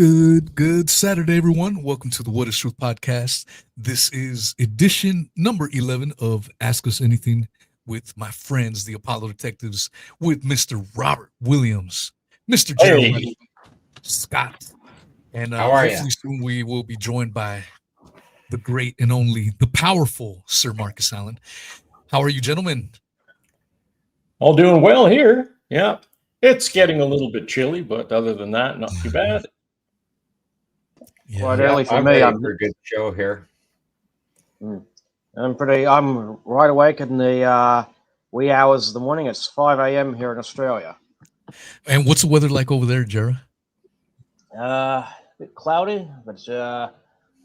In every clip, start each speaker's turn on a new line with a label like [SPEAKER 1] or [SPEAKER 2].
[SPEAKER 1] Good Saturday, everyone. Welcome to the What is Truth podcast. This is edition number 11 of Ask Us Anything with my friends, the Apollo Detectives, with Mr. Robert Williams, Mr. Jeremiah
[SPEAKER 2] Hey,
[SPEAKER 1] Scott, and
[SPEAKER 2] how are you?
[SPEAKER 1] hopefully soon we will be joined by the great and only, the powerful Sir Marcus Allen. How are you, gentlemen?
[SPEAKER 2] All doing well here. Yeah, it's getting a little bit chilly, but other than that, not too bad.
[SPEAKER 1] Yeah,
[SPEAKER 3] Quite
[SPEAKER 4] Yeah,
[SPEAKER 3] early for
[SPEAKER 4] I'm
[SPEAKER 3] me.
[SPEAKER 4] ready for a good show here.
[SPEAKER 3] I'm right awake in the wee hours of the morning. It's 5 a.m. here in Australia.
[SPEAKER 1] and what's the weather like over there, Jera?
[SPEAKER 3] A bit cloudy, but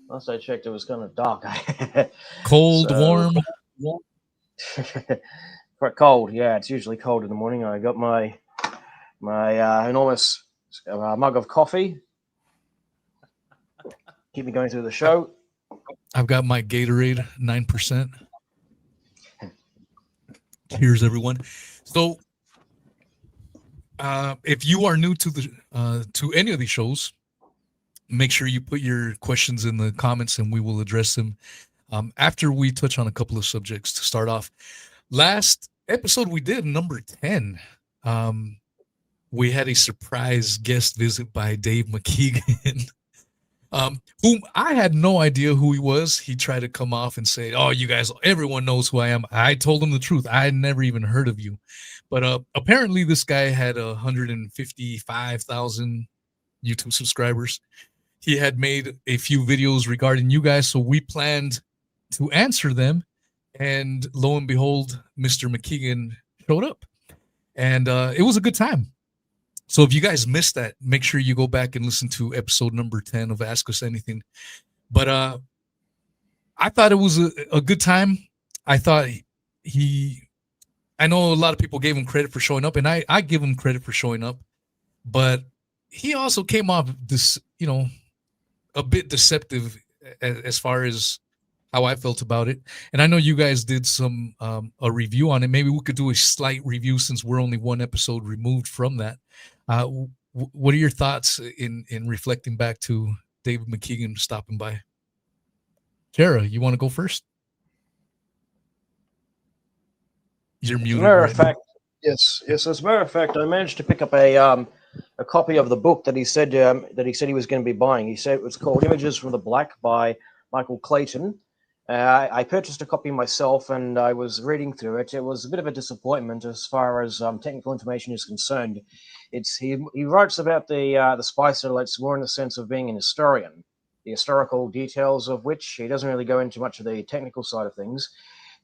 [SPEAKER 3] last I checked, it was kind of dark.
[SPEAKER 1] Cold,
[SPEAKER 3] So
[SPEAKER 1] warm?
[SPEAKER 3] quite cold. Yeah, it's usually cold in the morning. I got my enormous mug of coffee. Keep me going through the show.
[SPEAKER 1] I've got my Gatorade 9%. Cheers, everyone. So, if you are new to the to any of these shows, make sure you put your questions in the comments, and we will address them after we touch on a couple of subjects. To start off, last episode we did number 10. We had a surprise guest visit by Dave McKeegan. Whom I had no idea who he was. He tried to come off and say, "Oh, you guys, everyone knows who I am." I told him the truth. I had never even heard of you, but apparently this guy had 155,000 YouTube subscribers. He had made a few videos regarding you guys, so we planned to answer them. And lo and behold, Mr. McKeegan showed up, and it was a good time. So if you guys missed that, make sure you go back and listen to episode number 10 of Ask Us Anything. But I thought it was a good time. I thought I know a lot of people gave him credit for showing up, and I give him credit for showing up, but he also came off this, a bit deceptive as far as how I felt about it. And I know you guys did some a review on it. Maybe we could do a slight review since we're only one episode removed from that. What are your thoughts in reflecting back to David McKeegan stopping by? Tara, you want to go first? You're muted.
[SPEAKER 3] As a matter of fact, yes. As a matter of fact, I managed to pick up a copy of the book that he said he was going to be buying. He said it was called Images from the Black by Michael Clayton. I purchased a copy myself, and I was reading through it. It was a bit of a disappointment as far as technical information is concerned. He writes about the spy satellites more in the sense of being an historian, the historical details of which he doesn't really go into much of the technical side of things.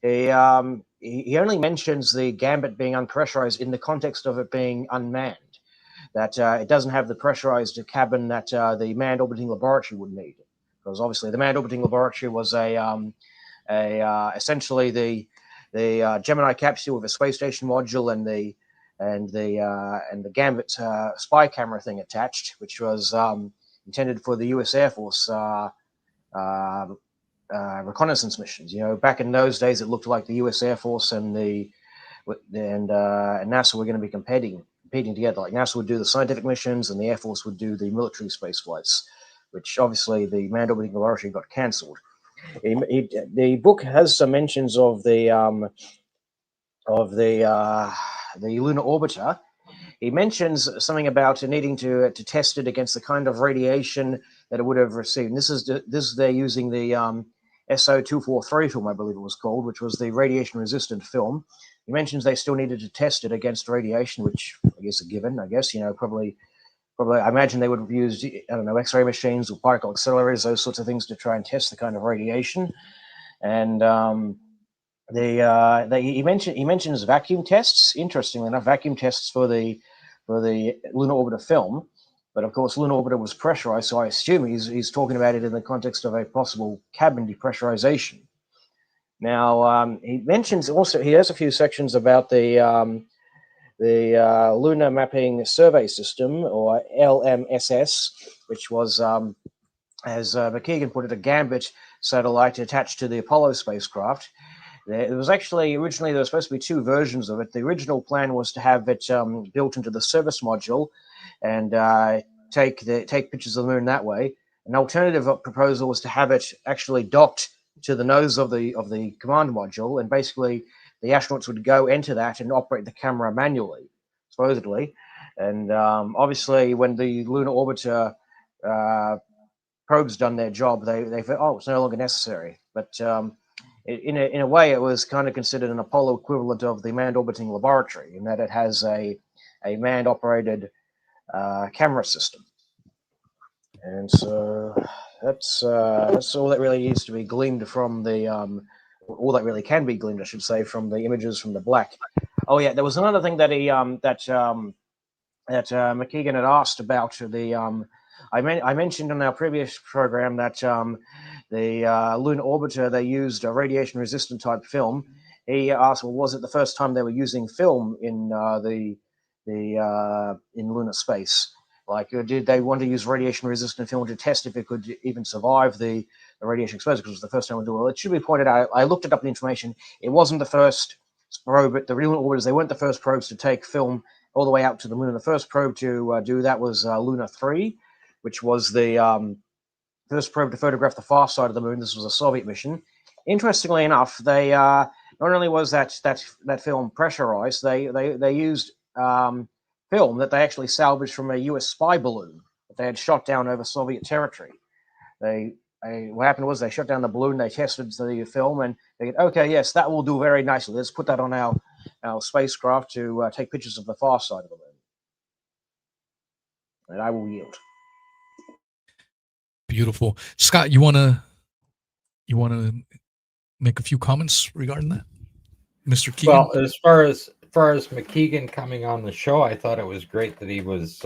[SPEAKER 3] He only mentions the Gambit being unpressurized in the context of it being unmanned, that it doesn't have the pressurized cabin that the manned orbiting laboratory would need. Because obviously the manned orbiting laboratory was essentially the Gemini capsule with a space station module and the Gambit spy camera thing attached, which was intended for the U.S. Air Force reconnaissance missions. Back in those days, it looked like the U.S. Air Force and NASA were going to be competing together. Like NASA would do the scientific missions, and the Air Force would do the military space flights, which obviously the manned orbiting laboratory got cancelled. The book has some mentions of the lunar orbiter. He mentions something about needing to test it against the kind of radiation that it would have received. And this is they're using the SO243 film, I believe it was called, which was the radiation-resistant film. He mentions they still needed to test it against radiation, which I guess is a given. I guess probably I imagine they would have used, X-ray machines or particle accelerators, those sorts of things to try and test the kind of radiation. And he mentions vacuum tests. Interestingly enough, vacuum tests for the lunar orbiter film. But of course, lunar orbiter was pressurized, so I assume he's talking about it in the context of a possible cabin depressurization. Now, he mentions also, he has a few sections about the Lunar Mapping Survey System, or LMSS, which was, as McKeegan put it, a Gambit satellite attached to the Apollo spacecraft. It was actually, originally, there were supposed to be two versions of it. The original plan was to have it built into the service module and take pictures of the moon that way. An alternative proposal was to have it actually docked to the nose of the command module, and basically the astronauts would go enter that and operate the camera manually, supposedly. And obviously, when the lunar orbiter probes done their job, they thought, oh, it's no longer necessary. But in a way, it was kind of considered an Apollo equivalent of the manned orbiting laboratory, in that it has a manned operated camera system. And so that's all that really needs to be gleaned from the all that really can be gleaned, I should say, from the images from the black. Oh yeah, there was another thing that McKeegan had asked about the. I mentioned in our previous program that the lunar orbiter, they used a radiation resistant type film. He asked, well, was it the first time they were using film in in lunar space? Like, did they want to use radiation-resistant film to test if it could even survive the radiation exposure? Because it was the first time we do it. Well, it should be pointed out, I looked it up in the information. It wasn't the first probe, but the real orbiters, they weren't the first probes to take film all the way out to the moon. The first probe to do that was Luna 3, which was the first probe to photograph the far side of the moon. This was a Soviet mission. Interestingly enough, they not only was that film pressurized, they used film that they actually salvaged from a U.S. spy balloon that they had shot down over Soviet territory. What happened was they shot down the balloon, they tested the film, and they said, okay, yes, that will do very nicely. Let's put that on our spacecraft to take pictures of the far side of the moon. And I will yield.
[SPEAKER 1] Beautiful. Scott, you wanna make a few comments regarding that, Mr. Keegan?
[SPEAKER 4] Well, as far as McKeegan coming on the show, I thought it was great that he was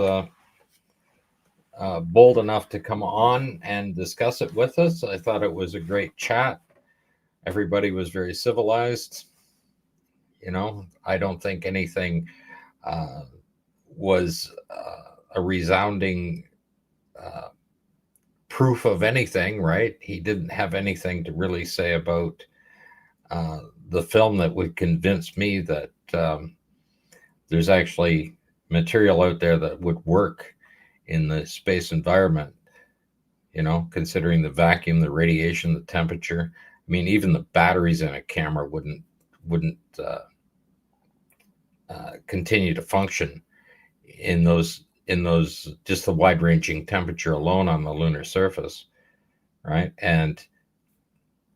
[SPEAKER 4] bold enough to come on and discuss it with us. I thought it was a great chat. Everybody was very civilized. You know, I don't think anything was a resounding proof of anything, right? He didn't have anything to really say about the film that would convince me that there's actually material out there that would work in the space environment, you know, considering the vacuum, the radiation, the temperature. I mean, even the batteries in a camera wouldn't continue to function in those just the wide-ranging temperature alone on the lunar surface, right? And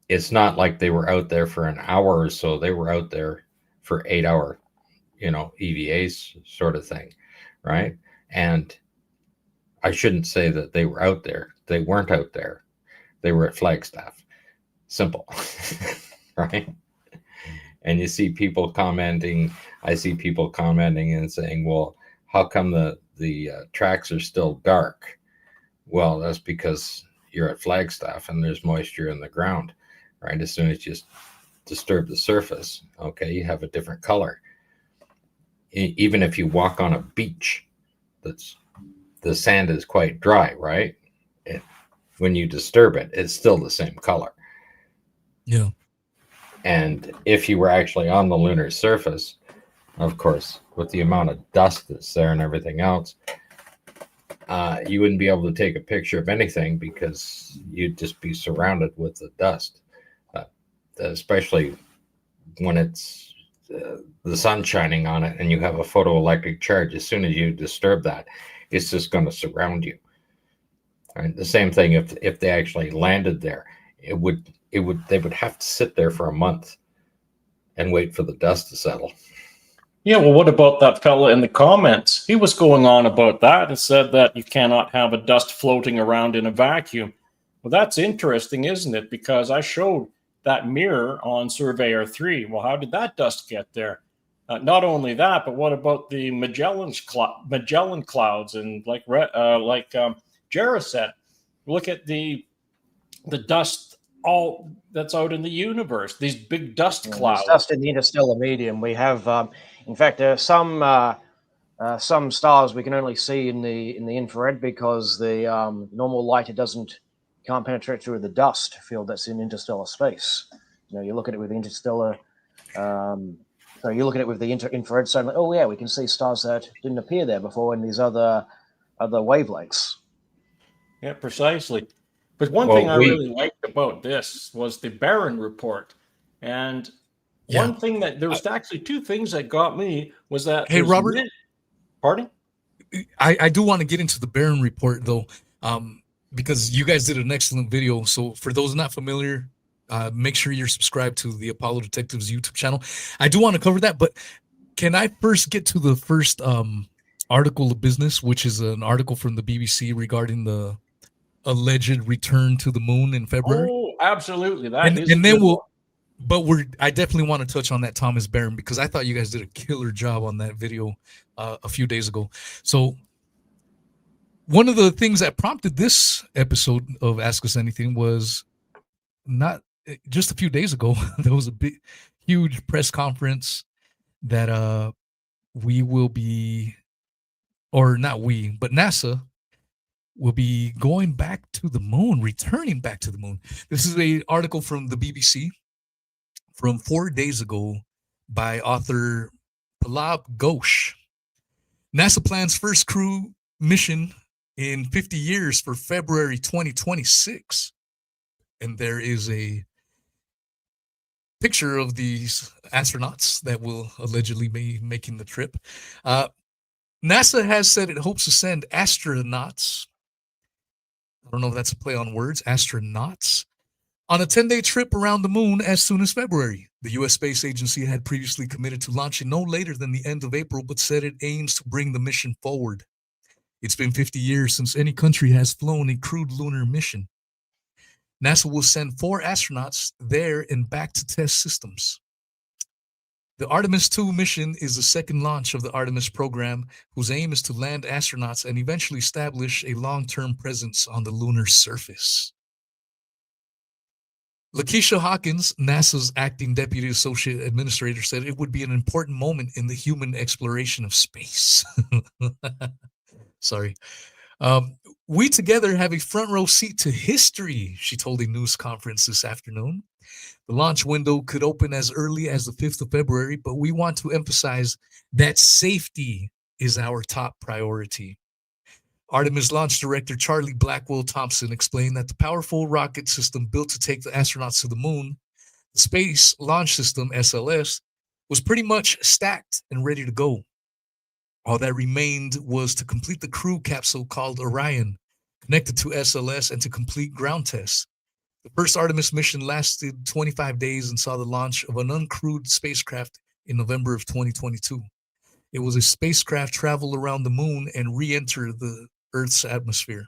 [SPEAKER 4] it's not like they were out there for an hour or so. They were out there for 8-hour, you know, EVAs sort of thing, right? And I shouldn't say that they were out there. They weren't out there. They were at Flagstaff. Simple, right? And you see people commenting. I see people commenting and saying, well, how come the tracks are still dark? Well, that's because you're at Flagstaff and there's moisture in the ground, right? As soon as you disturb the surface, okay, you have a different color. Even if you walk on a beach, the sand is quite dry, right? When you disturb it, it's still the same color.
[SPEAKER 1] Yeah.
[SPEAKER 4] And if you were actually on the lunar surface, of course, with the amount of dust that's there and everything else, you wouldn't be able to take a picture of anything because you'd just be surrounded with the dust, especially when it's the sun shining on it and you have a photoelectric charge. As soon as you disturb that, it's just going to surround you. Right? The same thing if they actually landed there, they would have to sit there for a month and wait for the dust to settle.
[SPEAKER 2] Yeah, well, what about that fella in the comments? He was going on about that and said that you cannot have a dust floating around in a vacuum. Well, that's interesting, isn't it? Because I showed that mirror on Surveyor 3. Well, how did that dust get there? Not only that, but what about the Magellan clouds? And like Jarrah said, look at the dust all that's out in the universe. These big dust clouds.
[SPEAKER 3] Dust in the interstellar medium. We have, in fact, some stars we can only see in the infrared because the normal light can't penetrate through the dust field that's in interstellar space. You know, you look at it with interstellar. So you look at it with the infrared, so like, oh yeah, we can see stars that didn't appear there before in these other wavelengths.
[SPEAKER 2] Yeah, precisely. But one
[SPEAKER 4] Well,
[SPEAKER 2] thing I really liked about this was the Barron report. And one thing that there was actually two things that got me was that
[SPEAKER 1] Hey, Robert,
[SPEAKER 2] pardon?
[SPEAKER 1] I do want to get into the Barron report though, because you guys did an excellent video. So for those not familiar, make sure you're subscribed to the Apollo Detectives YouTube channel. I do want to cover that, but can I first get to the first article of business, which is an article from the BBC regarding the alleged return to the moon in February?
[SPEAKER 2] Oh, absolutely.
[SPEAKER 1] And then I definitely want to touch on that Thomas Barron, because I thought you guys did a killer job on that video a few days ago. So one of the things that prompted this episode of Ask Us Anything was not just a few days ago. There was a huge press conference that we will be, or not we, but NASA will be going back to the moon, returning back to the moon. This is an article from the BBC from 4 days ago by author Palab Ghosh. NASA plans first crew mission in 50 years for February 2026. And there is a picture of these astronauts that will allegedly be making the trip. NASA has said it hopes to send astronauts, I don't know if that's a play on words, astronauts, on a 10-day trip around the moon as soon as February. The U.S. Space Agency had previously committed to launching no later than the end of April, but said it aims to bring the mission forward. It's been 50 years since any country has flown a crewed lunar mission. NASA will send 4 astronauts there and back to test systems. The Artemis 2 mission is the second launch of the Artemis program, whose aim is to land astronauts and eventually establish a long-term presence on the lunar surface. Lakeisha Hawkins, NASA's acting deputy associate administrator, said it would be an important moment in the human exploration of space. Sorry. We together have a front row seat to history, she told a news conference this afternoon. The launch window could open as early as the 5th of February, but we want to emphasize that safety is our top priority. Artemis launch director Charlie Blackwell Thompson explained that the powerful rocket system built to take the astronauts to the moon, the Space Launch System, SLS, was pretty much stacked and ready to go. All that remained was to complete the crew capsule called Orion, connected to SLS, and to complete ground tests. The first Artemis mission lasted 25 days and saw the launch of an uncrewed spacecraft in November of 2022. It was a spacecraft travel around the moon and re-enter the Earth's atmosphere.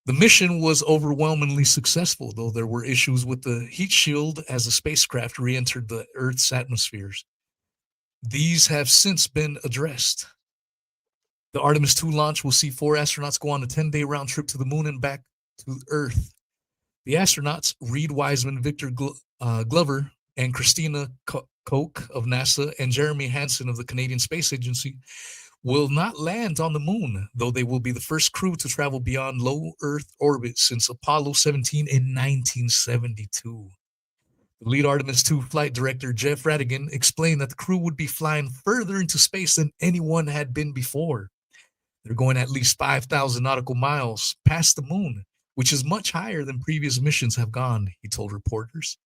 [SPEAKER 1] The mission was overwhelmingly successful, though there were issues with the heat shield as the spacecraft re-entered the Earth's atmospheres. These have since been addressed. The Artemis 2 launch will see 4 astronauts go on a 10-day round trip to the moon and back to Earth. The astronauts, Reed Wiseman, Victor Glover, and Christina Koch of NASA, and Jeremy Hansen of the Canadian Space Agency, will not land on the moon, though they will be the first crew to travel beyond low Earth orbit since Apollo 17 in 1972. The lead Artemis 2 flight director, Jeff Radigan, explained that the crew would be flying further into space than anyone had been before. They're going at least 5,000 nautical miles past the moon, which is much higher than previous missions have gone, he told reporters.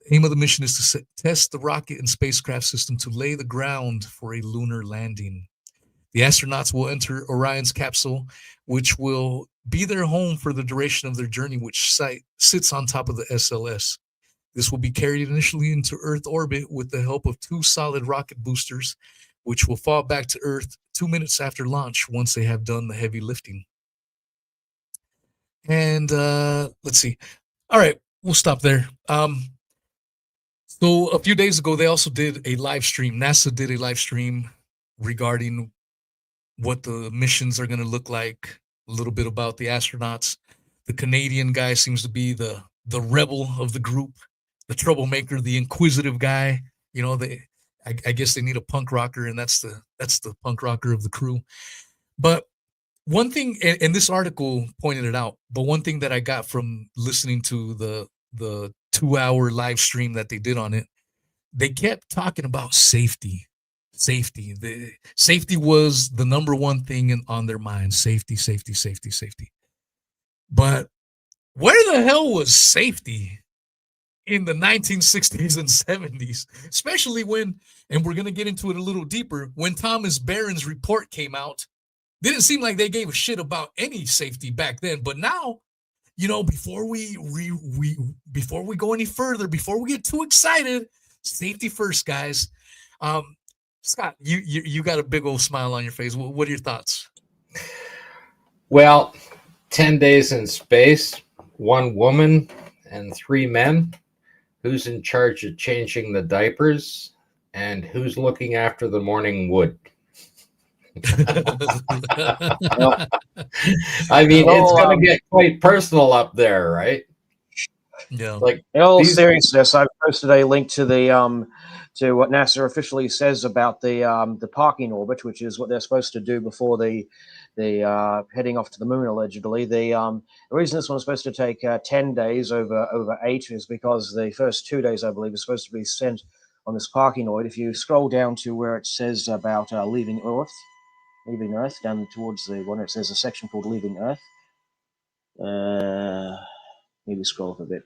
[SPEAKER 1] The aim of the mission is to test the rocket and spacecraft system to lay the ground for a lunar landing. The astronauts will enter Orion's capsule, which will be their home for the duration of their journey, which sits on top of the SLS. This will be carried initially into Earth orbit with the help of 2 solid rocket boosters, which will fall back to Earth 2 minutes after launch once they have done the heavy lifting. And let's see. All right, we'll stop there. So a few days ago, they also did a live stream. NASA did a live stream regarding what the missions are going to look like, a little bit about the astronauts. The Canadian guy seems to be the rebel of the group, the troublemaker, the inquisitive guy. You know, I guess they need a punk rocker, and that's the punk rocker of the crew. But one thing, and this article pointed it out, but one thing that I got from listening to the 2-hour live stream that they did on it, they kept talking about safety. Safety. The safety was the number one thing on their mind. Safety, safety, safety, safety. But where the hell was safety in the 1960s and 70s? Especially when, and we're going to get into it a little deeper, when Thomas Barron's report came out, didn't seem like they gave a shit about any safety back then. But now, before we go any further, before we get too excited, safety first, guys. Scott, you got a big old smile on your face. What are your thoughts?
[SPEAKER 4] Well, 10 days in space, 1 woman and 3 men. Who's in charge of changing the diapers? And who's looking after the morning wood? I mean, it's going to get quite personal up there, right?
[SPEAKER 1] Yeah.
[SPEAKER 4] Like,
[SPEAKER 3] in all seriousness, I've posted a link to the to what NASA officially says about the parking orbit, which is what they're supposed to do before the heading off to the moon, allegedly. The reason this one's supposed to take 10 days over 8 is because the first 2 days, I believe, are supposed to be spent on this parking orbit. If you scroll down to where it says about leaving Earth, down towards the one, it says a section called Leaving Earth. Maybe scroll up a bit.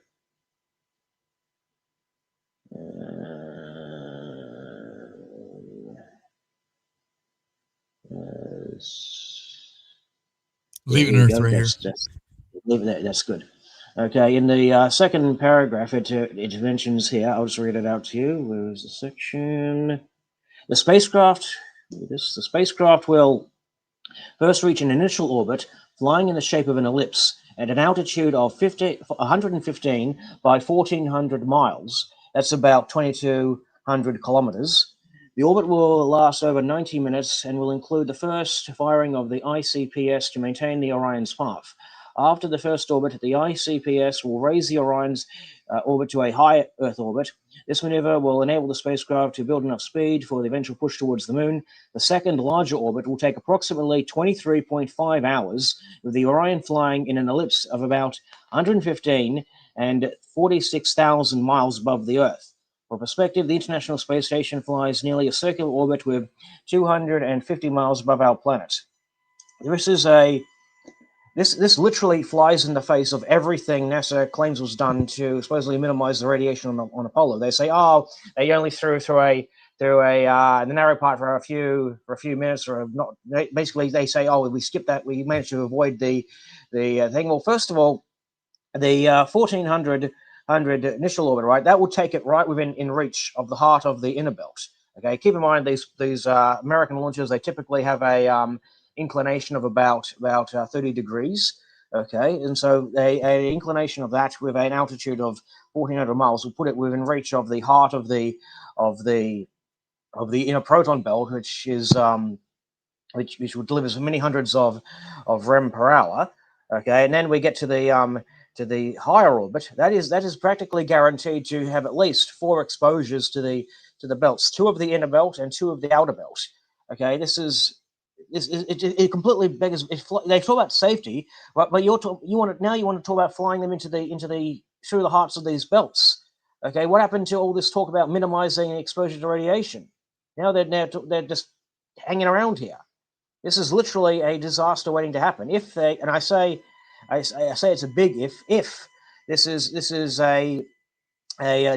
[SPEAKER 1] Leaving Earth right here.
[SPEAKER 3] That's good. Okay, in the second paragraph, it mentions here, I'll just read it out to you. Where's the section? The spacecraft will first reach an initial orbit, flying in the shape of an ellipse at an altitude of 115 by 1,400 miles. That's about 2,200 kilometers. The orbit will last over 90 minutes and will include the first firing of the ICPS to maintain the Orion's path. After the first orbit, the ICPS will raise the Orion's orbit to a high Earth orbit. This maneuver will enable the spacecraft to build enough speed for the eventual push towards the moon. The second, larger orbit will take approximately 23.5 hours, with the Orion flying in an ellipse of about 115 and 46,000 miles above the Earth. For perspective, the International Space Station flies nearly a circular orbit with 250 miles above our planet. This literally flies in the face of everything NASA claims was done to supposedly minimize the radiation on Apollo. They say, they only threw through the narrow part for a few minutes, or not. Basically, they say, we skipped that. We managed to avoid the thing. Well, first of all, the 1,400 initial orbit, right? That will take it right in reach of the heart of the inner belt. Okay, keep in mind these American launchers, they typically have a inclination of about 30 degrees. Okay, and so an inclination of that with an altitude of 1,400 miles will put it within reach of the heart of the inner proton belt, which is which will deliver many hundreds of rem per hour. Okay, and then we get to the higher orbit. That is practically guaranteed to have at least 4 exposures to the belts, 2 of the inner belt and 2 of the outer belt. Okay, it completely beggars. They talk about safety, right? But you want to talk about flying them through the hearts of these belts. Okay, what happened to all this talk about minimizing exposure to radiation? Now they're just hanging around here. This is literally a disaster waiting to happen. I say it's a big if this is a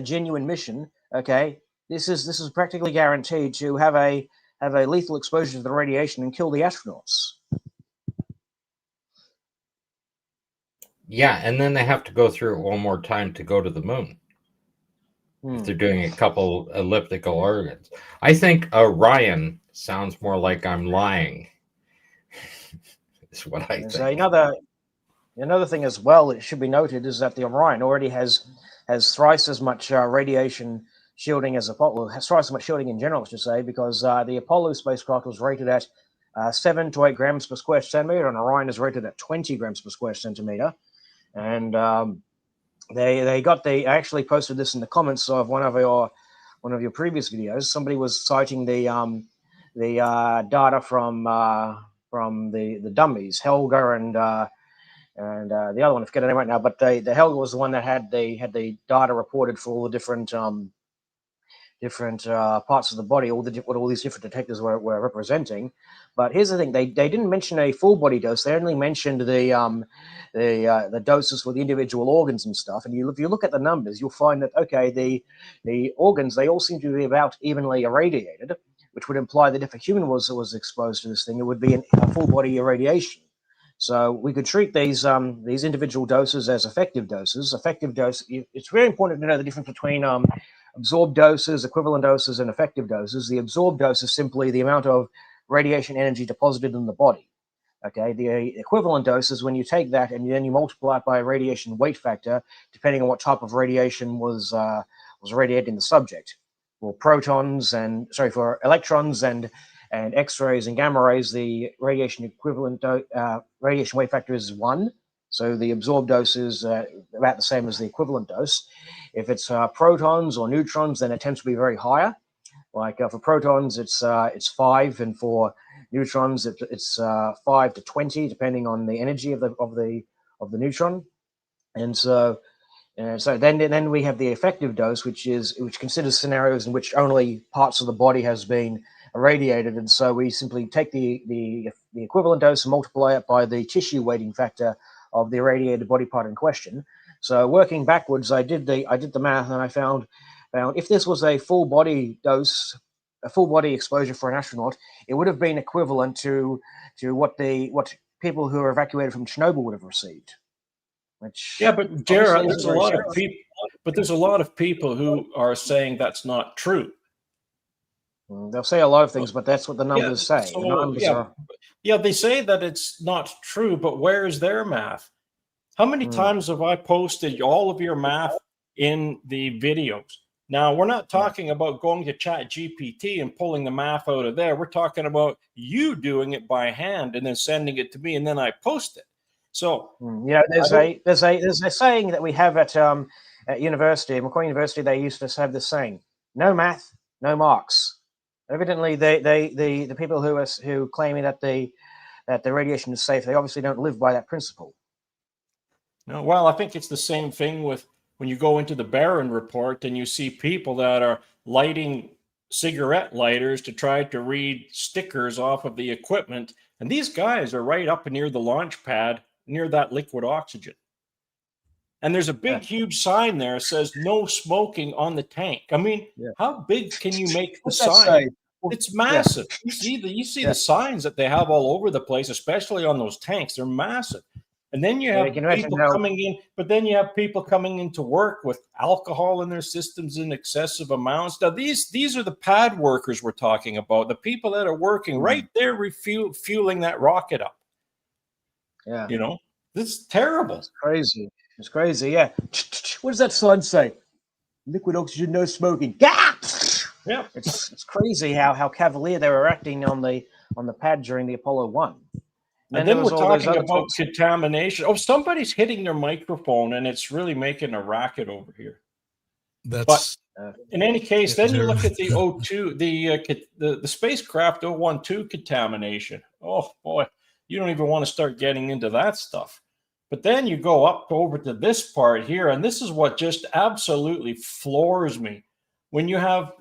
[SPEAKER 3] genuine mission. Okay, this is practically guaranteed to have a lethal exposure to the radiation and kill the astronauts.
[SPEAKER 4] Yeah, and then they have to go through it one more time to go to the moon. If they're doing a couple elliptical orbits. I think Orion sounds more like I'm lying. Is what I think.
[SPEAKER 3] Another thing as well, it should be noted, is that the Orion already has thrice as much radiation shielding as Apollo, has thrice as much shielding in general, I should say, because the Apollo spacecraft was rated at 7 to 8 grams per square centimeter, and Orion is rated at 20 grams per square centimeter. And they actually posted this in the comments of one of your previous videos. Somebody was citing the data from the dummies, Helga and the other one, I forget her name right now, but the Helga was the one that had the data reported for all the different parts of the body, what all these different detectors were representing. But here's the thing: they didn't mention a full body dose. They only mentioned the doses for the individual organs and stuff. And if you look at the numbers, you'll find that okay, the organs, they all seem to be about evenly irradiated, which would imply that if a human was exposed to this thing, it would be a full body irradiation. So we could treat these individual doses as effective doses. Effective dose. It's very important to know the difference between absorbed doses, equivalent doses, and effective doses. The absorbed dose is simply the amount of radiation energy deposited in the body. Okay, the equivalent dose is when you take that and then you multiply it by a radiation weight factor, depending on what type of radiation was radiated in the subject. For electrons and X-rays and gamma rays, the radiation equivalent radiation weight factor is 1. So the absorbed dose is about the same as the equivalent dose. If it's protons or neutrons, then it tends to be very higher. Like for protons, it's 5, and for neutrons, it's 5 to 20, depending on the energy of the neutron. And so then we have the effective dose, which considers scenarios in which only parts of the body has been irradiated, and so we simply take the equivalent dose and multiply it by the tissue weighting factor of the irradiated body part in question. So working backwards, I did the math, and I found if this was a full body dose, a full body exposure for an astronaut, it would have been equivalent to what people who were evacuated from Chernobyl would have received. Which
[SPEAKER 2] but Jared, there's a lot of people. But there's a lot of people who are saying that's not true.
[SPEAKER 3] They'll say a lot of things, but that's what the numbers say.
[SPEAKER 2] So,
[SPEAKER 3] the numbers
[SPEAKER 2] they say that it's not true, but where is their math? How many times have I posted all of your math in the videos? Now, we're not talking about going to Chat GPT and pulling the math out of there. We're talking about you doing it by hand and then sending it to me, and then I post it. So,
[SPEAKER 3] there's a saying that we have at university, Macquarie University. They used to have this saying: "No math, no marks." Evidently, the people who claim that the radiation is safe, they obviously don't live by that principle.
[SPEAKER 2] No, well, I think it's the same thing with when you go into the Barron report and you see people that are lighting cigarette lighters to try to read stickers off of the equipment, and these guys are right up near the launch pad, near that liquid oxygen. And there's a big, huge sign there that says no smoking on the tank. I mean, how big can you make the sign? It's massive. You see the signs that they have all over the place, especially on those tanks. They're massive. And then you have people coming in, but then you have people coming into work with alcohol in their systems in excessive amounts. Now, these are the pad workers we're talking about, the people that are working right there, refueling that rocket up.
[SPEAKER 3] Yeah.
[SPEAKER 2] This is terrible.
[SPEAKER 3] It's crazy. It's crazy, yeah. What does that sign say? Liquid oxygen, no smoking.
[SPEAKER 2] Yeah.
[SPEAKER 3] It's crazy how cavalier they were acting on the pad during the Apollo 1.
[SPEAKER 2] And then we're talking about contamination. Oh, somebody's hitting their microphone, and it's really making a racket over here. But in any case, then you look at the O2, the spacecraft 012 contamination. Oh boy, you don't even want to start getting into that stuff. But then you go up over to this part here, and this is what just absolutely floors me. When you have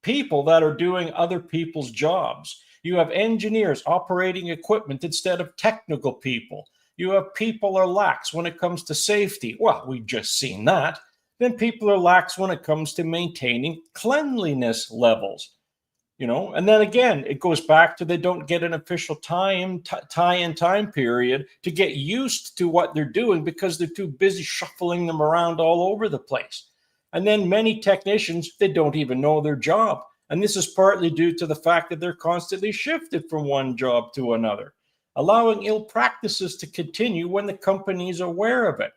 [SPEAKER 2] people that are doing other people's jobs, you have engineers operating equipment instead of technical people. You have people are lax when it comes to safety. Well, we've just seen that. Then people are lax when it comes to maintaining cleanliness levels. And then again, it goes back to they don't get an official time period to get used to what they're doing because they're too busy shuffling them around all over the place. And then many technicians, they don't even know their job. And this is partly due to the fact that they're constantly shifted from one job to another, allowing ill practices to continue when the company is aware of it.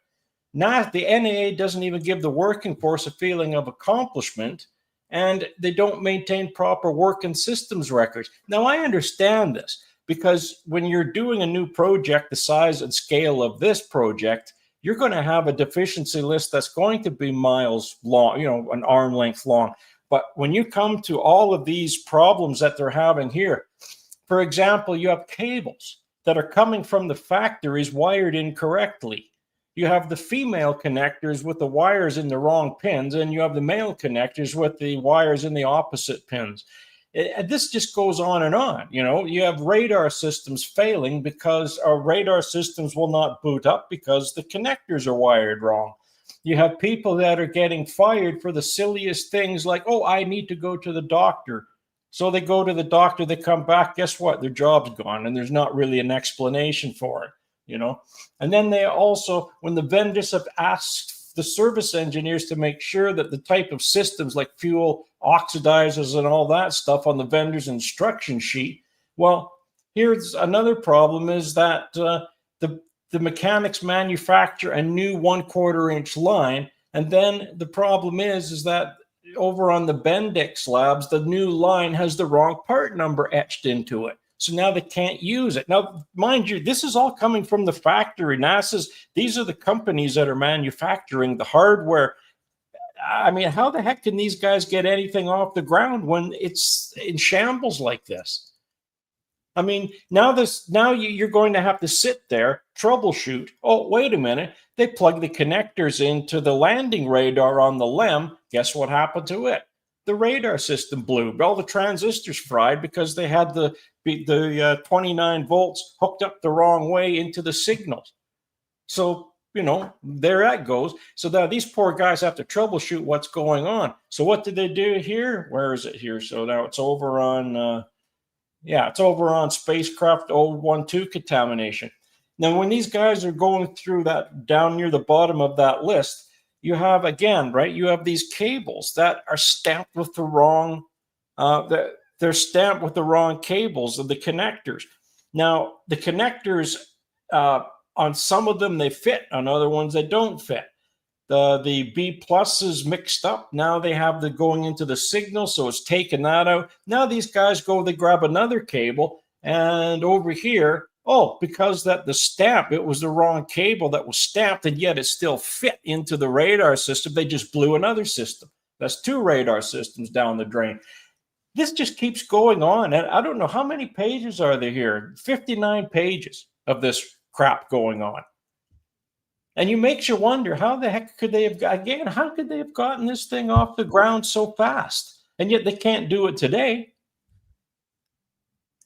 [SPEAKER 2] Now, the NAA doesn't even give the working force a feeling of accomplishment, and they don't maintain proper work and systems records. Now, I understand this because when you're doing a new project the size and scale of this project, you're going to have a deficiency list that's going to be miles long, an arm length long. But when you come to all of these problems that they're having here, for example, you have cables that are coming from the factories wired incorrectly. You have the female connectors with the wires in the wrong pins, and you have the male connectors with the wires in the opposite pins. This just goes on and on. You know, you have radar systems failing because our radar systems will not boot up because the connectors are wired wrong. You have people that are getting fired for the silliest things like, oh, I need to go to the doctor. So they go to the doctor, they come back, guess what? Their job's gone, and there's not really an explanation for it, you know? And then they also, when the vendors have asked the service engineers to make sure that the type of systems like fuel oxidizers and all that stuff on the vendor's instruction sheet, well, here's another problem is that the mechanics manufacture a new 1/4 inch line. And then the problem is that over on the Bendix labs, the new line has the wrong part number etched into it. So now they can't use it. Now, mind you, this is all coming from the factory. These are the companies that are manufacturing the hardware. I mean, how the heck can these guys get anything off the ground when it's in shambles like this? I mean, now you're going to have to sit there, troubleshoot. Oh, wait a minute. They plug the connectors into the landing radar on the LEM. Guess what happened to it? The radar system blew. All the transistors fried because they had the 29 volts hooked up the wrong way into the signals. So, you know, there that goes. So now these poor guys have to troubleshoot what's going on. So what did they do here? Where is it here? So now it's over on... it's over on spacecraft 012 contamination. Now, when these guys are going through that down near the bottom of that list, you have, again, right, you have these cables that are stamped with the wrong, they're stamped with the wrong cables of the connectors. Now, the connectors, on some of them, they fit. On other ones, they don't fit. The B plus is mixed up. Now they have the going into the signal, so it's taking that out. Now these guys they grab another cable, and over here, because the stamp, it was the wrong cable that was stamped, and yet it still fit into the radar system. They just blew another system. That's 2 radar systems down the drain. This just keeps going on, and I don't know how many pages are there here. 59 pages of this crap going on. And it makes you wonder, how the heck could they have, again, how could they have gotten this thing off the ground so fast? And yet they can't do it today.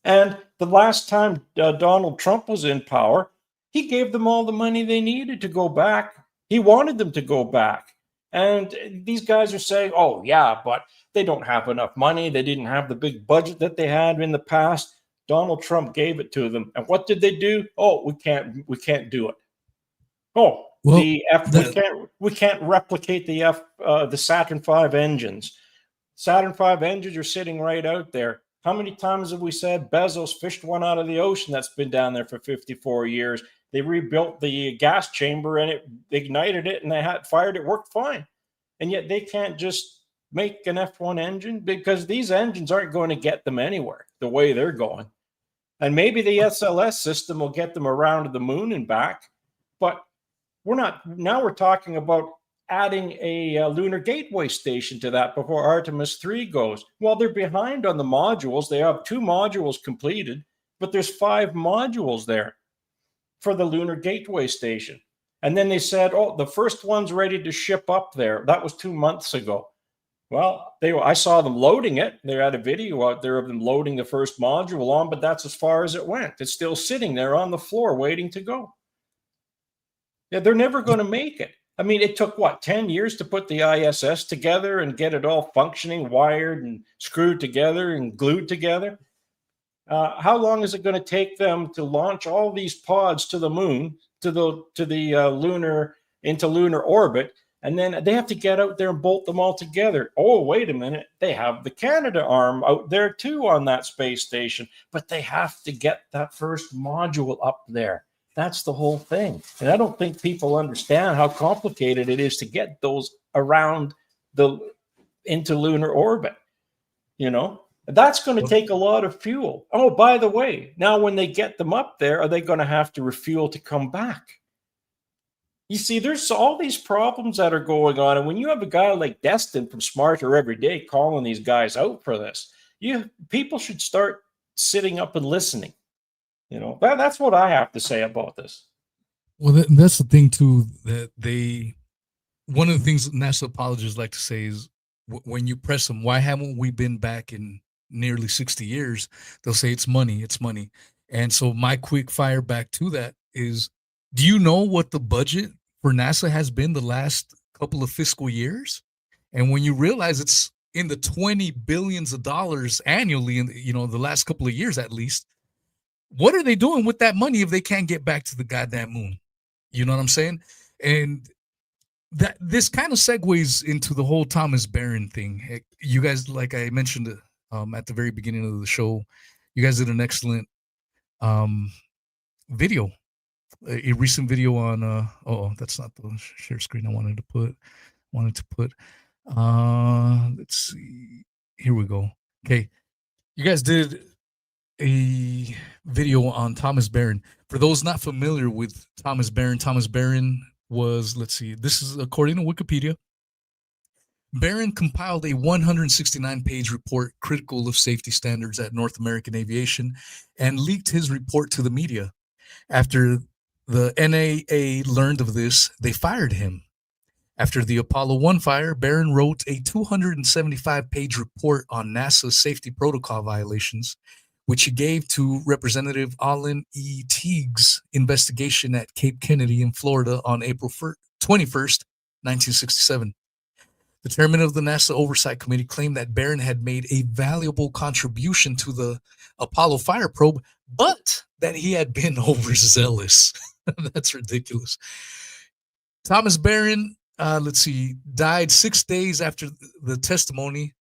[SPEAKER 2] And the last time Donald Trump was in power, he gave them all the money they needed to go back. He wanted them to go back. And these guys are saying, oh, yeah, but they don't have enough money. They didn't have the big budget that they had in the past. Donald Trump gave it to them. And what did they do? Oh, we can't do it. Oh, well, we can't replicate the Saturn V engines. Saturn V engines are sitting right out there. How many times have we said Bezos fished one out of the ocean that's been down there for 54 years? They rebuilt the gas chamber and it ignited it, and they had fired it, worked fine. And yet they can't just make an F1 engine because these engines aren't going to get them anywhere the way they're going. And maybe the SLS system will get them around to the moon and back, but we're talking about adding a lunar gateway station to that before Artemis 3 goes. Well, they're behind on the modules. They have 2 modules completed, but there's 5 modules there for the lunar gateway station. And then they said, the first one's ready to ship up there. That was 2 months ago. Well, I saw them loading it. They had a video out there of them loading the first module on, but that's as far as it went. It's still sitting there on the floor waiting to go. Yeah, they're never going to make it. I mean, it took, 10 years to put the ISS together and get it all functioning, wired and screwed together and glued together. How long is it going to take them to launch all these pods to the moon, into lunar orbit? And then they have to get out there and bolt them all together. Oh, wait a minute. They have the Canada arm out there too on that space station, but they have to get that first module up there. That's the whole thing. And I don't think people understand how complicated it is to get those around into lunar orbit. You know, that's going to take a lot of fuel. Oh, by the way, now when they get them up there, are they going to have to refuel to come back? You see, there's all these problems that are going on. And when you have a guy like Destin from Smarter Every Day calling these guys out for this, people should start sitting up and listening. You know, that's what I have to say about this.
[SPEAKER 1] Well, that's the thing too, that one of the things NASA apologists like to say is when you press them, why haven't we been back in nearly 60 years? They'll say it's money, it's money. And so my quick fire back to that is, do you know what the budget for NASA has been the last couple of fiscal years? And when you realize it's in the 20 billions of dollars annually in the last couple of years at least, what are they doing with that money if they can't get back to the goddamn moon? You know what I'm saying? And that this kind of segues into the whole Thomas Barron thing. You guys, like I mentioned at the very beginning of the show, you guys did an excellent video, a recent video on that's not the share screen I wanted to put. Let's see. Here we go. Okay. You guys did a video on Thomas Barron. For those not familiar with Thomas Barron was, let's see, this is according to Wikipedia. Barron compiled a 169-page report critical of safety standards at North American aviation and leaked his report to the media. After the NAA learned of this, they fired him. After the Apollo 1 fire, Barron wrote a 275-page report on NASA's safety protocol violations, which he gave to Representative Alan E. Teague's investigation at Cape Kennedy in Florida on April 21st, 1967. The chairman of the NASA Oversight Committee claimed that Barron had made a valuable contribution to the Apollo fire probe, but that he had been overzealous. That's ridiculous. Thomas Barron, died 6 days after the testimony.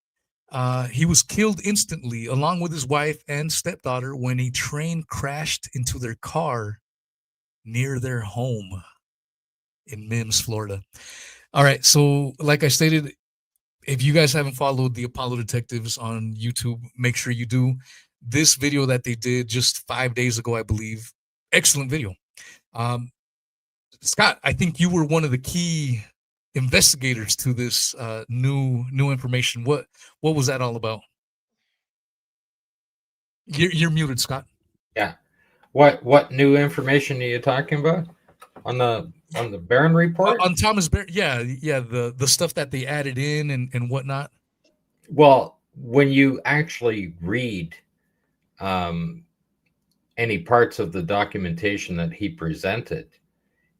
[SPEAKER 1] He was killed instantly, along with his wife and stepdaughter, when a train crashed into their car near their home in Mims, Florida. All right, so like I stated, if you guys haven't followed the Apollo Detectives on YouTube, make sure you do. This video that they did just 5 days ago, I believe, excellent video. Scott, I think you were one of the key investigators to this new information. What was that all about? You're muted, Scott.
[SPEAKER 4] Yeah. What new information are you talking about on the Barron report?
[SPEAKER 1] On Thomas Barron, yeah, the stuff that they added in and whatnot.
[SPEAKER 4] Well, when you actually read any parts of the documentation that he presented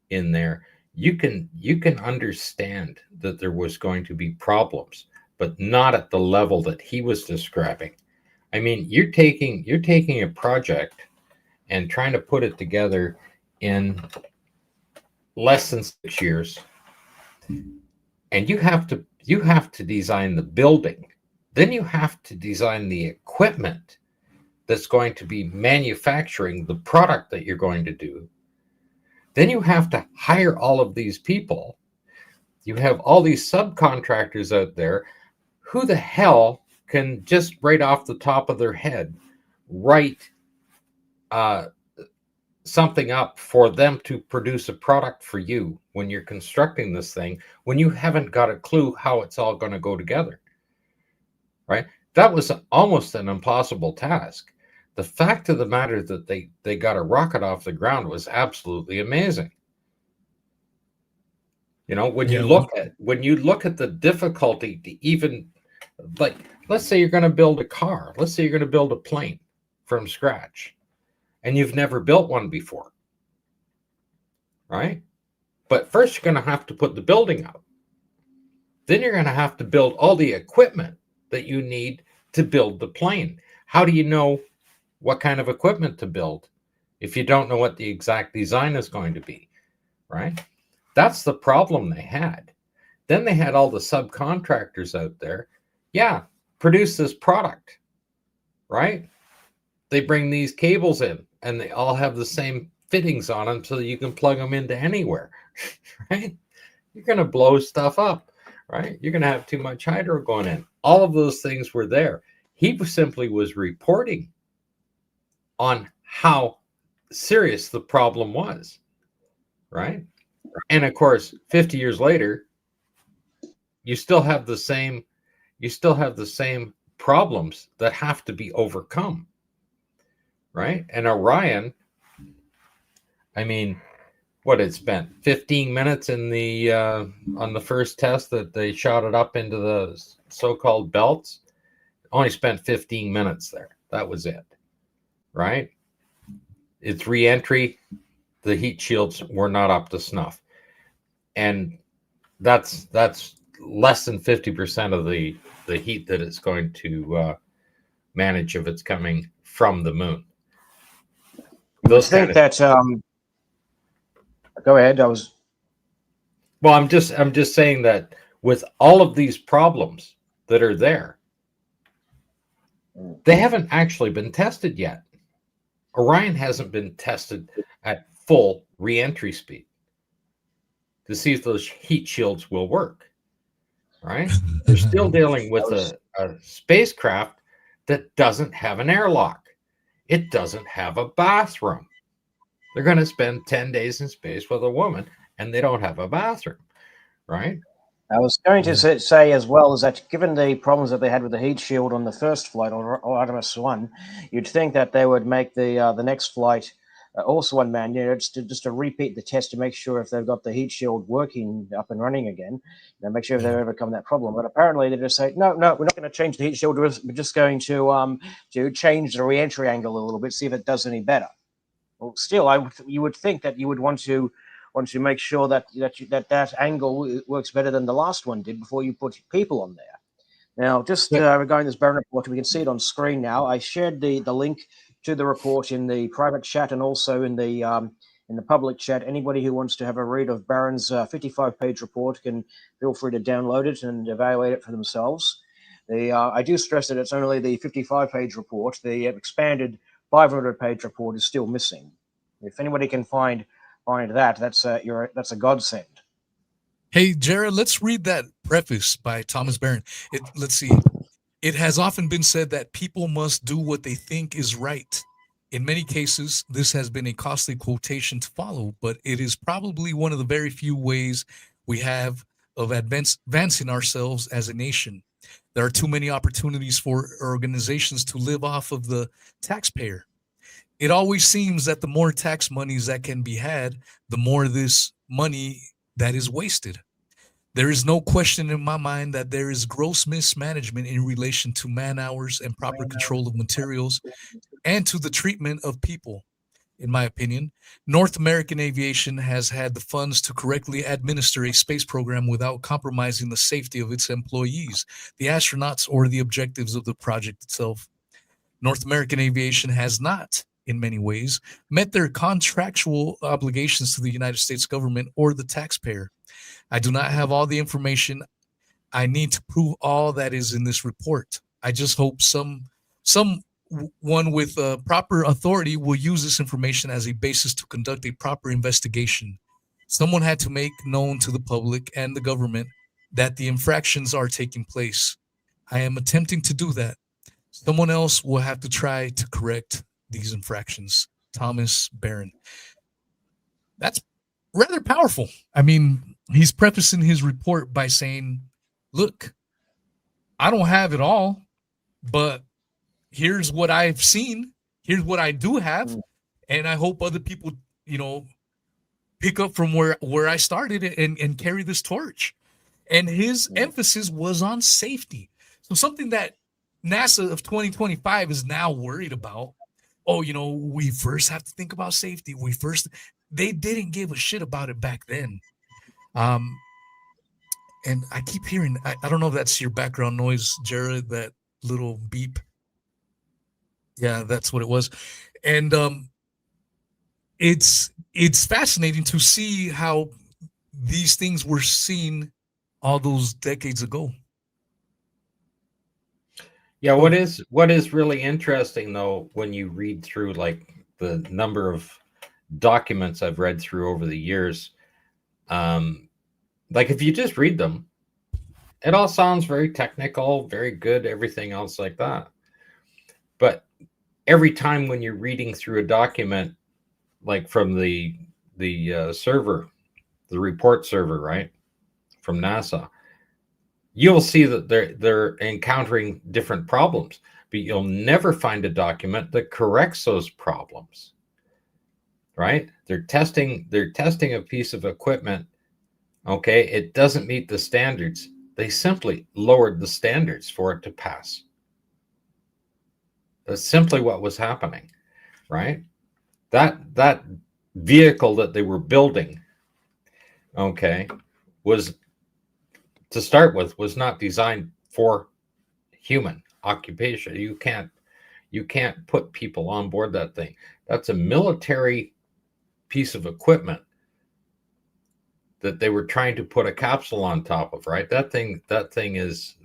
[SPEAKER 4] in there, you can understand that there was going to be problems, but not at the level that he was describing. I mean, you're taking a project and trying to put it together in less than 6 years, and you have to design the building, then you have to design the equipment that's going to be manufacturing the product that you're going to do. Then you have to hire all of these people. You have all these subcontractors out there. Who the hell can just right off the top of their head write something up for them to produce a product for you when you're constructing this thing, when you haven't got a clue how it's all going to go together, right? That was almost an impossible task. The fact of the matter that they got a rocket off the ground was absolutely amazing. You know, when you look at the difficulty to even, like, let's say you're going to build a car, let's say you're going to build a plane from scratch, and you've never built one before, right? But first you're going to have to put the building up. Then you're going to have to build all the equipment that you need to build the plane. How do you know what kind of equipment to build if you don't know what the exact design is going to be, right? That's the problem they had. Then they had all the subcontractors out there. Yeah, produce this product, right? They bring these cables in and they all have the same fittings on them so that you can plug them into anywhere, right? You're going to blow stuff up, right? You're going to have too much hydro going in. All of those things were there. He simply was reporting on how serious the problem was, right? And of course, 50 years later, you still have the same problems that have to be overcome, right? And Orion, I mean, what it spent 15 minutes in the on the first test that they shot it up into the so-called belts. Only spent 15 minutes there. That was it, right? Its re-entry, the heat shields were not up to snuff, and that's less than 50% of the heat that it's going to manage if it's coming from the moon.
[SPEAKER 3] I think that. Go ahead.
[SPEAKER 4] Well, I'm just saying that with all of these problems that are there, they haven't actually been tested yet. Orion hasn't been tested at full re-entry speed to see if those heat shields will work, right? They're still dealing with a spacecraft that doesn't have an airlock. It doesn't have a bathroom. They're going to spend 10 days in space with a woman, and they don't have a bathroom, right?
[SPEAKER 3] I was going to say as well is that given the problems that they had with the heat shield on the first flight, or Artemis 1, you'd think that they would make the next flight also unmanned, just to repeat the test to make sure if they've got the heat shield working up and running again, make sure if they've overcome that problem. But apparently they just say, no, we're not going to change the heat shield. We're just going to change the re-entry angle a little bit, see if it does any better. Well, still, you would think that you would want to make sure that angle works better than the last one did before you put people on there. Now, just regarding this Barron report, we can see it on screen now. I shared the link to the report in the private chat and also in the public chat. Anybody who wants to have a read of Barron's 55-page report can feel free to download it and evaluate it for themselves. I do stress that it's only the 55-page report. The expanded 500-page report is still missing. If anybody can find that, that's a godsend.
[SPEAKER 1] Hey, Jared, let's read that preface by Thomas Barron. Let's see. It has often been said that people must do what they think is right. In many cases, this has been a costly quotation to follow, but it is probably one of the very few ways we have of advancing ourselves as a nation. There are too many opportunities for organizations to live off of the taxpayer. It always seems that the more tax monies that can be had, the more this money that is wasted. There is no question in my mind that there is gross mismanagement in relation to man hours and proper control of materials and to the treatment of people. In my opinion, North American aviation has had the funds to correctly administer a space program without compromising the safety of its employees, the astronauts, or the objectives of the project itself. North American aviation has not, in many ways, met their contractual obligations to the United States government or the taxpayer. I do not have all the information I need to prove all that is in this report. I just hope someone with proper authority will use this information as a basis to conduct a proper investigation. Someone had to make known to the public and the government that the infractions are taking place. I am attempting to do that. Someone else will have to try to correct these infractions. Thomas Barron. That's rather powerful. I mean, he's prefacing his report by saying, look, I don't have it all, but here's what I've seen. Here's what I do have. And I hope other people, pick up from where I started and carry this torch. And his emphasis was on safety. So something that NASA of 2025 is now worried about. Oh, we first have to think about safety. They didn't give a shit about it back then. And I keep hearing, I don't know if that's your background noise, Jared, that little beep. Yeah, that's what it was. And it's fascinating to see how these things were seen all those decades ago.
[SPEAKER 4] Yeah, what is really interesting though, when you read through like the number of documents I've read through over the years, like if you just read them, it all sounds very technical, very good, everything else like that. But every time when you're reading through a document, like from the server, the report server, right, from NASA, you'll see that they're encountering different problems, but you'll never find a document that corrects those problems. right? They're testing a piece of equipment. Okay, it doesn't meet the standards. They simply lowered the standards for it to pass. That's simply what was happening, right? That vehicle that they were building, okay, was, to start with, was not designed for human occupation. You can't put people on board that thing. That's a military piece of equipment that they were trying to put a capsule on top of, right? That thing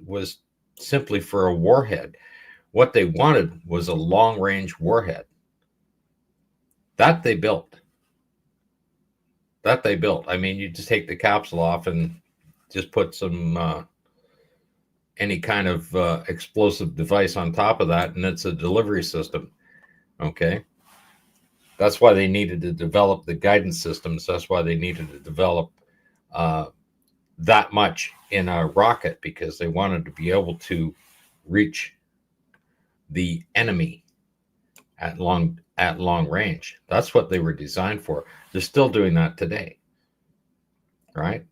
[SPEAKER 4] was simply for a warhead. What they wanted was a long-range warhead. That they built. I mean, you just take the capsule off and just put some any kind of explosive device on top of that, and it's a delivery system. Okay. That's why they needed to develop the guidance systems. That's why they needed to develop that much in a rocket, because they wanted to be able to reach the enemy at long range. That's what they were designed for. They're still doing that today, right?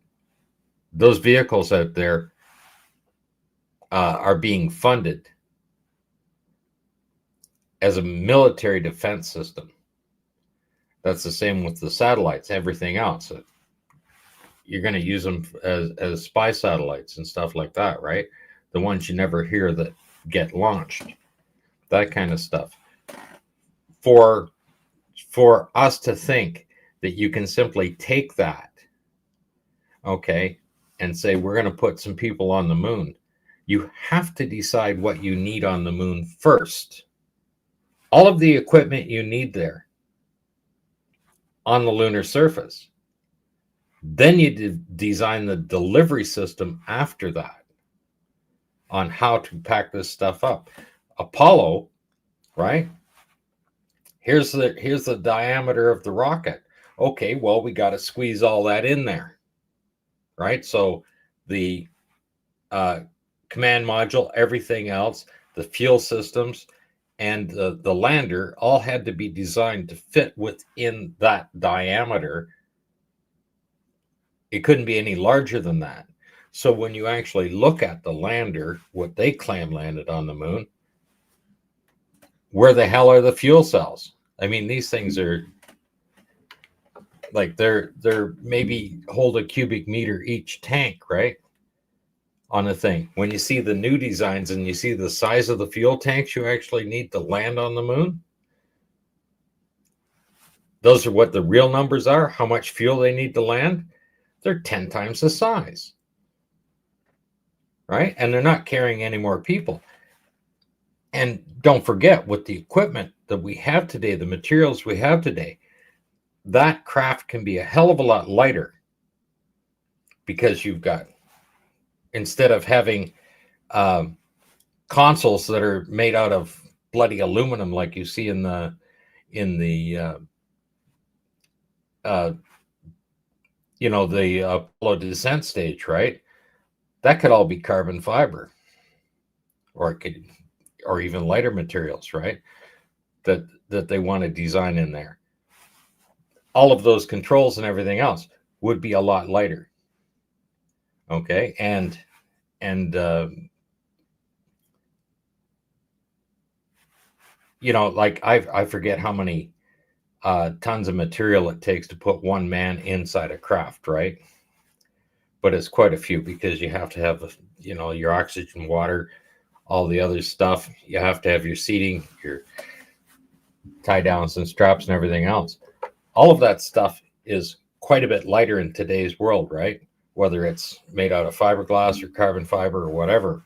[SPEAKER 4] Those vehicles out there are being funded as a military defense system. That's the same with the satellites, everything else. You're going to use them as spy satellites and stuff like that, right? The ones you never hear that get launched, that kind of stuff. For us to think that you can simply take that, okay, and say, we're going to put some people on the moon, you have to decide what you need on the moon first. All of the equipment you need there on the lunar surface. Then you design the delivery system after that on how to pack this stuff up. Apollo, right? Here's the diameter of the rocket. Okay, well, we got to squeeze all that in there, right? So the command module, everything else, the fuel systems, and the lander all had to be designed to fit within that diameter. It couldn't be any larger than that. So when you actually look at the lander, what they claim landed on the moon, where the hell are the fuel cells? I mean, these things are like, they're maybe hold a cubic meter each tank, right? On the thing. When you see the new designs and you see the size of the fuel tanks you actually need to land on the moon, those are what the real numbers are, how much fuel they need to land. They're 10 times the size, right? And they're not carrying any more people. And don't forget, with the equipment that we have today, the materials we have today, that craft can be a hell of a lot lighter, because you've got, instead of having consoles that are made out of bloody aluminum like you see in the the Apollo descent stage, right? That could all be carbon fiber, or even lighter materials, right? That they want to design in there. All of those controls and everything else would be a lot lighter. Okay, and like I forget how many tons of material it takes to put one man inside a craft, right? But it's quite a few, because you have to have your oxygen, water, all the other stuff. You have to have your seating, your tie downs and straps and everything else. All of that stuff is quite a bit lighter in today's world, right? Whether it's made out of fiberglass or carbon fiber or whatever,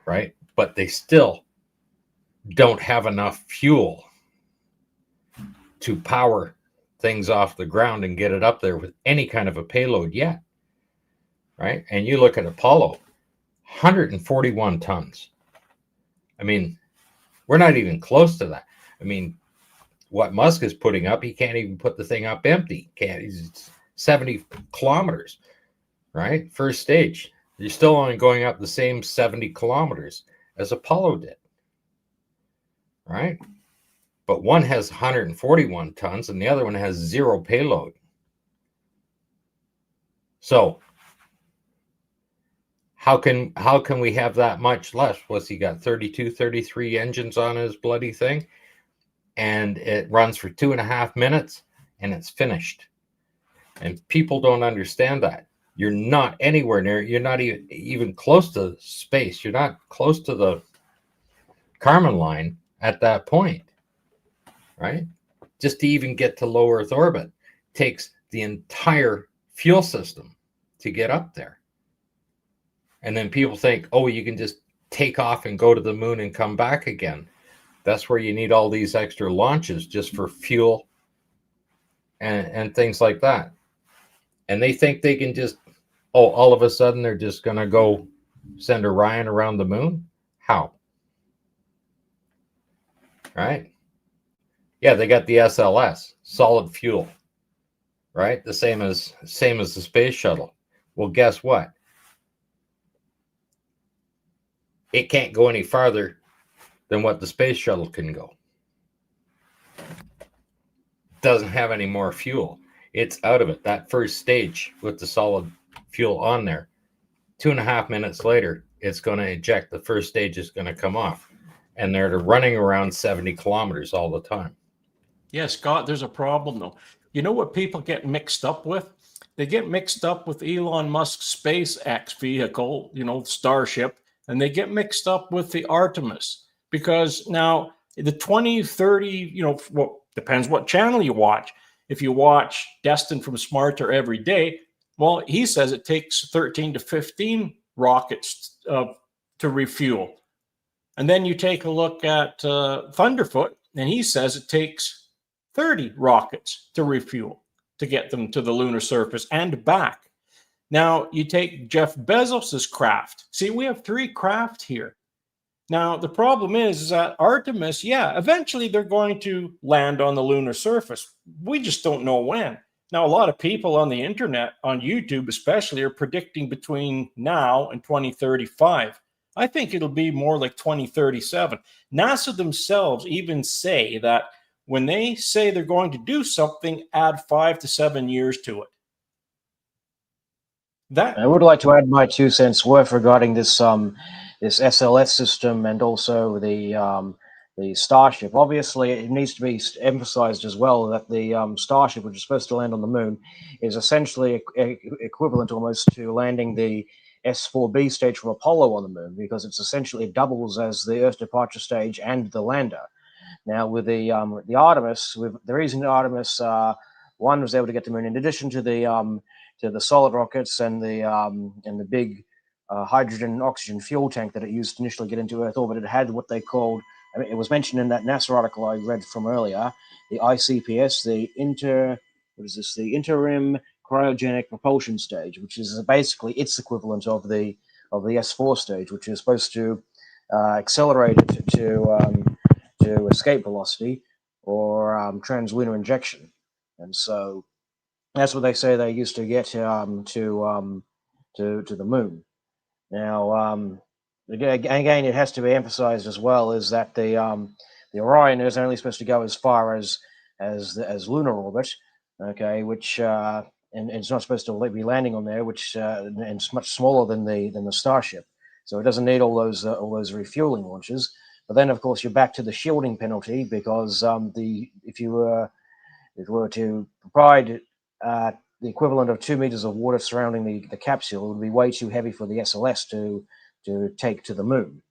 [SPEAKER 4] right? But they still don't have enough fuel to power things off the ground and get it up there with any kind of a payload yet, right? And you look at Apollo, 141 tons. I mean, we're not even close to that. I mean, what Musk is putting up, he can't even put the thing up empty. He's 70 kilometers, right? First stage. You're still only going up the same 70 kilometers as Apollo did, right? but one has 141 tons and the other one has 0 payload. So how can we have that much less? What's he got, 32, 33 engines on his bloody thing? And it runs for 2.5 minutes and it's finished. And people don't understand that. You're not anywhere near, you're not even close to space. You're not close to the Kármán line at that point, right? Just to even get to low Earth orbit takes the entire fuel system to get up there. And then people think, oh, you can just take off and go to the moon and come back again. That's where you need all these extra launches just for fuel and things like that. And they think they can just, oh, all of a sudden they're just going to go send Orion around the moon? How? Right? Yeah, they got the SLS, solid fuel, right? The same as the space shuttle. Well, guess what? It can't go any farther than what the space shuttle can go. Doesn't have any more fuel. It's out of it. That first stage with the solid fuel on there, 2.5 minutes later, it's going to eject. The first stage is going to come off. And they're running around 70 kilometers all the time.
[SPEAKER 2] Yeah, Scott, there's a problem though. You know what people get mixed up with? They get mixed up with Elon Musk's SpaceX vehicle, Starship, and they get mixed up with the Artemis, because now the 2030, well, depends what channel you watch. If you watch Destin from Smarter every day, well, he says it takes 13 to 15 rockets to refuel. And then you take a look at Thunderfoot, and he says it takes 30 rockets to refuel to get them to the lunar surface and back. Now, you take Jeff Bezos's craft. See, we have 3 craft here. Now, the problem is that Artemis, yeah, eventually they're going to land on the lunar surface. We just don't know when. Now, a lot of people on the internet, on YouTube especially, are predicting between now and 2035. I think it'll be more like 2037. NASA themselves even say that when they say they're going to do something, add 5 to 7 years to it.
[SPEAKER 3] I would like to add my 2 cents worth regarding this this SLS system and also the Starship. Obviously, it needs to be emphasized as well that the Starship, which is supposed to land on the moon, is essentially equivalent almost to landing the S4B stage from Apollo on the moon, because it's essentially, it doubles as the Earth departure stage and the lander. Now, with the Artemis, the reason Artemis 1 was able to get to the moon, in addition to the solid rockets and the big hydrogen and oxygen fuel tank that it used to initially get into Earth orbit, it had what they called, it was mentioned in that NASA article I read from earlier, the ICPS, the interim cryogenic propulsion stage, which is basically its equivalent of the S4 stage, which is supposed to accelerate it to escape velocity or translunar injection. And so that's what they say they used to get to the moon. Now, again, it has to be emphasized as well is that the Orion is only supposed to go as far as lunar orbit, okay, which and it's not supposed to be landing on there, which and it's much smaller than the Starship, so it doesn't need all those refueling launches. But then, of course, you're back to the shielding penalty, because if you were to provide the equivalent of 2 meters of water surrounding the capsule, it would be way too heavy for the SLS to take to the moon.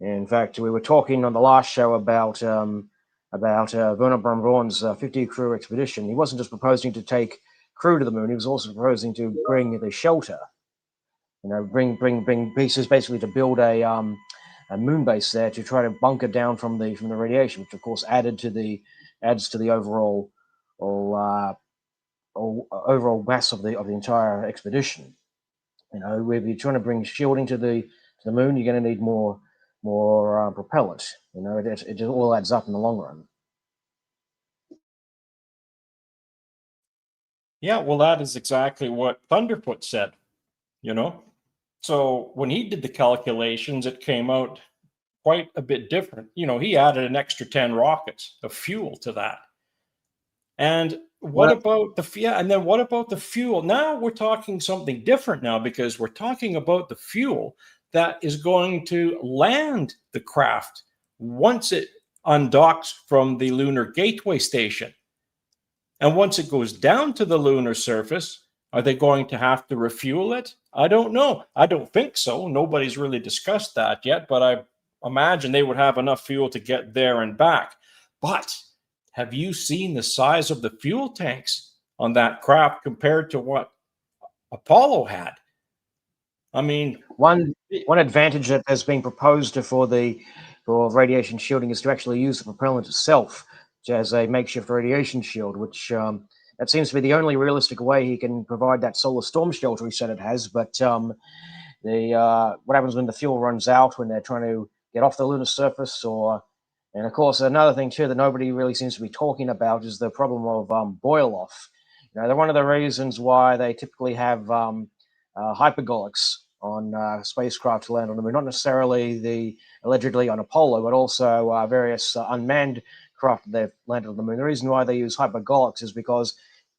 [SPEAKER 3] In fact, we were talking on the last show about Werner von Braun's 50 crew expedition. He wasn't just proposing to take crew to the moon; he was also proposing to bring the shelter. Bring pieces basically to build a moon base there to try to bunker down from the radiation, which of course adds to the overall mass of the entire expedition. If you're trying to bring shielding to the moon, you're going to need more propellant. It just all adds up in the long run.
[SPEAKER 2] Yeah, well, that is exactly what Thunderfoot said. So when he did the calculations, it came out quite a bit different. You know, he added an extra 10 rockets of fuel to that. And what about and then what about the fuel? Now we're talking something different now, because we're talking about the fuel that is going to land the craft once it undocks from the Lunar Gateway Station. And once it goes down to the lunar surface, are they going to have to refuel it? I don't know. I don't think so. Nobody's really discussed that yet, but I imagine they would have enough fuel to get there and back. But have you seen the size of the fuel tanks on that craft compared to what Apollo had? I mean,
[SPEAKER 3] one advantage that has been proposed for radiation shielding is to actually use the propellant itself as a makeshift radiation shield, which that seems to be the only realistic way he can provide that solar storm shelter he said it has. But what happens when the fuel runs out when they're trying to get off the lunar surface? And of course, another thing too that nobody really seems to be talking about is the problem of boil off. You know, they're one of the reasons why they typically have hypergolics on spacecraft to land on the moon, not necessarily allegedly on Apollo, but also various unmanned craft that they've landed on the moon. The reason why they use hypergolics is because,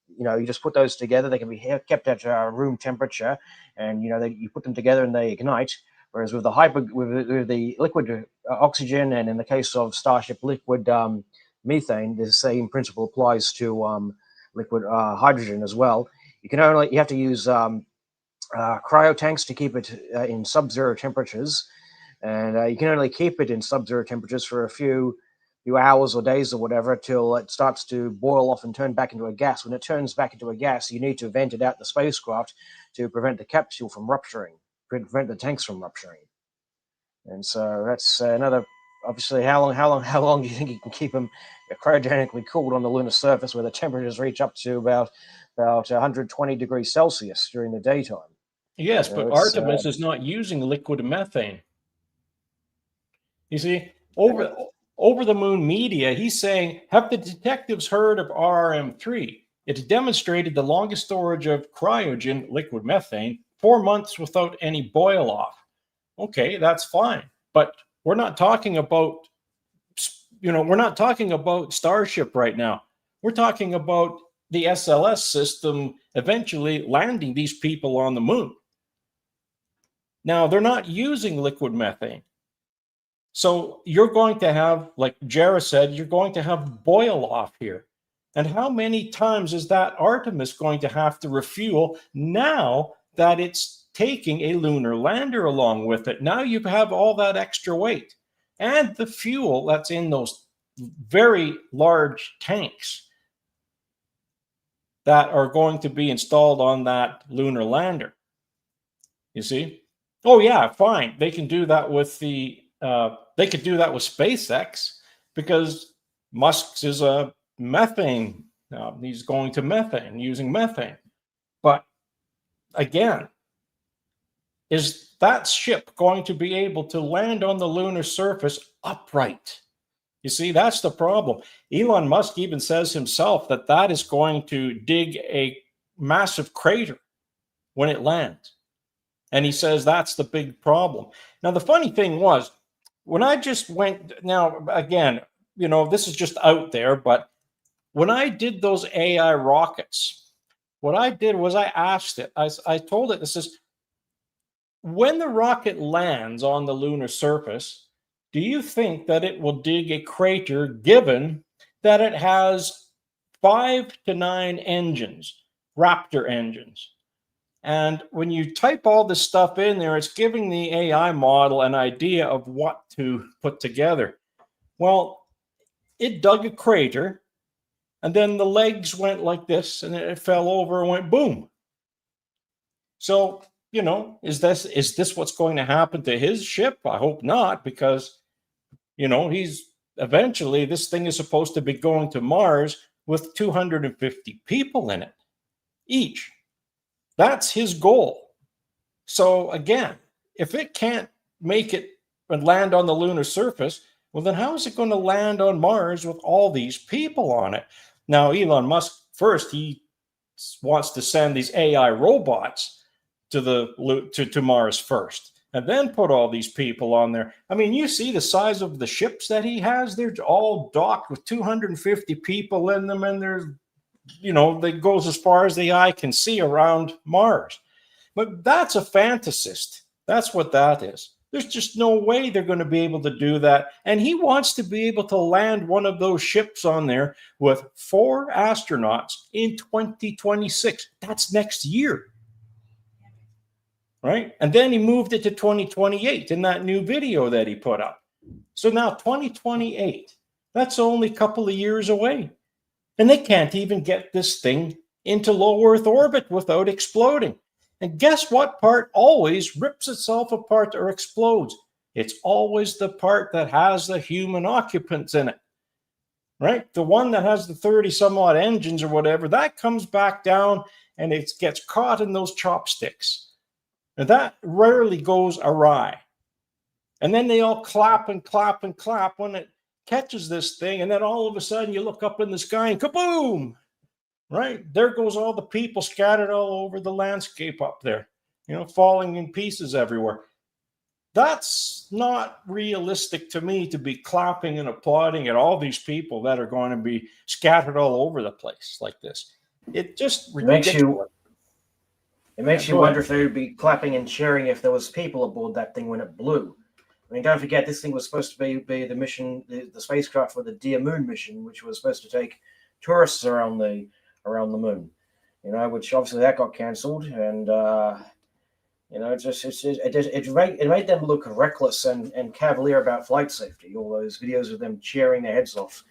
[SPEAKER 3] you know, you just put those together, they can be kept at room temperature, and you know you put them together and they ignite. Whereas with the liquid oxygen, and in the case of Starship liquid methane, the same principle applies to liquid hydrogen as well. You have to use cryo tanks to keep it in sub-zero temperatures, and you can only keep it in sub-zero temperatures for a few hours or days or whatever till it starts to boil off and turn back into a gas. When it turns back into a gas, you need to vent it out the spacecraft to prevent the capsule from rupturing, prevent the tanks from rupturing. And so that's another. Obviously, how long do you think you can keep them cryogenically cooled on the lunar surface, where the temperatures reach up to about 120 degrees Celsius during the daytime?
[SPEAKER 2] Yes, but Artemis is not using liquid methane. You see, over the moon media, he's saying, have the detectives heard of RRM-3? It's demonstrated the longest storage of cryogen, liquid methane, 4 months without any boil off. Okay, that's fine. But we're not talking about, we're not talking about Starship right now. We're talking about the SLS system eventually landing these people on the moon. Now, they're not using liquid methane. So you're going to have, like Jara said, you're going to have boil off here. And how many times is that Artemis going to have to refuel now that it's taking a lunar lander along with it? Now you have all that extra weight and the fuel that's in those very large tanks that are going to be installed on that lunar lander. You see? Oh yeah, fine. They can do that with they could do that with SpaceX, because Musk's is a methane. He's going to methane, using methane. But again, is that ship going to be able to land on the lunar surface upright? You see, that's the problem. Elon Musk even says himself that is going to dig a massive crater when it lands. And he says that's the big problem. Now, the funny thing was, when I just went, now, again, this is just out there, but when I did those AI rockets, what I did was I asked it, I told it, this is, when the rocket lands on the lunar surface, do you think that it will dig a crater, given that it has 5 to 9 engines, Raptor engines? And when you type all this stuff in there, it's giving the AI model an idea of what to put together. Well, it dug a crater, and then the legs went like this, and it fell over and went boom. So, is this what's going to happen to his ship? I hope not, because, he's eventually, this thing is supposed to be going to Mars with 250 people in it each. That's his goal. So again, if it can't make it and land on the lunar surface, well, then how is it going to land on Mars with all these people on it? Now, Elon Musk, first, he wants to send these AI robots to Mars first. and then put all these people on there. I mean, you see the size of the ships that he has. They're all docked with 250 people in them, and there's, you know, that goes as far as the eye can see around Mars. But that's a fantasist. That's what that is. There's just no way they're going to be able to do that. And he wants to be able to land one of those ships on there with 4 astronauts in 2026. That's next year. Right? And then he moved it to 2028 in that new video that he put up. So now 2028, that's only a couple of years away. And they can't even get this thing into low Earth orbit without exploding. And guess what part always rips itself apart or explodes? It's always the part that has the human occupants in it, right? The one that has the 30 some odd engines or whatever, that comes back down and it gets caught in those chopsticks. And that rarely goes awry. And then they all clap and clap and clap when it catches this thing. And then all of a sudden you look up in the sky and kaboom! Right? There goes all the people scattered all over the landscape up there, you know, falling in pieces everywhere. That's not realistic to me, to be clapping and applauding at all these people that are going to be scattered all over the place like this. It just
[SPEAKER 3] makes you wonder if they would be clapping and cheering if there was people aboard that thing when it blew. I mean, don't forget, this thing was supposed to be the mission, the spacecraft for the Dear Moon mission, which was supposed to take tourists around the moon, you know, which obviously that got cancelled, and you know, it made them look reckless and cavalier about flight safety. All those videos of them cheering their heads off.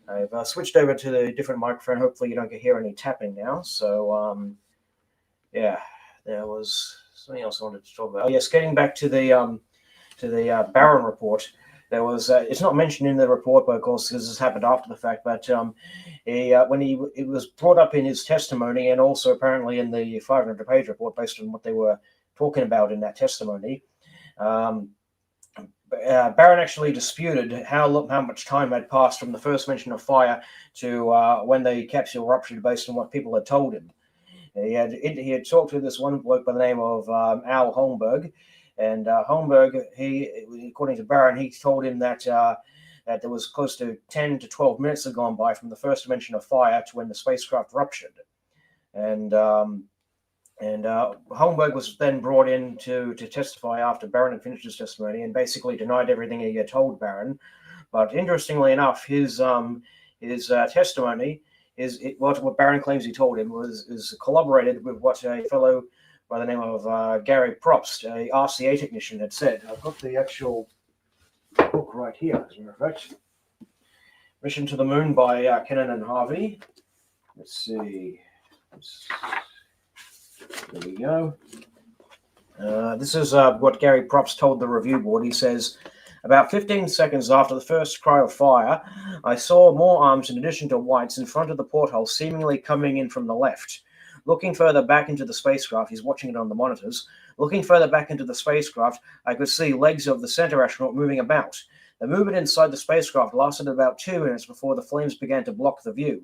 [SPEAKER 3] I've switched over to the different microphone. Hopefully, you don't hear any tapping now. So, yeah, there was something else I wanted to talk about. Oh, yes, getting back to the Barron report. There was it's not mentioned in the report, but of course, because this happened after the fact. But it was brought up in his testimony, and also apparently in the 500-page report, based on what they were talking about in that testimony. Barron actually disputed how much time had passed from the first mention of fire to when the capsule ruptured, based on what people had told him. He had talked to this one bloke by the name of Al Holmberg. And Holmberg, according to Barron, he told him that there was close to 10 to 12 minutes had gone by from the first mention of fire to when the spacecraft ruptured. And Holmberg was then brought in to testify after Barron had finished his testimony, and basically denied everything he had told Barron. But interestingly enough, his testimony what Barron claims he told him is corroborated with what a fellow by the name of Gary Probst, a RCA technician, had said. I've got the actual book right here, as a matter of fact. Mission to the Moon by Kennan and Harvey. Let's see. There we go. This is what Gary Probst told the review board. He says, about 15 seconds after the first cry of fire, I saw more arms in addition to whites in front of the porthole, seemingly coming in from the left. Looking further back into the spacecraft, he's watching it on the monitors. Looking further back into the spacecraft, I could see legs of the center astronaut moving about. The movement inside the spacecraft lasted about 2 minutes before the flames began to block the view.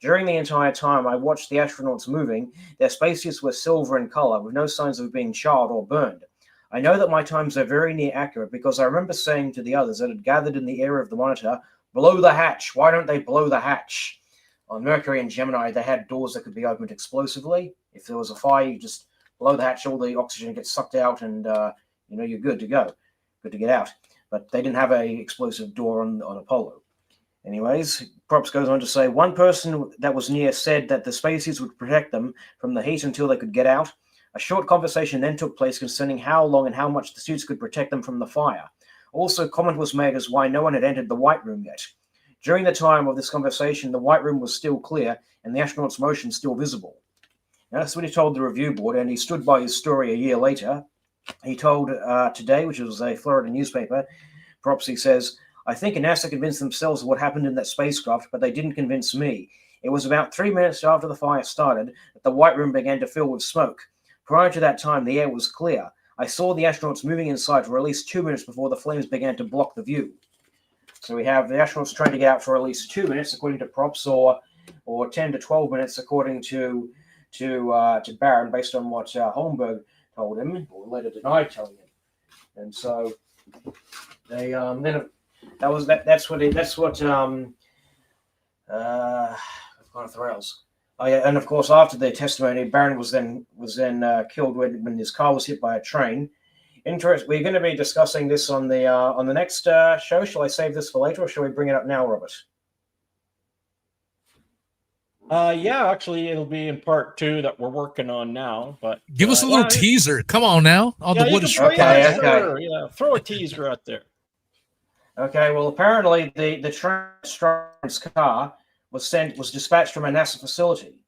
[SPEAKER 3] During the entire time I watched the astronauts moving, their spacesuits were silver in color, with no signs of being charred or burned. I know that my times are very near accurate because I remember saying to the others that had gathered in the area of the monitor, blow the hatch. Why don't they blow the hatch? On Mercury and Gemini, they had doors that could be opened explosively. If there was a fire, you just blow the hatch, all the oxygen gets sucked out, and you're good to go, good to get out. But they didn't have a explosive door on Apollo. Anyways, Probst goes on to say, one person that was near said that the spacesuits would protect them from the heat until they could get out. A short conversation then took place concerning how long and how much the suits could protect them from the fire. Also, comment was made as why no one had entered the White Room yet. During the time of this conversation, the White Room was still clear and the astronauts' motion still visible. Now, that's what he told the review board, and he stood by his story a year later. He told Today, which was a Florida newspaper, Propsy says, I think NASA convinced themselves of what happened in that spacecraft, but they didn't convince me. It was about 3 minutes after the fire started that the White Room began to fill with smoke. Prior to that time, the air was clear. I saw the astronauts moving inside for at least 2 minutes before the flames began to block the view. So we have the astronauts trying to get out for at least 2 minutes, according to Props, or 10 to 12 minutes, according to Barron, based on what Holmberg told him, or later denied telling him. And so they then that's what I've gone off the rails. Oh yeah, and of course after their testimony, Barron was then killed when his car was hit by a train. We're going to be discussing this on the next show. Shall I save this for later, or shall we bring it up now, Robert?
[SPEAKER 2] Yeah, actually, it'll be in part 2 that we're working on now. But
[SPEAKER 1] give us a little teaser. Come on now. On the what is
[SPEAKER 3] okay.
[SPEAKER 2] Yeah, throw a teaser out there.
[SPEAKER 3] Okay. Well, apparently the train's car was dispatched from a NASA facility.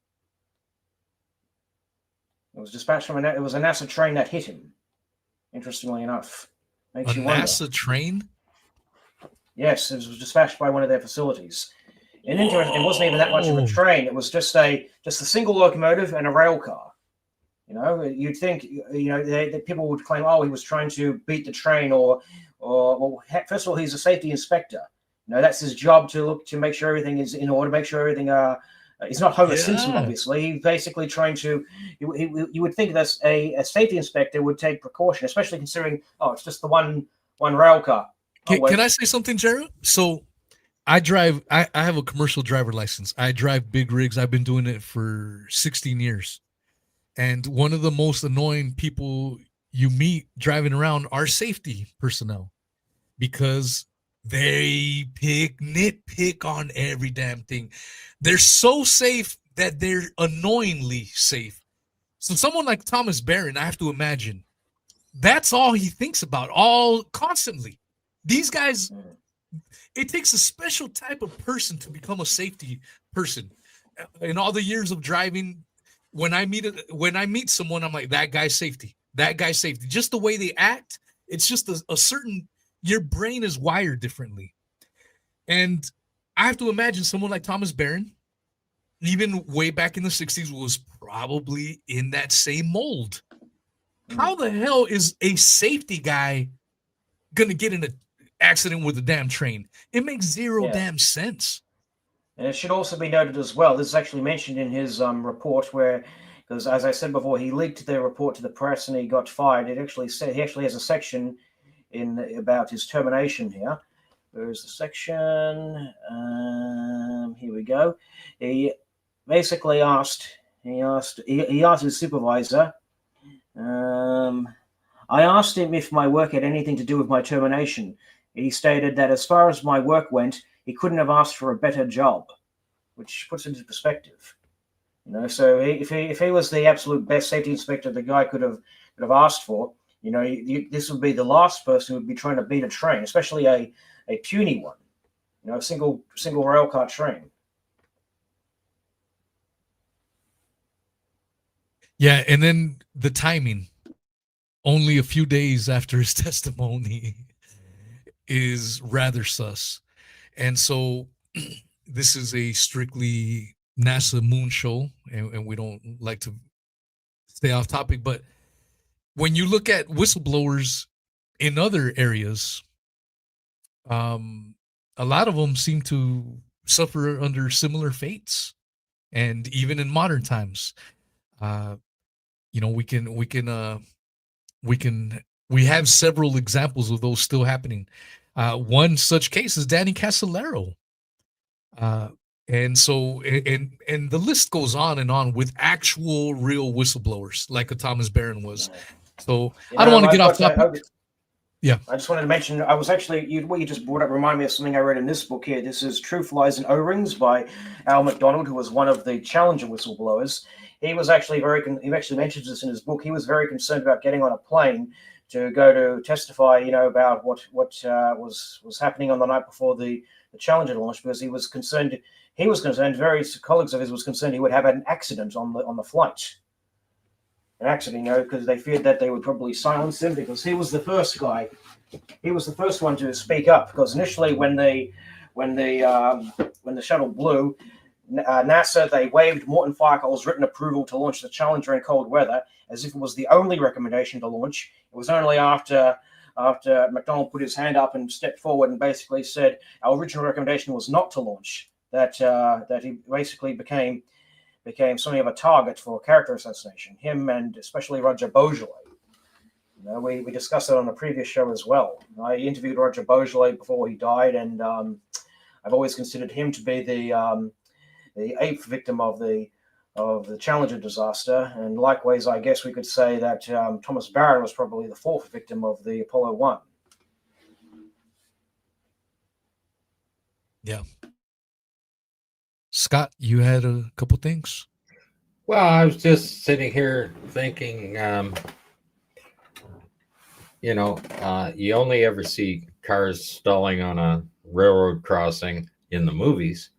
[SPEAKER 3] It was dispatched from it was a NASA train that hit him. Interestingly enough, makes you wonder.
[SPEAKER 1] NASA train?
[SPEAKER 3] Yes, it was dispatched by one of their facilities. And interesting, it wasn't even that much of a train. It was just a single locomotive and a rail car. You know, you'd think, the people would claim, oh, he was trying to beat the train, or well, first of all, he's a safety inspector. You know, that's his job to make sure everything is in order, make sure everything. He's not Homer Simpson, obviously. He's basically trying to. You would think that a safety inspector would take precaution, especially considering, it's just the one rail car.
[SPEAKER 1] Can I say something, Jared? So I drive. I have a commercial driver license. I drive big rigs. I've been doing it for 16 years. And one of the most annoying people you meet driving around are safety personnel, because they nitpick on every damn thing. They're so safe that they're annoyingly safe. So someone like Thomas Barron, I have to imagine, that's all he thinks about, all constantly. These guys, it takes a special type of person to become a safety person. In all the years of driving, when I meet someone, I'm like, that guy's safety. That guy's safety. Just the way they act, it's just a certain, your brain is wired differently. And I have to imagine someone like Thomas Barron, even way back in the 60s, was probably in that same mold. How the hell is a safety guy going to get in an accident with a damn train? It makes zero damn sense.
[SPEAKER 3] And it should also be noted as well, this is actually mentioned in his report, where, because as I said before, he leaked the report to the press and he got fired. It actually said, he actually has a section about his termination here. Where's the section? Here we go. He basically asked his supervisor, I asked him if my work had anything to do with my termination. He stated that as far as my work went, he couldn't have asked for a better job, which puts it into perspective. You know, so if he was the absolute best safety inspector the guy could have asked for, you know, this would be the last person who would be trying to beat a train, especially a puny one, you know, a single railcar train.
[SPEAKER 1] Yeah, and then the timing, only a few days after his testimony, is rather sus. And so this is a strictly NASA moon show, and we don't like to stay off topic, but when you look at whistleblowers in other areas, a lot of them seem to suffer under similar fates. And even in modern times, you know, we have several examples of those still happening. One such case is Danny Casolaro. And so, and the list goes on and on with actual real whistleblowers, like a Thomas Barron was. So I don't want to get off topic. Yeah.
[SPEAKER 3] I just wanted to mention, I was actually, what you just brought up reminded me of something I read in this book here. This is Truth Lies in O-Rings by Al McDonald, who was one of the Challenger whistleblowers. He was actually he actually mentions this in his book. He was very concerned about getting on a plane to go to testify, you know, about what was happening on the night before the Challenger launch, because he was concerned, various colleagues of his was concerned he would have an accident on the flight. An accident, you know, because they feared that they would probably silence him, because he was the first guy. He was the first one to speak up, because initially when the shuttle blew, NASA, they waived Morton Firecole's written approval to launch the Challenger in cold weather, as if it was the only recommendation to launch. It was only after McDonald put his hand up and stepped forward and basically said our original recommendation was not to launch, that he basically became something of a target for character assassination, him and especially Roger Beaujolais. You know, we discussed it on a previous show as well. I interviewed Roger Beaujolais before he died, and I've always considered him to be the 8th victim of the Challenger disaster. And likewise, I guess we could say that Thomas Barron was probably the 4th victim of the Apollo 1.
[SPEAKER 1] Yeah. Scott, you had a couple things.
[SPEAKER 4] Well, I was just sitting here thinking, you only ever see cars stalling on a railroad crossing in the movies.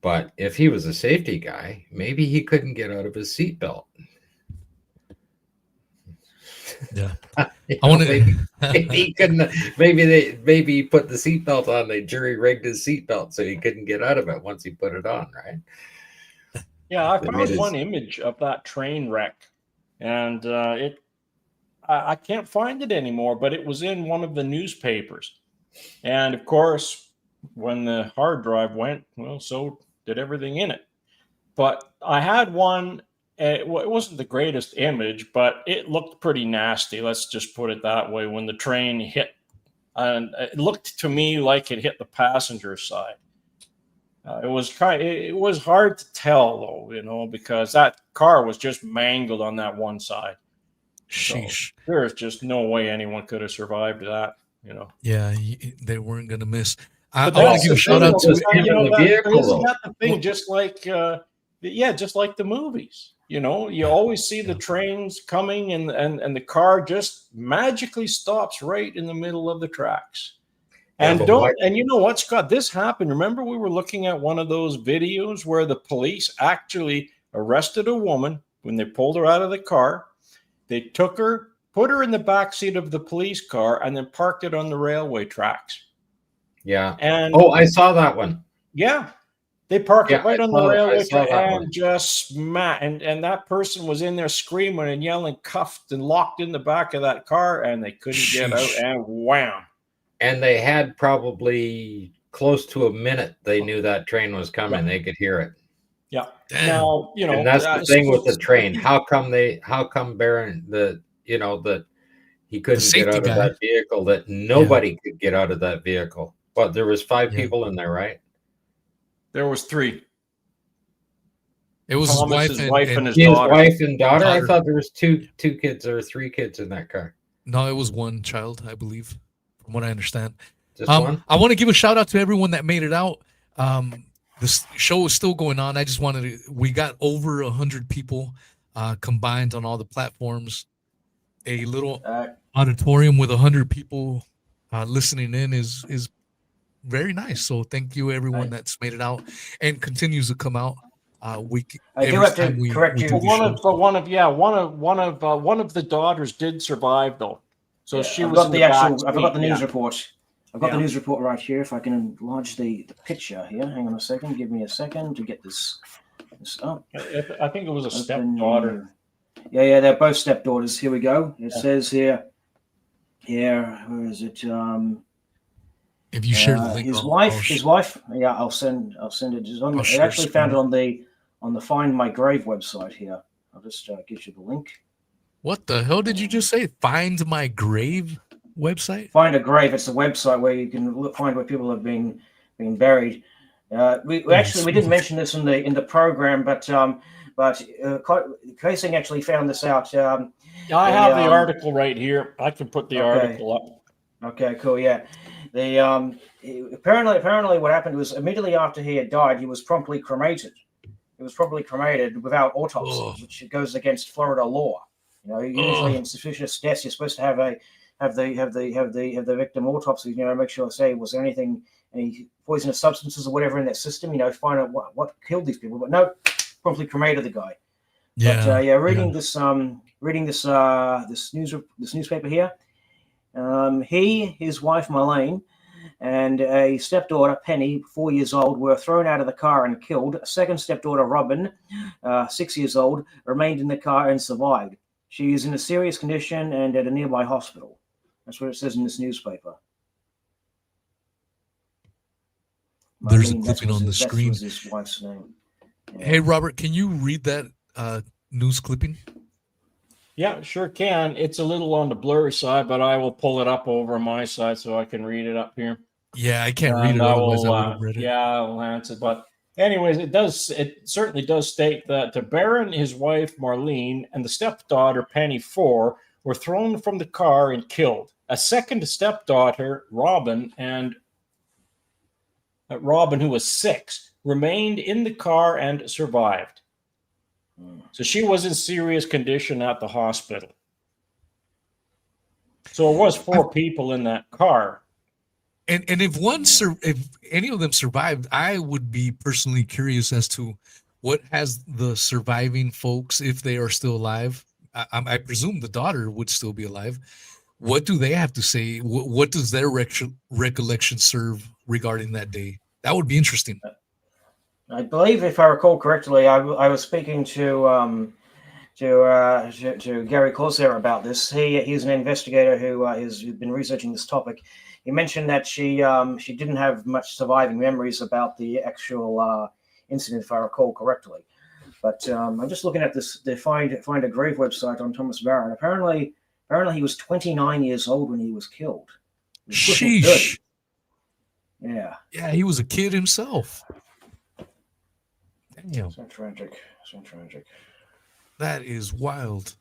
[SPEAKER 4] But if he was a safety guy, maybe he couldn't get out of his seatbelt.
[SPEAKER 1] Yeah. I want to.
[SPEAKER 4] Maybe he couldn't. Maybe he put the seatbelt on. They jury rigged his seatbelt so he couldn't get out of it once he put it on. Right.
[SPEAKER 2] Yeah, I found one image of that train wreck, and I can't find it anymore, but it was in one of the newspapers. And of course, when the hard drive went, well, so did everything in it. But I had one, it wasn't the greatest image, but it looked pretty nasty. Let's just put it that way. When the train hit, and it looked to me like it hit the passenger side. It was hard to tell though, because that car was just mangled on that one side.
[SPEAKER 1] Sheesh.
[SPEAKER 2] So there's just no way anyone could have survived that.
[SPEAKER 1] Yeah, they weren't gonna miss. I
[SPEAKER 2] But
[SPEAKER 1] want to give a shout out to
[SPEAKER 2] isn't that the thing? Just like just like the movies. You always see the trains coming, and the car just magically stops right in the middle of the tracks. And you know what, Scott? This happened. Remember, we were looking at one of those videos where the police actually arrested a woman when they pulled her out of the car. They took her, put her in the back seat of the police car, and then parked it on the railway tracks.
[SPEAKER 4] Yeah.
[SPEAKER 2] And
[SPEAKER 4] I saw that one.
[SPEAKER 2] Yeah, they parked it right on the railway track
[SPEAKER 4] and
[SPEAKER 2] just and that person was in there screaming and yelling, cuffed and locked in the back of that car, and they couldn't get out. And wham!
[SPEAKER 4] And they had probably close to a minute. They knew that train was coming. They could hear it.
[SPEAKER 2] Yeah.
[SPEAKER 1] Damn.
[SPEAKER 2] Now,
[SPEAKER 4] and that's the thing with the train. How come Barron that he couldn't get out of that vehicle, that nobody could get out of that vehicle? But there was 5 people in there, right?
[SPEAKER 2] There was 3.
[SPEAKER 1] It was
[SPEAKER 2] Thomas's
[SPEAKER 1] his
[SPEAKER 2] wife and his
[SPEAKER 4] his
[SPEAKER 2] daughter.
[SPEAKER 4] wife and daughter. I thought there was two kids or 3 kids in that car.
[SPEAKER 1] No, it was one child, I believe, from what I understand.
[SPEAKER 4] Just one?
[SPEAKER 1] I want to give a shout out to everyone that made it out. This show is still going on. I just we got over 100 people combined on all the platforms. A little auditorium with 100 people listening in is very nice. So thank you everyone that's made it out and continues to come out.
[SPEAKER 3] I do have to correct you.
[SPEAKER 2] One of the daughters did survive though. So she was.
[SPEAKER 3] I've got the news report. I've got the news report right here. If I can enlarge the picture here. Hang on a second. Give me a second to get this up.
[SPEAKER 2] I think it was a stepdaughter.
[SPEAKER 3] Yeah, they're both stepdaughters. Here we go. It says here, where is it?
[SPEAKER 1] If you share the link,
[SPEAKER 3] his wife. Yeah, I'll send it. I actually found it on the Find My Grave website here. I'll just give you the link.
[SPEAKER 1] What the hell did you just say? Find My Grave website?
[SPEAKER 3] Find a Grave. It's a website where you can find where people have been buried. We didn't mention this in the program, but Casing actually found this out.
[SPEAKER 2] I have the article right here. I can put the article up.
[SPEAKER 3] Okay, cool. Yeah, apparently what happened was immediately after he had died, he was promptly cremated. He was probably cremated without autopsy, which goes against Florida law. Usually in suspicious deaths, you're supposed to have the victim autopsy. Make sure, was there any poisonous substances or whatever in that system. Find out what killed these people. But no, promptly cremated the guy.
[SPEAKER 1] Yeah.
[SPEAKER 3] But reading this newspaper here. He, his wife Marlene, and a stepdaughter Penny, 4 years old, were thrown out of the car and killed. A second stepdaughter Robin, 6 years old, remained in the car and survived. She is in a serious condition and at a nearby hospital. That's what it says in this newspaper.
[SPEAKER 1] There's a clipping on the screen.
[SPEAKER 3] That was his wife's name.
[SPEAKER 1] Yeah. Hey, Robert, can you read that news clipping?
[SPEAKER 2] Yeah, sure can. It's a little on the blurry side, but I will pull it up over on my side so I can read it up here.
[SPEAKER 1] Yeah, I can't read
[SPEAKER 2] And
[SPEAKER 1] it. Otherwise, I would have read it.
[SPEAKER 2] yeah, I'll answer. But anyways, it certainly does state that the Baron, his wife Marlene, and the stepdaughter Penny Four were thrown from the car and killed. A second stepdaughter, Robin, who was 6, remained in the car and survived. So she was in serious condition at the hospital. So it was 4 people in that car.
[SPEAKER 1] And if if any of them survived, I would be personally curious as to what has the surviving folks, if they are still alive. I presume the daughter would still be alive. What do they have to say? What does their recollection serve regarding that day? That would be interesting.
[SPEAKER 3] I believe, if I recall correctly, I was speaking to Gary Corsair about this. He's an investigator who has been researching this topic. He mentioned that she didn't have much surviving memories about the actual incident, if I recall correctly. But I'm just looking at this, the Find a Grave website on Thomas Barron. Apparently he was 29 years old when he was killed.
[SPEAKER 1] Sheesh.
[SPEAKER 3] Yeah.
[SPEAKER 1] Yeah, he was a kid himself. Damn.
[SPEAKER 3] So tragic. So tragic.
[SPEAKER 1] That is wild.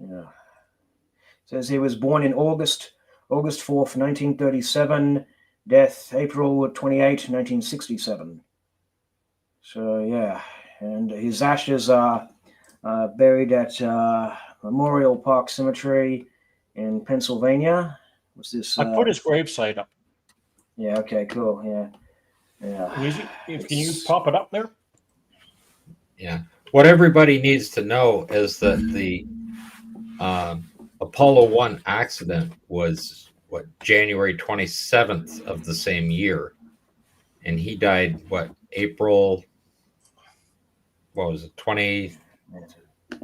[SPEAKER 3] Yeah. Says he was born in August 4th, 1937. Death April 28, 1967. So yeah, and his ashes are buried at Memorial Park Cemetery in Pennsylvania. What's this?
[SPEAKER 2] I put his gravesite up.
[SPEAKER 3] Yeah. Okay. Cool. Yeah. Yeah.
[SPEAKER 2] Can you pop it up there?
[SPEAKER 4] Yeah. What everybody needs to know is that the Apollo 1 accident was January 27th of the same year, and he died April, what was it, 22nd?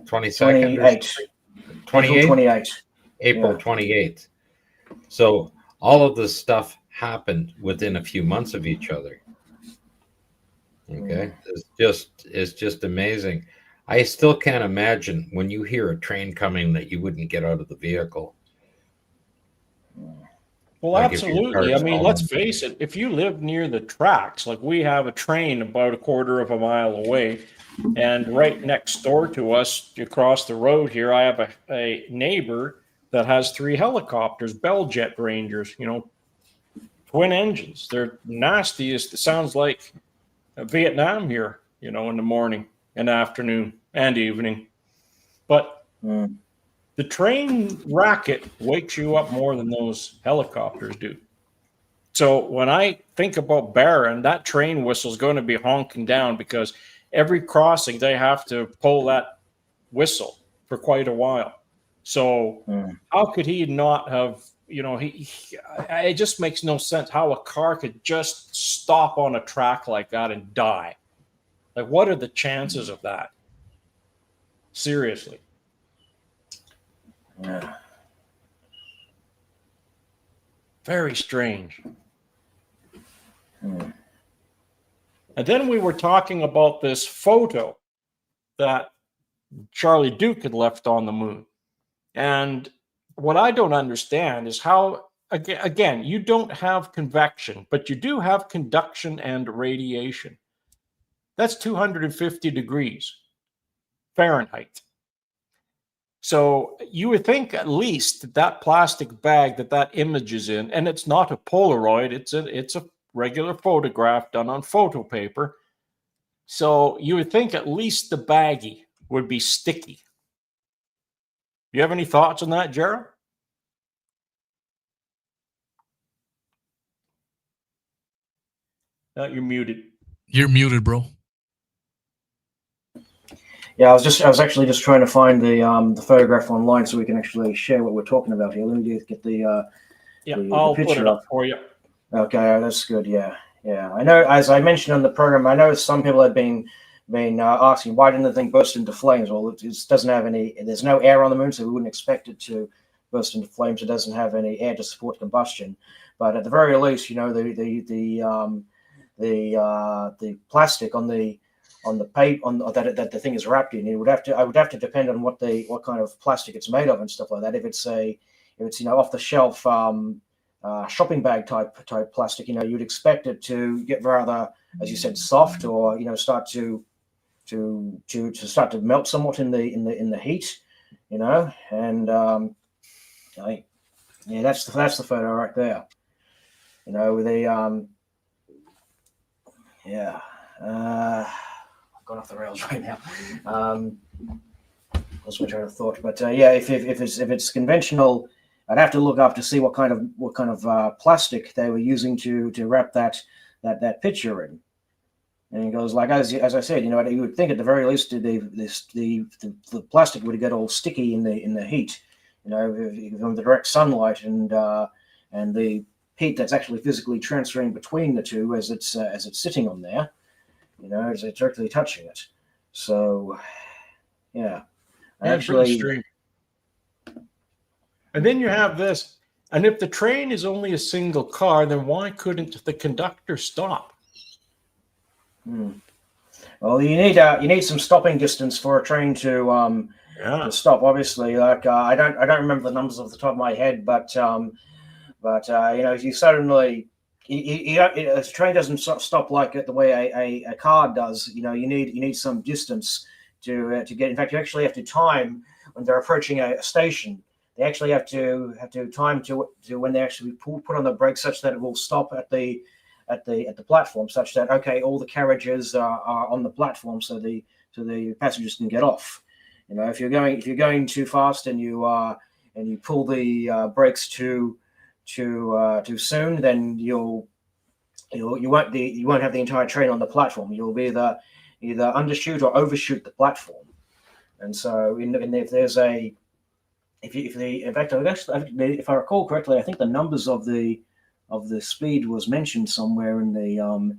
[SPEAKER 3] 28.
[SPEAKER 4] 28? April
[SPEAKER 3] Yeah.
[SPEAKER 4] 28th. So all of this stuff happened within a few months of each other. Okay, it's just amazing. I still can't imagine when you hear a train coming that you wouldn't get out of the vehicle.
[SPEAKER 2] Well,
[SPEAKER 4] Like if your
[SPEAKER 2] absolutely.
[SPEAKER 4] car's
[SPEAKER 2] I mean,
[SPEAKER 4] falling.
[SPEAKER 2] let's face it. If you live near the tracks, like we have a train about a quarter of a mile away, and right next door to us, across the road here, I have a neighbor that has 3 helicopters, Bell Jet Rangers, twin engines. They're nastiest. It sounds like Vietnam here, in the morning and afternoon and evening. But the train racket wakes you up more than those helicopters do. So when I think about Barron, that train whistle is going to be honking down because every crossing they have to pull that whistle for quite a while. So how could he not have, it just makes no sense how a car could just stop on a track like that and die. Like, what are the chances of that? Seriously.
[SPEAKER 3] Yeah.
[SPEAKER 2] Very strange. And then we were talking about this photo that Charlie Duke had left on the moon. And what I don't understand is how, again, you don't have convection, but you do have conduction and radiation. That's 250 degrees Fahrenheit. So you would think at least that plastic bag that image is in, and it's not a Polaroid, it's a regular photograph done on photo paper. So you would think at least the baggie would be sticky. You have any thoughts on that, Gerald? No, you're muted.
[SPEAKER 1] You're muted, bro.
[SPEAKER 3] Yeah, I was actually just trying to find the photograph online so we can actually share what we're talking about here. Let me get the
[SPEAKER 2] I'll
[SPEAKER 3] picture
[SPEAKER 2] put it up for you.
[SPEAKER 3] Okay, that's good. Yeah. I know, as I mentioned on the program, I know some people have been asking why didn't the thing burst into flames? Well, it doesn't have any. There's no air on the moon, so we wouldn't expect it to burst into flames. It doesn't have any air to support combustion. But at the very least, the plastic on the the paper that the thing is wrapped in. I would have to depend on what kind of plastic it's made of and stuff like that. If it's off the shelf shopping bag type plastic, you'd expect it to get rather, as you said, soft, or start to melt somewhat in the heat, and that's the photo right there. With the I've gone off the rails right now. Lost my train of thought, but if it's conventional, I'd have to look up to see what kind of plastic they were using to wrap that picture in. And he goes, like, as I said, you would think at the very least the plastic would get all sticky in the heat, from the direct sunlight and the heat that's actually physically transferring between the two as it's sitting on there, as it's directly touching it. So, yeah,
[SPEAKER 2] Actually, strange. And then you have this, and if the train is only a single car, then why couldn't the conductor stop?
[SPEAKER 3] Well, you need some stopping distance for a train to stop. Obviously, like I don't remember the numbers off the top of my head, but you suddenly a train doesn't stop like the way a car does. You need some distance to get. In fact, you actually have to time when they're approaching a station. They actually have to time to when they actually put on the brakes, such that it will stop at the platform, such that all the carriages are on the platform, so the passengers can get off. If you're going too fast and you pull the brakes too soon, then you won't have the entire train on the platform. You'll be either undershoot or overshoot the platform. And so if there's if I recall correctly, I think the numbers of the speed was mentioned somewhere in the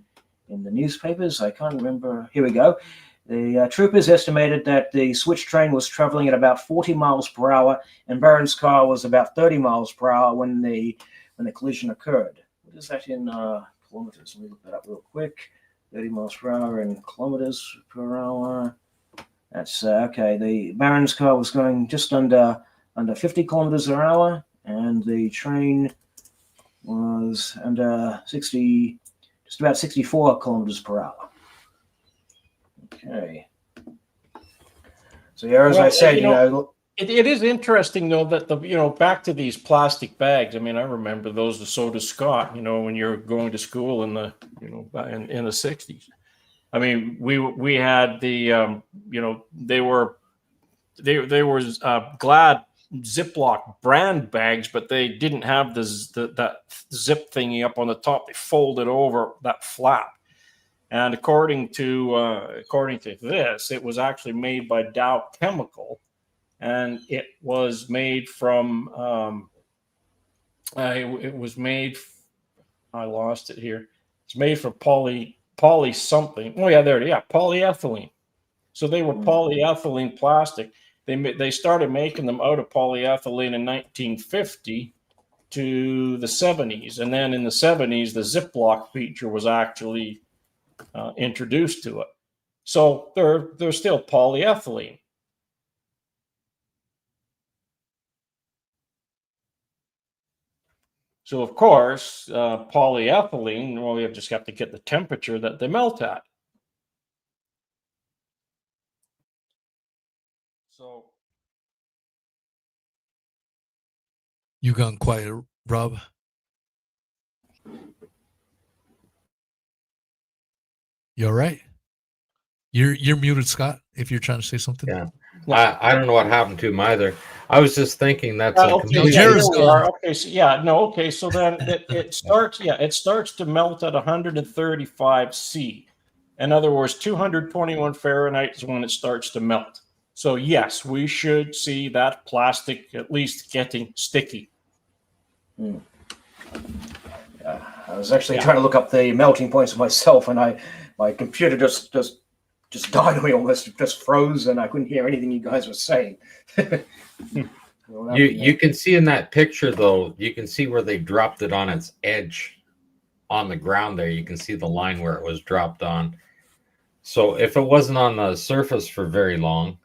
[SPEAKER 3] newspapers. I can't remember. Here we go. The troopers estimated that the switch train was traveling at about 40 miles per hour, and Barron's car was about 30 miles per hour when the collision occurred. What is that in kilometers? Let me look that up real quick. 30 miles per hour in kilometers per hour. That's okay. The Barron's car was going just under 50 kilometers per hour, and the train was under 60, just about 64 kilometers per hour. Okay. So as I said,
[SPEAKER 2] it is interesting though that back to these plastic bags. I mean, I remember those. So does Scott. When you're going to school in the in the 60s. I mean, we had the they were Glad Ziploc brand bags, but they didn't have that zip thingy up on the top. They folded over that flap. And according to this, it was actually made by Dow Chemical, and it was made from it was made. I lost it here. It's made from poly something. Oh yeah, there it is. Yeah, polyethylene. So they were polyethylene plastic. They started making them out of polyethylene in 1950 to the 70s, and then in the 70s, the Ziploc feature was actually introduced to it. So they're still polyethylene. So of course, polyethylene, well, you just have to get the temperature that they melt at. So
[SPEAKER 1] You gone quiet, Rob. You all right? You're muted, Scott, if you're trying to say something.
[SPEAKER 4] Yeah. I don't know what happened to him either. I was just thinking that's
[SPEAKER 1] Jared's gone.
[SPEAKER 2] Okay, so then it starts to melt at 135 C. In other words, 221 Fahrenheit is when it starts to melt. So yes, we should see that plastic at least getting sticky.
[SPEAKER 3] I was actually trying to look up the melting points myself, and my computer just died on me, almost just froze, and I couldn't hear anything you guys were saying.
[SPEAKER 4] You can see in that picture, though, you can see where they dropped it on its edge on the ground there. You can see the line where it was dropped on. So if it wasn't on the surface for very long,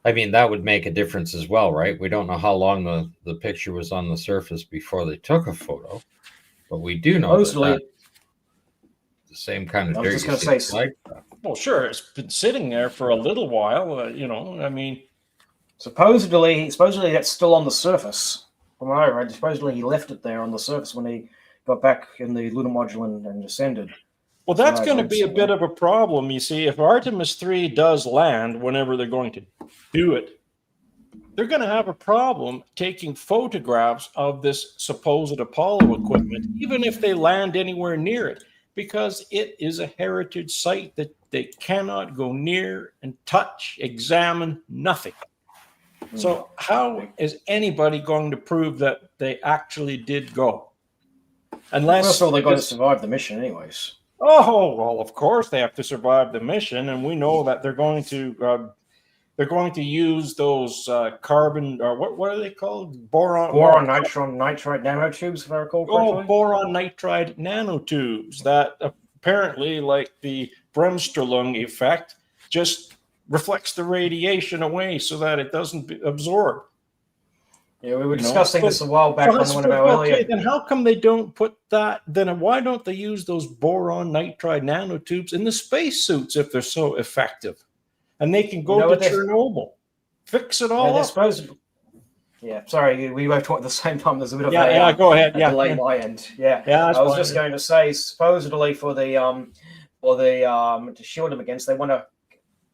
[SPEAKER 4] I mean, that would make a difference as well, right? We don't know how long the picture was on the surface before they took a photo, but we do know that
[SPEAKER 3] Supposedly,
[SPEAKER 4] that's the same kind of
[SPEAKER 3] I was
[SPEAKER 4] dirt
[SPEAKER 3] just
[SPEAKER 4] you
[SPEAKER 3] going
[SPEAKER 4] see
[SPEAKER 3] to
[SPEAKER 4] in
[SPEAKER 3] say,
[SPEAKER 4] flag.
[SPEAKER 2] Well, sure, it's been sitting there for a little while. I mean,
[SPEAKER 3] supposedly that's still on the surface. From what I read, supposedly he left it there on the surface when he got back in the lunar module and descended.
[SPEAKER 2] well,
[SPEAKER 3] So
[SPEAKER 2] that's
[SPEAKER 3] I
[SPEAKER 2] going to
[SPEAKER 3] read
[SPEAKER 2] be a bit
[SPEAKER 3] somewhere.
[SPEAKER 2] of a problem. You see, if Artemis 3 does land whenever they're going to do it, they're going to have a problem taking photographs of this supposed Apollo equipment, even if they land anywhere near it, because it is a heritage site that they cannot go near and touch, examine, nothing. So how is anybody going to prove that they actually did go? Unless
[SPEAKER 3] First of all, they got to
[SPEAKER 2] it's-
[SPEAKER 3] survive the mission, anyways.
[SPEAKER 2] Oh, well, of course they have to survive the mission, and we know that they're going to use those carbon, or what are they called?
[SPEAKER 3] Boron, nitron, nitride nanotubes, if I recall correctly.
[SPEAKER 2] Boron nitride nanotubes that apparently, like the Bremsstrahlung effect, just reflects the radiation away so that it doesn't absorb.
[SPEAKER 3] Yeah, we were discussing this a while back on one of our
[SPEAKER 2] Okay,
[SPEAKER 3] earlier.
[SPEAKER 2] then how come they don't put that? Then why don't they use those boron nitride nanotubes in the spacesuits if they're so effective? And they can go to Chernobyl, fix it all
[SPEAKER 3] they're
[SPEAKER 2] up.
[SPEAKER 3] supposed. Yeah, sorry, we both talked at the same time. There's a bit of
[SPEAKER 2] Go ahead.
[SPEAKER 3] delay on my end. Yeah, I was just going to say, supposedly to shield them against, they want to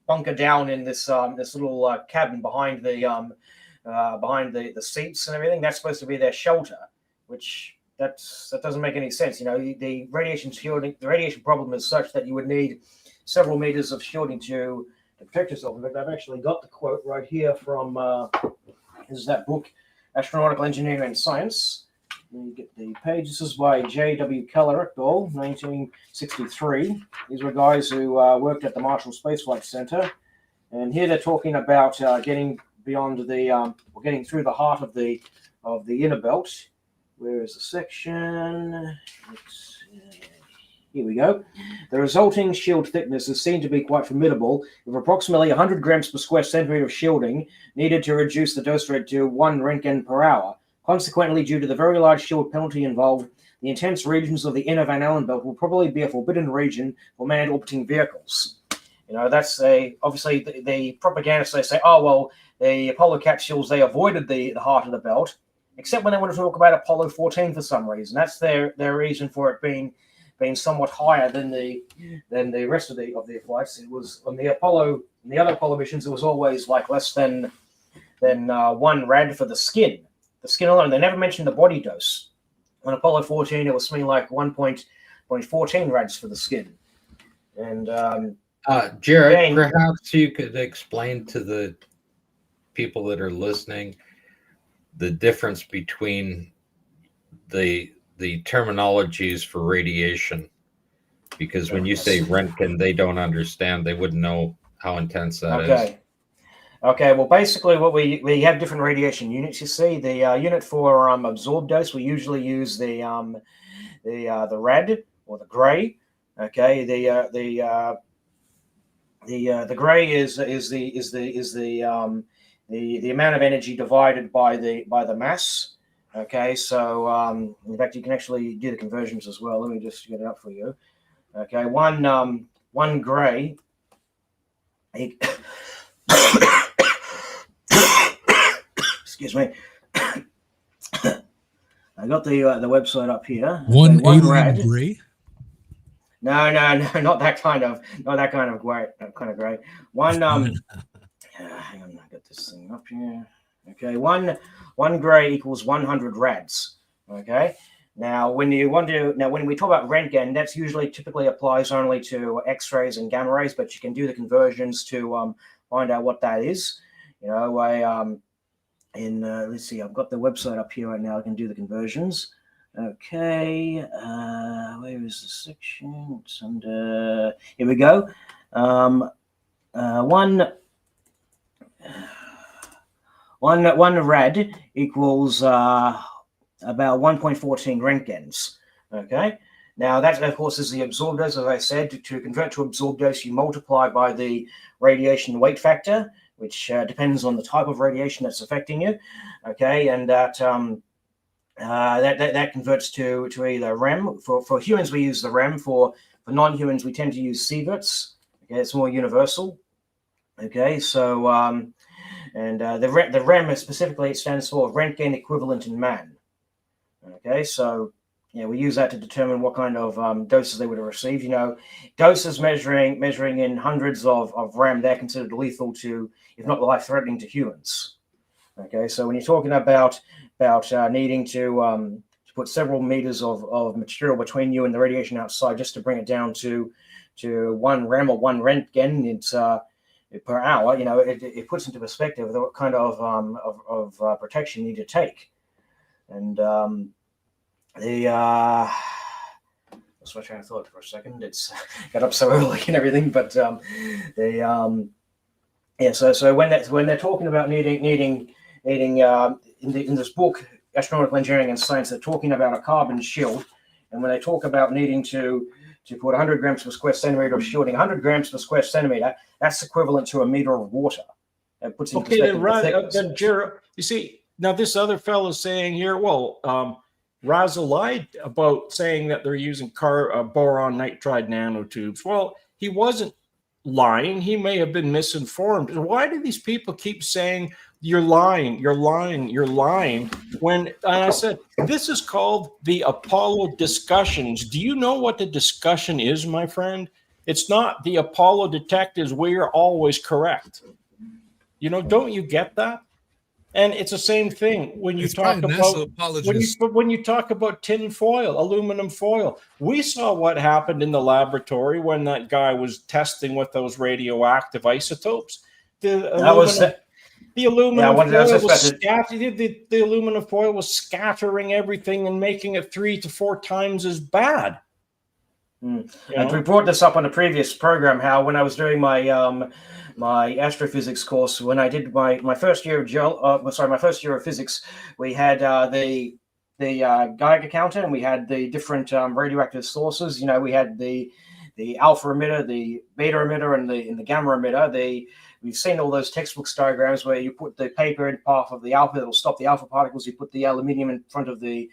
[SPEAKER 3] bunker down in this little cabin behind the seats and everything. That's supposed to be their shelter, which that doesn't make any sense. You know, the radiation shielding, the radiation problem is such that you would need several meters of shielding to protect yourself. In fact, I've actually got the quote right here from is that book, Astronautical Engineering and Science. Let me get the page. This is by J.W. Keller et al., 1963. These were guys who worked at the Marshall Space Flight Center, and here they're talking about getting beyond getting through the heart of the inner belt. Where is the section? Here we go. The resulting shield thickness is seen to be quite formidable, with approximately 100 grams per square centimeter of shielding needed to reduce the dose rate to 1 Roentgen per hour. Consequently, due to the very large shield penalty involved, the intense regions of the inner Van Allen belt will probably be a forbidden region for manned orbiting vehicles. You know, that's obviously the propagandists, they say, oh, well, the Apollo capsules, they avoided the heart of the belt, except when they want to talk about Apollo 14 for some reason. That's their reason for it being somewhat higher than the rest of the flights. It was on the other Apollo missions, it was always like less than 1 rad for the skin alone. They never mentioned the body dose. On Apollo 14, it was something like 1.14 rads for the skin. And
[SPEAKER 4] Jared, perhaps you could explain to the people that are listening the difference between the terminologies for radiation, because when you say Roentgen, they don't understand. They wouldn't know how intense that is.
[SPEAKER 3] Okay. Well, basically, what we have different radiation units. You see, the unit for absorbed dose, we usually use the rad or the gray. Okay. The gray is the amount of energy divided by the mass. Okay, so in fact, you can actually do the conversions as well. Let me just get it up for you. Okay, one gray. Excuse me. I got the website up here.
[SPEAKER 1] One
[SPEAKER 3] rad.
[SPEAKER 1] gray.
[SPEAKER 3] No, not that kind of gray. One hang on, I got this thing up here. Okay, one gray equals 100 rads. Okay. Now, when we talk about Roentgen, that's typically applies only to X-rays and gamma rays, but you can do the conversions to find out what that is. You know, let's see, I've got the website up here right now. I can do the conversions. Okay, where is the section? It's under. Here we go. One rad equals about 1.14 Roentgens. Okay, Now, that, of course, is the absorbed dose. As I said, to convert to absorbed dose, you multiply by the radiation weight factor, which depends on the type of radiation that's affecting you. Okay, and that that converts to either REM. For humans, we use the REM. For non-humans, we tend to use sieverts. Okay, it's more universal. Okay, so the REM is specifically, it stands for Röntgen equivalent in man. Okay, so yeah, we use that to determine what kind of doses they would have received. You know, doses measuring in hundreds of REM, they're considered lethal to, if not life-threatening, to humans. Okay, so when you're talking about needing to put several meters of material between you and the radiation outside just to bring it down to 1 REM or 1 Röntgen, it's per hour. You know, it puts into perspective what kind of protection you need to take. And lost my train of thought for a second. It's got up so early and everything, but yeah. So when they're talking about needing in this book, Astronomical Engineering and Science, they're talking about a carbon shield, and when they talk about needing to put 100 grams per square centimeter of shielding, 100 grams per square centimeter, that's equivalent to a meter of water. It puts in perspective
[SPEAKER 2] then Jared, you see, now this other fellow is saying here, well, Raza lied about saying that they're using boron nitride nanotubes. Well, he wasn't lying. He may have been misinformed. Why do these people keep saying you're lying, you're lying, you're lying? When I said, this is called the Apollo discussions. Do you know what the discussion is, my friend? It's not the Apollo detectives. We're always correct. You know, don't you get that? And it's the same thing when you talk about when you talk about tin foil, aluminum foil. We saw what happened in the laboratory when that guy was testing with those radioactive isotopes. The aluminum foil was scattering everything and making it 3 to 4 times as bad.
[SPEAKER 3] And we brought this up on a previous program, how when I was doing my my astrophysics course, when I did my first year of my first year of physics, we had the Geiger counter, and we had the different radioactive sources. You know, we had the alpha emitter, the beta emitter, and the gamma emitter. We've seen all those textbooks diagrams where you put the paper in path of the alpha, it'll stop the alpha particles. You put the aluminium in front of the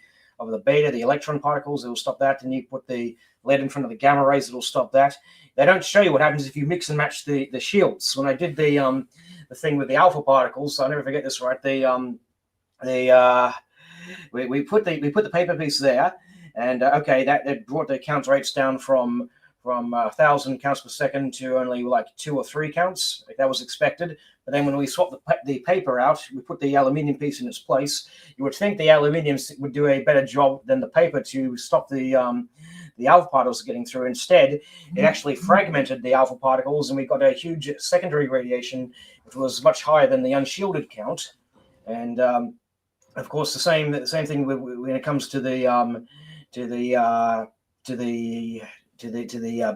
[SPEAKER 3] beta, the electron particles, it'll stop that. And you put the lead in front of the gamma rays, it'll stop that. They don't show you what happens if you mix and match the shields. When I did the thing with the alpha particles, I'll never forget this, right? We put the paper piece there, and okay, that brought the count rates down from 1,000 counts per second to only like 2 or 3 counts. Like that was expected. But then when we swapped the paper out, we put the aluminium piece in its place. You would think the aluminium would do a better job than the paper to stop the alpha particles getting through. Instead, it actually fragmented the alpha particles, and we got a huge secondary radiation, which was much higher than the unshielded count. And of course, the same thing when it comes to the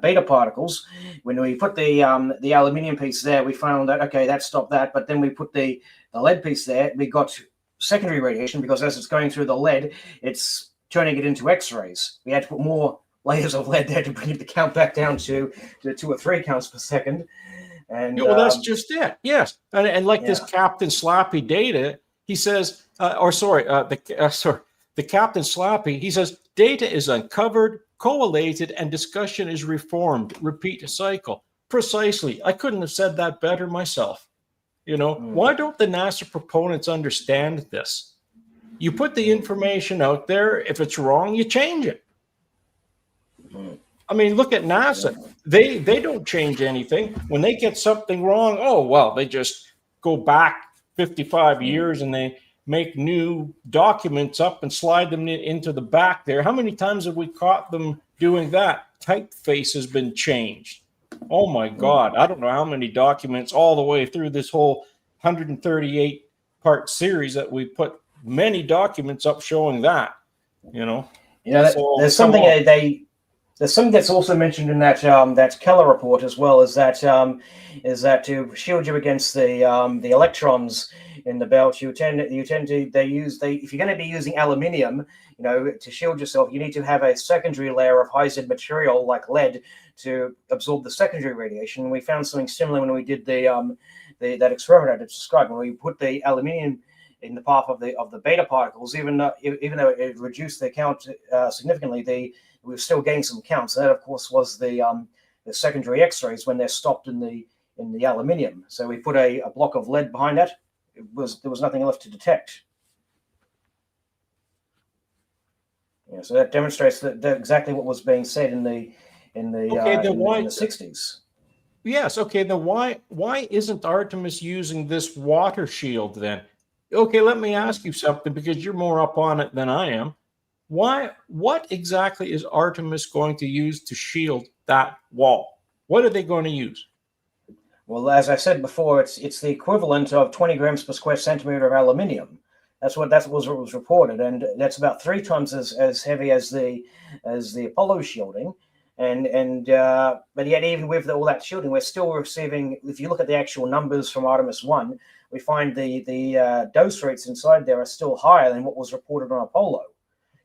[SPEAKER 3] beta particles. When we put the aluminium piece there, we found that okay, that stopped that. But then we put the lead piece there, we got secondary radiation, because as it's going through the lead, it's turning it into X-rays. We had to put more layers of lead there to bring the count back down to 2 or 3 counts per second. And
[SPEAKER 2] well, that's just it. Yes, and like this Captain Slappy data, he says, the Captain Slappy, he says, data is uncovered, collated, and discussion is reformed. Repeat cycle. Precisely. I couldn't have said that better myself. You know, why don't the NASA proponents understand this? You put the information out there. If it's wrong, you change it. I mean, look at NASA. They don't change anything. When they get something wrong, oh, well, they just go back 55 years and they make new documents up and slide them into the back there. How many times have we caught them doing that? Typeface has been changed. Oh, my God. I don't know how many documents all the way through this whole 138-part series that we put many documents up showing that, you know.
[SPEAKER 3] So, there's something there's something that's also mentioned in that Keller report as well, is that to shield you against the electrons, in the belt, if you're going to be using aluminium, to shield yourself, you need to have a secondary layer of high Z material like lead to absorb the secondary radiation. And we found something similar when we did that experiment I described. When we put the aluminium in the path of the beta particles, even though it reduced their count significantly, we were still getting some counts. And that, of course, was the secondary X-rays when they're stopped in the aluminium. So we put a block of lead behind that. There was nothing left to detect. So that demonstrates that exactly what was being said in the 60s.
[SPEAKER 2] Yes. Okay. Then why isn't Artemis using this water shield then? Okay, let me ask you something, because you're more up on it than I am. What exactly is Artemis going to use to shield that wall? What are they going to use?
[SPEAKER 3] Well, as I said before, it's the equivalent of 20 grams per square centimeter of aluminium. That's what was reported, and that's about 3 times as heavy as the Apollo shielding. But yet, even with all that shielding, we're still receiving. If you look at the actual numbers from Artemis 1, we find the dose rates inside there are still higher than what was reported on Apollo.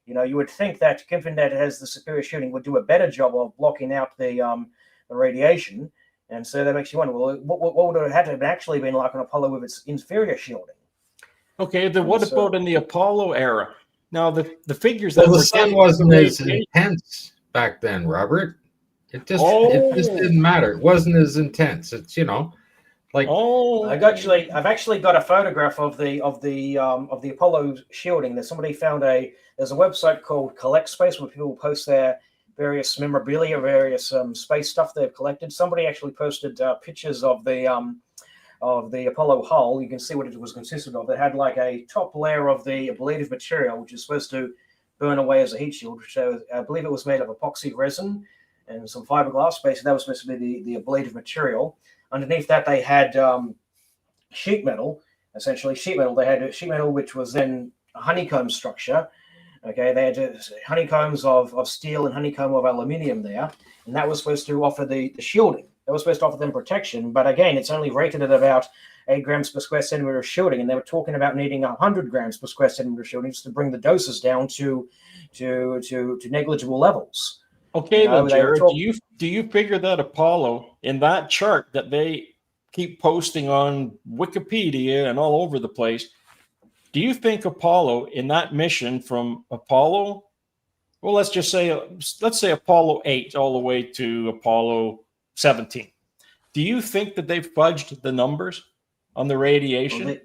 [SPEAKER 3] You would think that, given that it has the superior shielding, would do a better job of blocking out the radiation. And so that makes you wonder, well, what would it have to have actually been like on Apollo with its inferior shielding?
[SPEAKER 2] Okay, then what about in the Apollo era? Now, the figures
[SPEAKER 4] Well,
[SPEAKER 2] that
[SPEAKER 4] the sun wasn't as intense back then, Robert. It just didn't matter. It wasn't as intense. It's
[SPEAKER 3] I've actually got a photograph of the Apollo shielding. There's a website called Collect Space where people post their various memorabilia, various space stuff they've collected. Somebody actually posted pictures of the Apollo hull. You can see what it was consisted of. It had like a top layer of the ablative material, which is supposed to burn away as a heat shield. So I believe it was made of epoxy resin and some fiberglass. Basically, that was supposed to be the ablative material. Underneath that, they had sheet metal, essentially sheet metal. They had sheet metal, which was then a honeycomb structure. Okay, they had honeycombs of steel and honeycomb of aluminium there, and that was supposed to offer the shielding. That was supposed to offer them protection, but again, it's only rated at about 8 grams per square centimeter of shielding, and they were talking about needing 100 grams per square centimeter of shielding just to bring the doses down to negligible levels.
[SPEAKER 2] Okay, then, Jared, do you figure that Apollo, in that chart that they keep posting on Wikipedia and all over the place, do you think Apollo, in that mission from Apollo, well, let's say Apollo 8 all the way to Apollo 17, do you think that they've fudged the numbers on the radiation?
[SPEAKER 3] Well,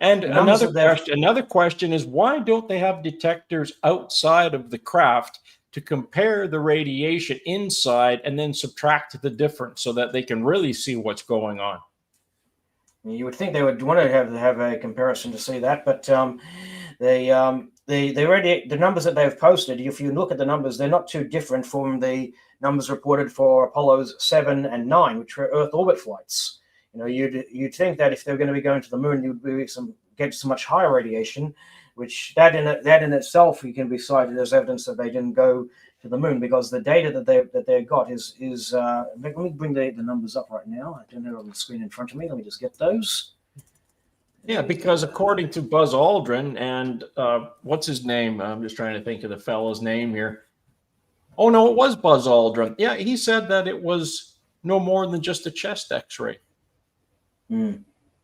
[SPEAKER 2] and another question is, why don't they have detectors outside of the craft to compare the radiation inside and then subtract the difference so that they can really see what's going on?
[SPEAKER 3] You would think they would want to have a comparison to see that, but the numbers that they've posted, if you look at the numbers, they're not too different from the numbers reported for Apollos 7 and 9, which were Earth orbit flights. You'd think that if they're going to be going to the moon, you'd get some much higher radiation, which that in itself can be cited as evidence that they didn't go to the moon, because the data that they've got is let me bring the numbers up right now. I don't have it on the screen in front of me. Let me just get those.
[SPEAKER 2] Yeah, because according to Buzz Aldrin and what's his name? I'm just trying to think of the fellow's name here. Oh no, it was Buzz Aldrin. Yeah, he said that it was no more than just a chest X-ray.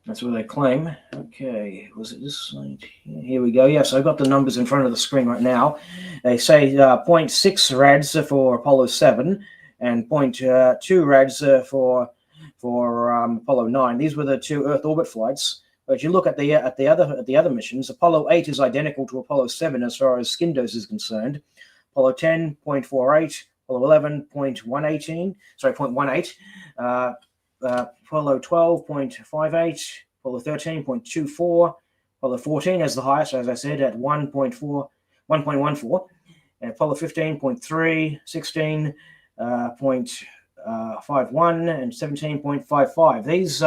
[SPEAKER 3] That's what they claim. Okay, was it this slide? Here we go. Yes, I've got the numbers in front of the screen right now. They say 0.6 rads for Apollo 7 and 0.2 rads for Apollo 9. These were the 2 Earth orbit flights. But you look at the other missions. Apollo 8 is identical to Apollo 7 as far as skin dose is concerned. Apollo 10, 0.48. Apollo 11, 0.18. Apollo 12, 0.58. Apollo 13, 0.24. Apollo 14 has the highest, as I said, at 1.14. And Apollo 15, 0.3. 16, 0.51. And 17.55. These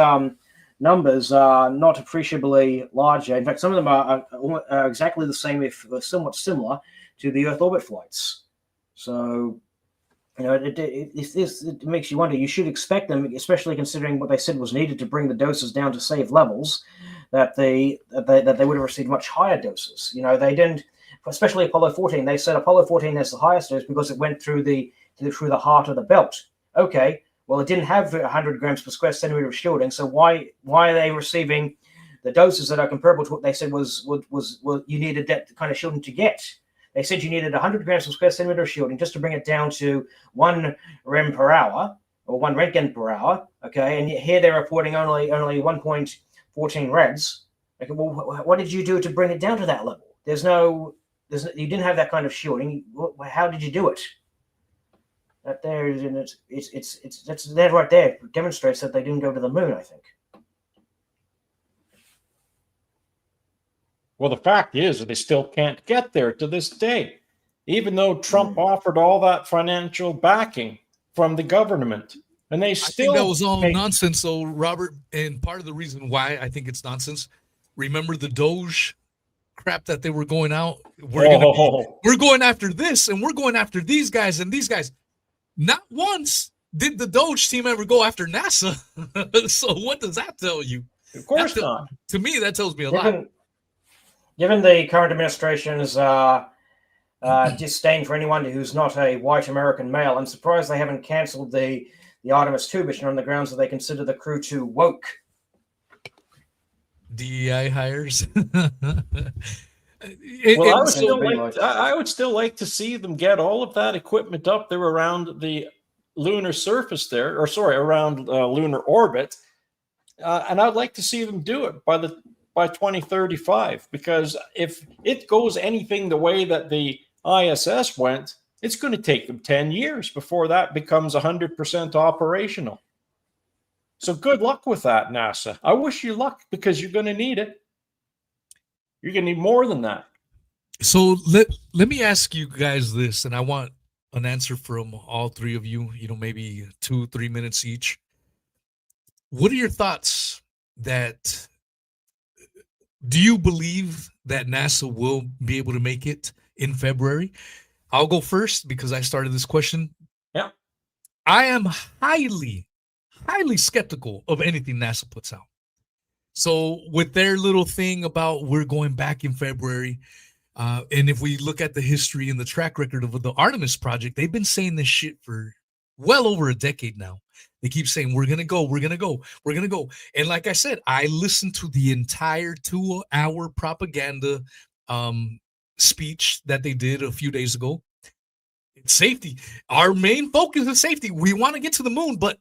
[SPEAKER 3] numbers are not appreciably larger. In fact, some of them are exactly the same, if somewhat similar, to the Earth orbit flights. So You know, it makes you wonder. You should expect them, especially considering what they said was needed to bring the doses down to safe levels, that they would have received much higher doses. You know, they didn't, especially Apollo 14. They said Apollo 14 has the highest dose because it went through the heart of the belt. Okay, well, it didn't have 100 grams per square centimeter of shielding, so why are they receiving the doses that are comparable to what they said was you needed that kind of shielding to get? They said you needed 100 grams per square centimeter of shielding just to bring it down to 1 rem per hour or 1 Rentgen per hour. Okay, and here they're reporting only 1.14 reds. Okay, well, what did you do to bring it down to that level? You didn't have that kind of shielding. How did you do it? That there is, that right there demonstrates that they didn't go to the moon, I think.
[SPEAKER 2] Well, the fact is that they still can't get there to this day, even though Trump offered all that financial backing from the government. And they still—
[SPEAKER 1] I think that was all nonsense, though, Robert. And part of the reason why I think it's nonsense, remember the Doge crap that they were going out? We're going after this, and we're going after these guys and these guys. Not once did the Doge team ever go after NASA. So what does that tell you?
[SPEAKER 2] Of course not.
[SPEAKER 1] To me, that tells me a lot.
[SPEAKER 3] Given the current administration's disdain for anyone who's not a white American male, I'm surprised they haven't cancelled the Artemis 2 mission on the grounds that they consider the crew too woke.
[SPEAKER 1] DEI hires.
[SPEAKER 2] I would still like to see them get all of that equipment up there around the lunar surface there, around lunar orbit, and I'd like to see them do it by 2035, because if it goes anything the way that the ISS went, it's going to take them 10 years before that becomes 100% operational. So good luck with that, NASA. I wish you luck, because you're going to need it. You're going to need more than that.
[SPEAKER 1] So let me ask you guys this, and I want an answer from all three of you, maybe 2-3 minutes each. What are your thoughts do you believe that NASA will be able to make it in February? I'll go first because I started this question.
[SPEAKER 2] Yeah.
[SPEAKER 1] I am highly, highly skeptical of anything NASA puts out. So with their little thing about we're going back in February, and if we look at the history and the track record of the Artemis project, they've been saying this shit for well over a decade now. They keep saying, we're going to go, we're going to go, we're going to go. And like I said, I listened to the entire 2-hour propaganda speech that they did a few days ago. It's safety. Our main focus is safety. We want to get to the moon, but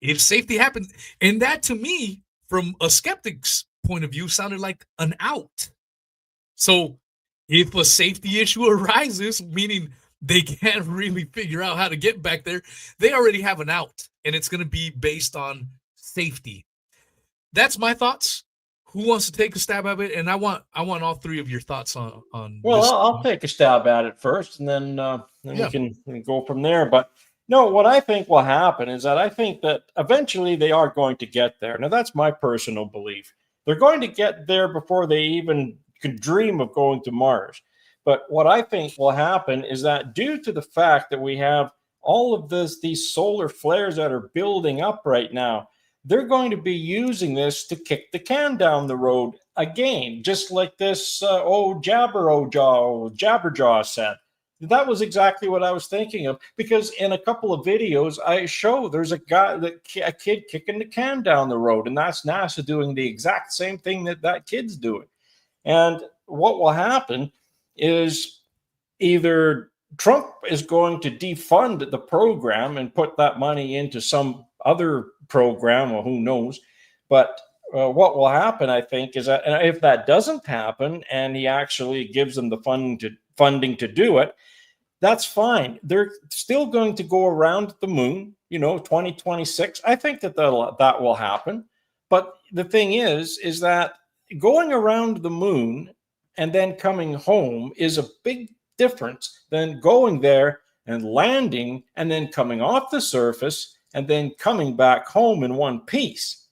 [SPEAKER 1] if safety happens, and that to me, from a skeptic's point of view, sounded like an out. So if a safety issue arises, meaning they can't really figure out how to get back there, they already have an out, and it's going to be based on safety. That's my thoughts. Who wants to take a stab at it? And I want all three of your thoughts on.
[SPEAKER 2] Well,
[SPEAKER 1] this.
[SPEAKER 2] I'll take a stab at it first, and then we can go from there. But no, what I think will happen is that I think that eventually they are going to get there. Now, that's my personal belief. They're going to get there before they even could dream of going to Mars. But what I think will happen is that due to the fact that we have all of these solar flares that are building up right now, they're going to be using this to kick the can down the road again, just like this Jabberjaw said. That was exactly what I was thinking of, because in a couple of videos I show there's a kid kicking the can down the road, and that's NASA doing the exact same thing that kid's doing. And what will happen is either Trump is going to defund the program and put that money into some other program, or who knows. But what will happen, I think, is that if that doesn't happen and he actually gives them the funding to do it, that's fine. They're still going to go around the moon, 2026. I think that will happen. But the thing is that going around the moon and then coming home is a big difference than going there and landing and then coming off the surface and then coming back home in one piece.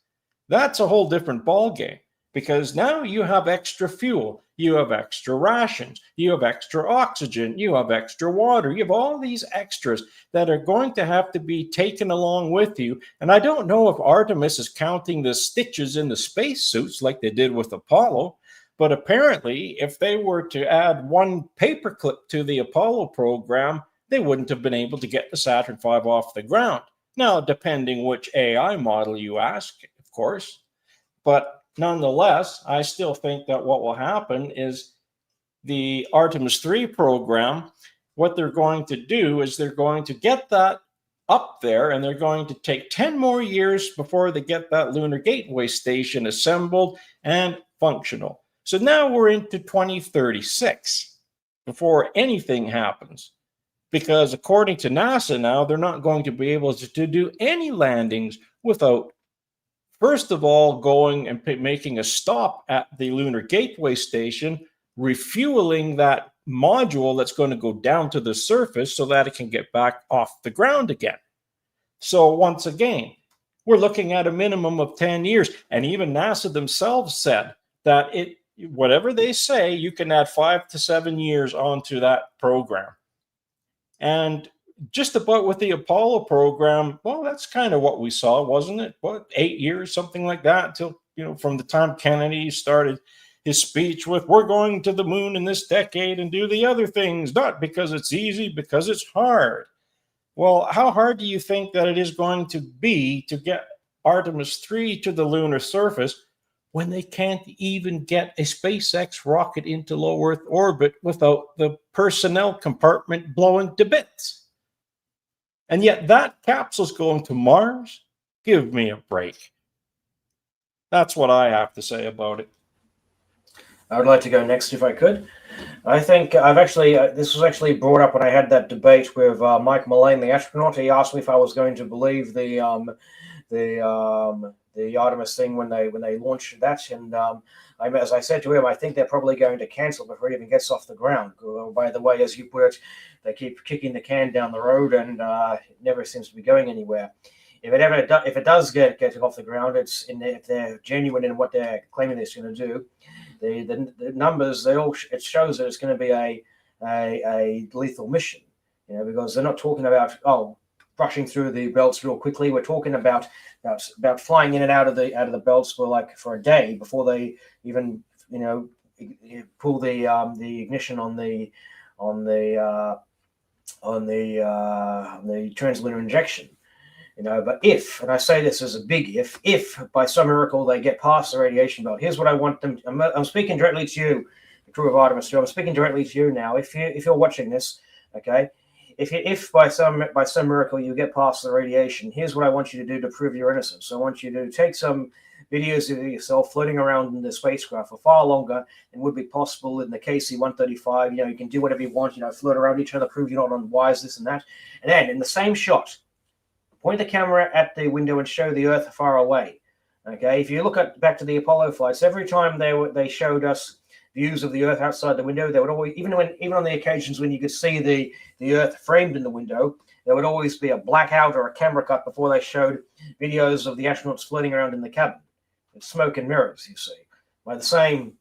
[SPEAKER 2] That's a whole different ballgame, because now you have extra fuel. You have extra rations. You have extra oxygen. You have extra water. You have all these extras that are going to have to be taken along with you. And I don't know if Artemis is counting the stitches in the spacesuits like they did with Apollo, but apparently if they were to add one paperclip to the Apollo program, they wouldn't have been able to get the Saturn V off the ground. Now, depending which AI model you ask, of course, but nonetheless, I still think that what will happen is the Artemis 3 program, what they're going to do is they're going to get that up there, and they're going to take 10 more years before they get that lunar gateway station assembled and functional. So now we're into 2036 before anything happens, because according to NASA now, they're not going to be able to do any landings without, first of all, going and making a stop at the lunar gateway station, refueling that module that's going to go down to the surface so that it can get back off the ground again. So once again, we're looking at a minimum of 10 years. And even NASA themselves said that whatever they say, you can add 5 to 7 years onto that program. And just about with the Apollo program, well, that's kind of what we saw, wasn't it? What, 8 years, something like that, until, from the time Kennedy started his speech with, we're going to the moon in this decade and do the other things, not because it's easy, because it's hard. Well, how hard do you think that it is going to be to get Artemis 3 to the lunar surface when they can't even get a SpaceX rocket into low Earth orbit without the personnel compartment blowing to bits? And yet that capsule's going to Mars? Give me a break. That's what I have to say about it.
[SPEAKER 3] I would like to go next if I could. I think this was actually brought up when I had that debate with Mike Mullane, the astronaut. He asked me if I was going to believe the Artemis thing when they launched that, and as I said to him, I think they're probably going to cancel before it even gets off the ground. By the way, as you put it, they keep kicking the can down the road, and it never seems to be going anywhere. If it does get off the ground, if they're genuine in what they're claiming they're going to do, the numbers it shows that it's going to be a lethal mission, because they're not talking about rushing through the belts real quickly. We're talking about flying in and out of the belts for a day before they even pull the ignition on the translunar injection. But and I say this as a big if by some miracle they get past the radiation belt, here's what I want them. I'm speaking directly to you, the crew of Artemis 2. I'm speaking directly to you now. If you're watching this, okay. If by some miracle you get past the radiation, here's what I want you to do to prove your innocence. I want you to take some videos of yourself floating around in the spacecraft for far longer than would be possible in the KC-135. You can do whatever you want, float around each other, prove you're not on wires, this and that. And then in the same shot, point the camera at the window and show the Earth far away. Okay, if you look back to the Apollo flights, every time they showed us views of the Earth outside the window, they would always, even on the occasions when you could see the Earth framed in the window, there would always be a blackout or a camera cut before they showed videos of the astronauts floating around in the cabin with smoke and mirrors. You see, by the same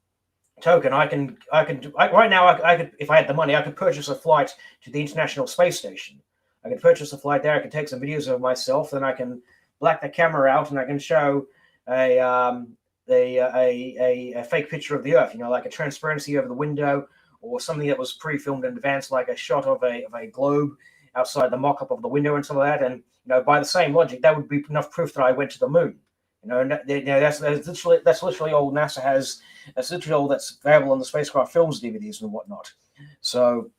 [SPEAKER 3] token, I could right now, I could, if I had the money, I could purchase a flight to the International Space Station. I could purchase a flight there. I could take some videos of myself, then I can black the camera out, and I can show a fake picture of the Earth, like a transparency over the window, or something that was pre-filmed in advance, like a shot of a globe outside the mock-up of the window and some of that. And by the same logic, that would be enough proof that I went to the moon. That's literally all NASA has. That's literally all that's available on the spacecraft films, DVDs, and whatnot. So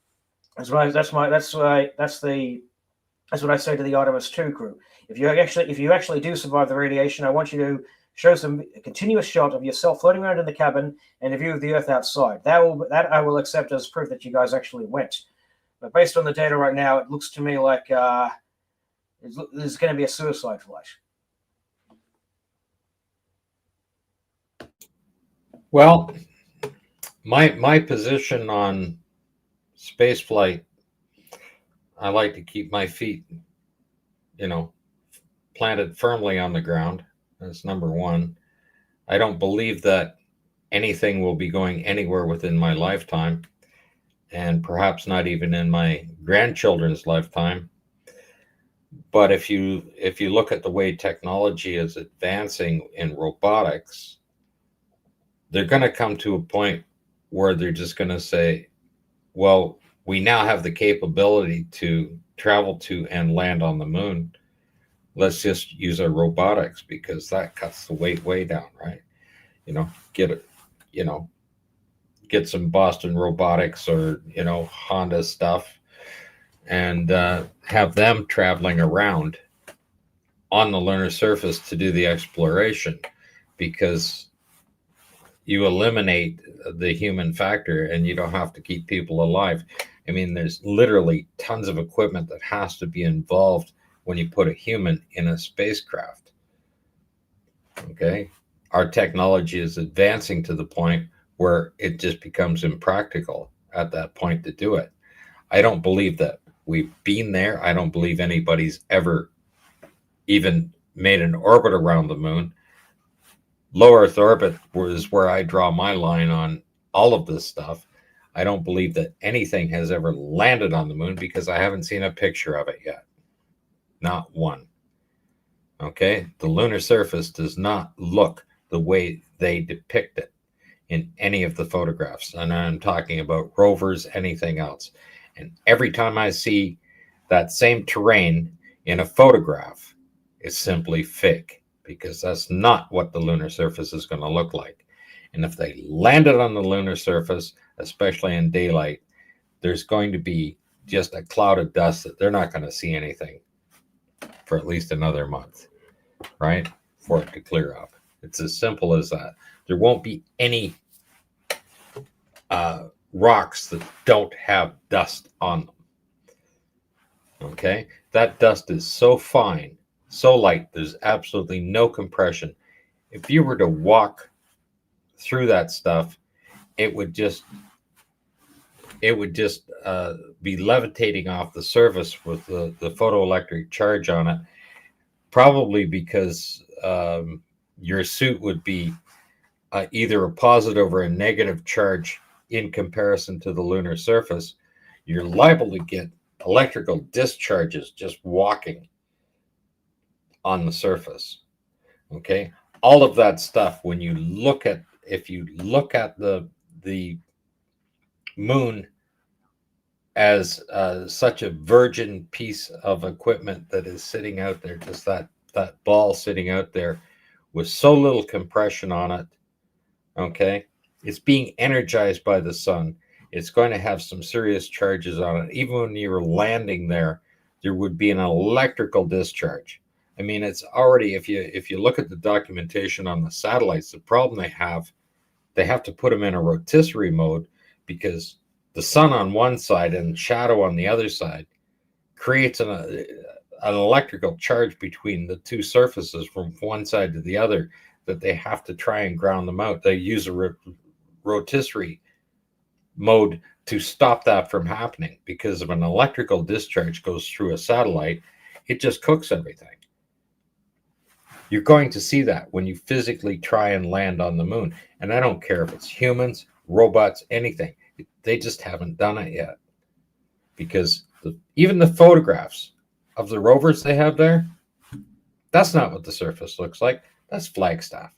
[SPEAKER 3] that's what I say to the Artemis 2 crew. If you actually do survive the radiation, I want you to show a continuous shot of yourself floating around in the cabin and a view of the Earth outside. That I will accept as proof that you guys actually went. But based on the data right now, it looks to me like there's going to be a suicide flight.
[SPEAKER 4] Well, my position on space flight, I like to keep my feet, planted firmly on the ground. That's number one. I don't believe that anything will be going anywhere within my lifetime, and perhaps not even in my grandchildren's lifetime. But if you look at the way technology is advancing in robotics, they're going to come to a point where they're just going to say, well, we now have the capability to travel to and land on the moon. Let's just use our robotics, because that cuts the weight way down, right? Get it, get some Boston Robotics or, Honda stuff, and have them traveling around on the lunar surface to do the exploration, because you eliminate the human factor and you don't have to keep people alive. I mean, there's literally tons of equipment that has to be involved when you put a human in a spacecraft. Okay. Our technology is advancing to the point where it just becomes impractical at that point to do it. I don't believe that we've been there. I don't believe anybody's ever even made an orbit around the moon. Low Earth orbit was where I draw my line on all of this stuff. I don't believe that anything has ever landed on the moon, because I haven't seen a picture of it yet. Not one. Okay? The lunar surface does not look the way they depict it in any of the photographs. And I'm talking about rovers, anything else. And every time I see that same terrain in a photograph, it's simply fake, because that's not what the lunar surface is going to look like. And if they landed on the lunar surface, especially in daylight, there's going to be just a cloud of dust that they're not going to see anything for at least another month, right? For it to clear up. It's as simple as that. There won't be any rocks that don't have dust on them. Okay? That dust is so fine, so light, there's absolutely no compression. If you were to walk through that stuff, it would just be levitating off the surface with the photoelectric charge on it, probably because your suit would be either a positive or a negative charge in comparison to the lunar surface. You're liable to get electrical discharges just walking on the surface. Okay, all of that stuff, when you look at, if you look at the moon as such a virgin piece of equipment that is sitting out there, just that ball sitting out there with so little compression on it, okay, it's being energized by the sun. It's going to have some serious charges on it. Even when you were landing there, there would be an electrical discharge. I mean, it's already, if you look at the documentation on the satellites, the problem they have to put them in a rotisserie mode, because the sun on one side and shadow on the other side creates an electrical charge between the two surfaces from one side to the other, that they have to try and ground them out. They use a rotisserie mode to stop that from happening, because if an electrical discharge goes through a satellite, it just cooks everything. You're going to see that when you physically try and land on the moon. And I don't care if it's humans, robots, anything. They just haven't done it yet. Because even the photographs of the rovers they have there, that's not what the surface looks like. That's Flagstaff.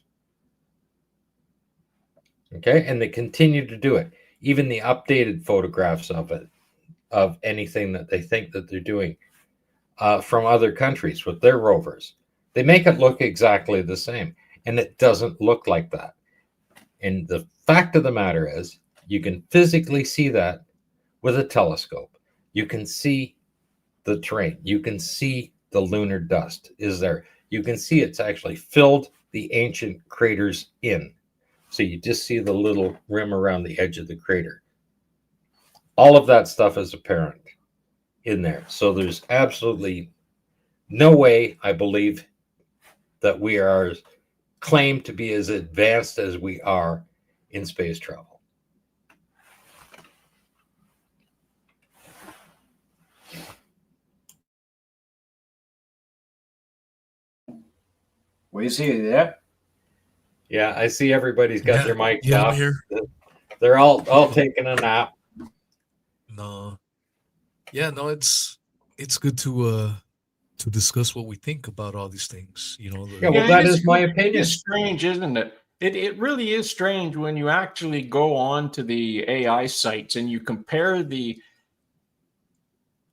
[SPEAKER 4] Okay? And they continue to do it. Even the updated photographs of it, of anything that they think that they're doing from other countries with their rovers, they make it look exactly the same. And it doesn't look like that. And the fact of the matter is, you can physically see that with a telescope. You can see the terrain. You can see the lunar dust is there. You can see it's actually filled the ancient craters in. So you just see the little rim around the edge of the crater. All of that stuff is apparent in there. So there's absolutely no way, I believe, that we are claimed to be as advanced as we are in space travel.
[SPEAKER 3] Where's he there?
[SPEAKER 4] Yeah, I see everybody's got their mics
[SPEAKER 1] yeah, I'm
[SPEAKER 4] off.
[SPEAKER 1] here.
[SPEAKER 4] They're all taking a nap.
[SPEAKER 1] No, yeah, no, it's good to discuss what we think about all these things. You know,
[SPEAKER 4] Yeah, well, that is my
[SPEAKER 2] It
[SPEAKER 4] opinion.
[SPEAKER 2] is strange, isn't it? It really is strange when you actually go on to the AI sites and you compare the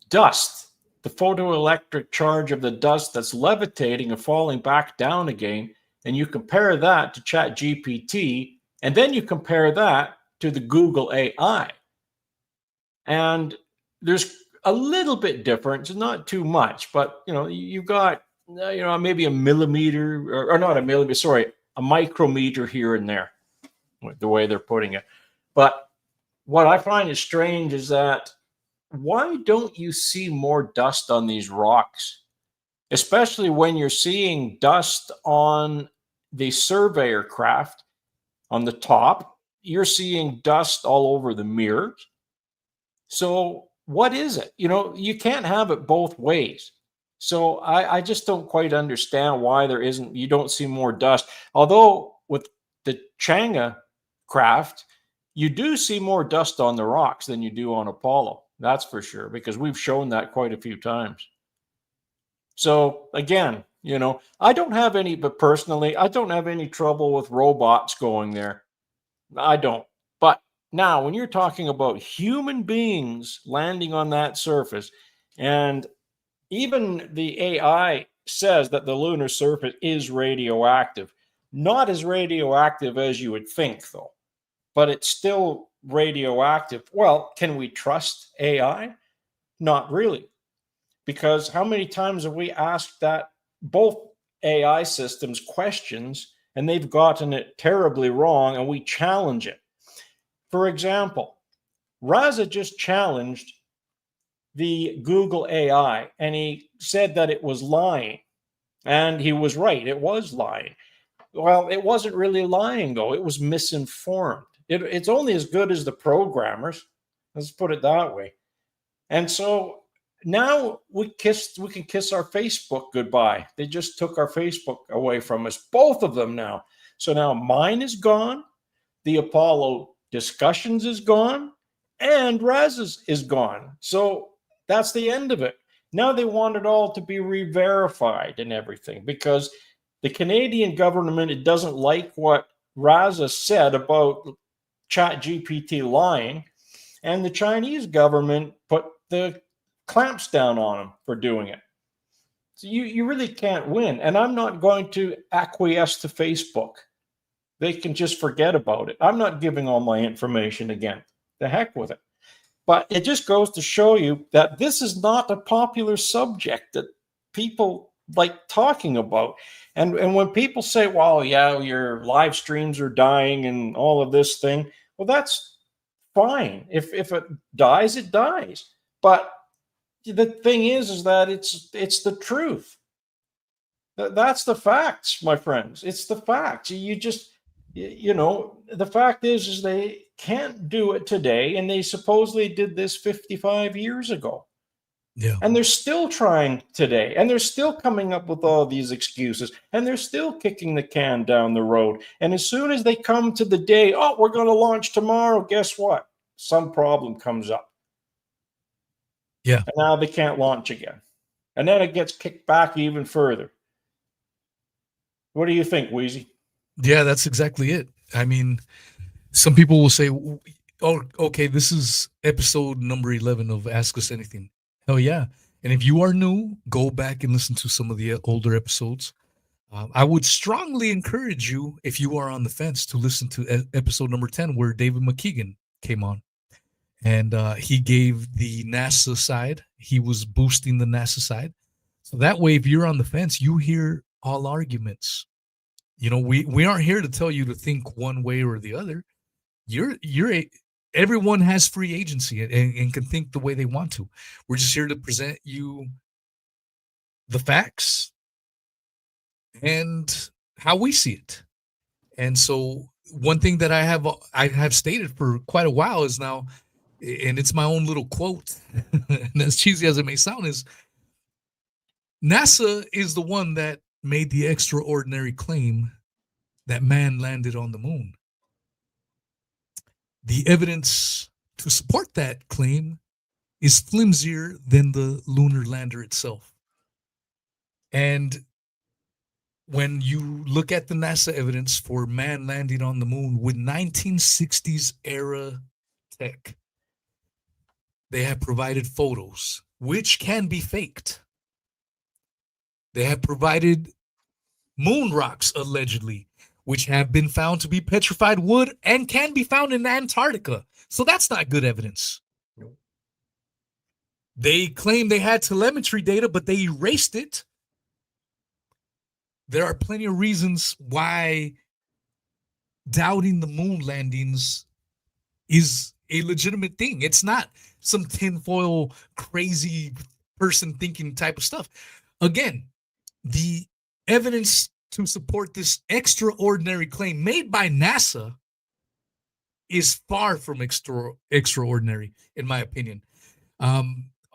[SPEAKER 2] dust, the photoelectric charge of the dust that's levitating and falling back down again, and you compare that to Chat GPT, and then you compare that to the Google AI. And there's a little bit difference, not too much, but you've got maybe a millimeter or not a millimeter, sorry, a micrometer here and there, the way they're putting it. But what I find is strange is that why don't you see more dust on these rocks, especially when you're seeing dust on the surveyor craft on the top? You're seeing dust all over the mirrors. So what is it? You can't have it both ways. So I just don't quite understand why you don't see more dust. Although with the Chang'e craft, you do see more dust on the rocks than you do on Apollo. That's for sure, because we've shown that quite a few times. So again, but personally, I don't have any trouble with robots going there. I don't. But now, when you're talking about human beings landing on that surface, and even the AI says that the lunar surface is radioactive, not as radioactive as you would think, though, but it's still radioactive. Well, can we trust AI? Not really. Because how many times have we asked that both AI systems questions and they've gotten it terribly wrong and we challenge it? For example, Raza just challenged the Google AI and he said that it was lying. And he was right, it was lying. Well, it wasn't really lying, though. It was misinformed. It's only as good as the programmers. Let's put it that way. And so now we can kiss our Facebook goodbye. They just took our Facebook away from us, both of them now. So now mine is gone, the Apollo discussions is gone, and Raz's is gone. So that's the end of it. Now they want it all to be re-verified and everything because the Canadian government, it doesn't like what Raza said about Chat GPT lying, and the Chinese government put the clamps down on them for doing it. So you really can't win. And I'm not going to acquiesce to Facebook. They can just forget about it. I'm not giving all my information again. The heck with it. But it just goes to show you that this is not a popular subject that people like talking about. And when people say, well, yeah, your live streams are dying and all of this thing, well, that's fine. If it dies, it dies. But the thing is that it's the truth. That's the facts, my friends. It's the facts. The fact is they can't do it today, and they supposedly did this 55 years ago.
[SPEAKER 1] Yeah.
[SPEAKER 2] And they're still trying today, and they're still coming up with all these excuses, and they're still kicking the can down the road. And as soon as they come to the day, oh, we're going to launch tomorrow, guess what? Some problem comes up.
[SPEAKER 1] Yeah.
[SPEAKER 2] And now they can't launch again. And then it gets kicked back even further. What do you think, Wheezy?
[SPEAKER 1] Yeah, that's exactly it. I mean, some people will say, oh, okay, this is episode number 11 of Ask Us Anything. Hell yeah. And if you are new, go back and listen to some of the older episodes. I would strongly encourage you, if you are on the fence, to listen to episode number 10, where David McKeegan came on. And he gave the NASA side. He was boosting the NASA side. So that way, if you're on the fence, you hear all arguments. We aren't here to tell you to think one way or the other. Everyone has free agency and can think the way they want to. We're just here to present you the facts and how we see it. And so one thing that I have stated for quite a while is now, and it's my own little quote, and as cheesy as it may sound, is NASA is the one that made the extraordinary claim that man landed on the moon. The evidence to support that claim is flimsier than the lunar lander itself. And when you look at the NASA evidence for man landing on the moon with 1960s era tech, they have provided photos which can be faked. They have provided moon rocks, allegedly, which have been found to be petrified wood and can be found in Antarctica. So that's not good evidence. They claim they had telemetry data, but they erased it. There are plenty of reasons why doubting the moon landings is a legitimate thing. It's not some tinfoil crazy person thinking type of stuff. Again, the evidence to support this extraordinary claim made by NASA is far from extraordinary, in my opinion.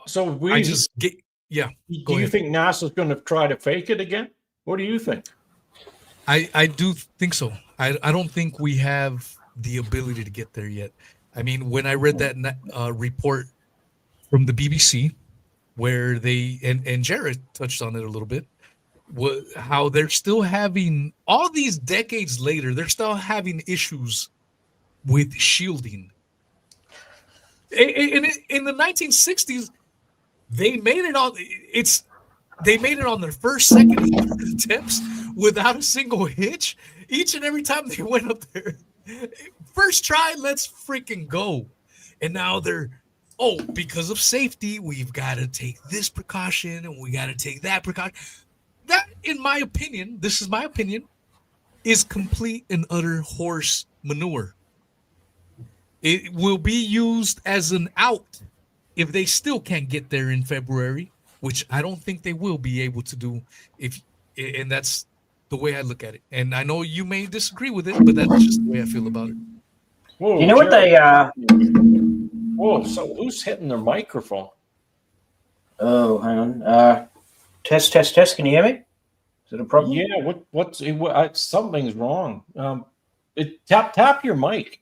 [SPEAKER 2] So we
[SPEAKER 1] I just get, yeah.
[SPEAKER 2] Do you think NASA's going to try to fake it again? What do you think?
[SPEAKER 1] I do think so. I don't think we have the ability to get there yet. I mean, when I read that report from the BBC, where they and Jared touched on it a little bit, how they're still having, all these decades later, they're still having issues with shielding. In the 1960s, they made it on. They made it on their first, second, and third attempts without a single hitch. Each and every time they went up there, first try, let's freaking go. And now they're, because of safety, we've got to take this precaution and we got to take that precaution. That, in my opinion, this is my opinion, is complete and utter horse manure. It will be used as an out if they still can't get there in February, which I don't think they will be able to do. And that's the way I look at it. And I know you may disagree with it, but that's just the way I feel about it.
[SPEAKER 2] Whoa,
[SPEAKER 3] You know what they
[SPEAKER 2] Whoa, so who's hitting their microphone?
[SPEAKER 3] Oh, hang on. Test. Can you hear me? Is it a problem?
[SPEAKER 2] Yeah. Something's wrong. Tap your mic.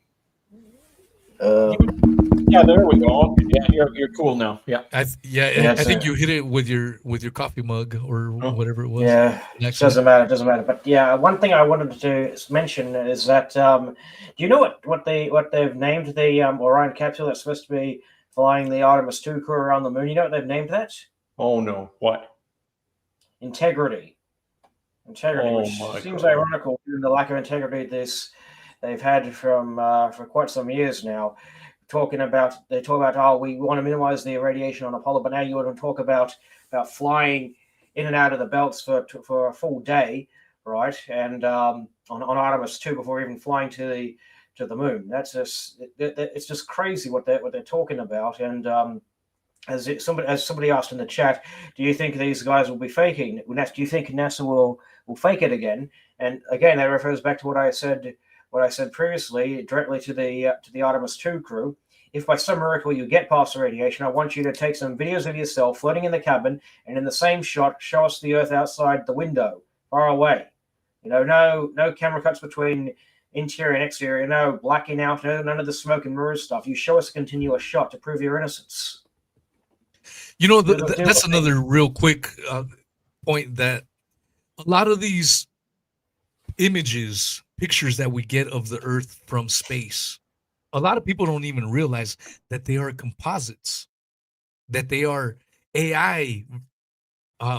[SPEAKER 2] Yeah, there we go. Okay, yeah, you're cool now. Yeah.
[SPEAKER 1] I think you hit it with your coffee mug or whatever it was.
[SPEAKER 3] Yeah, it doesn't matter. But yeah, one thing I wanted to mention is that do you know what they've named the Orion capsule that's supposed to be flying the Artemis 2 crew around the moon? You know what they've named that?
[SPEAKER 2] Oh no, what?
[SPEAKER 3] Integrity, which seems ironical given the lack of integrity they've had for quite some years now. They talk about we want to minimize the radiation on Apollo, but now you want to talk about flying in and out of the belts for a full day, right? And on Artemis 2 before even flying to the moon. It's just crazy what they're talking about. And as somebody asked in the chat, do you think these guys will be faking? Do you think NASA will fake it again? And again, that refers back to what I said previously, directly to the Artemis 2 crew. If by some miracle you get past the radiation, I want you to take some videos of yourself floating in the cabin, and in the same shot, show us the Earth outside the window, far away. No camera cuts between interior and exterior, no blacking out, none of the smoke and mirrors stuff. You show us a continuous shot to prove your innocence.
[SPEAKER 1] That's another real quick point, that a lot of these pictures that we get of the Earth from space, a lot of people don't even realize that they are composites, that they are AI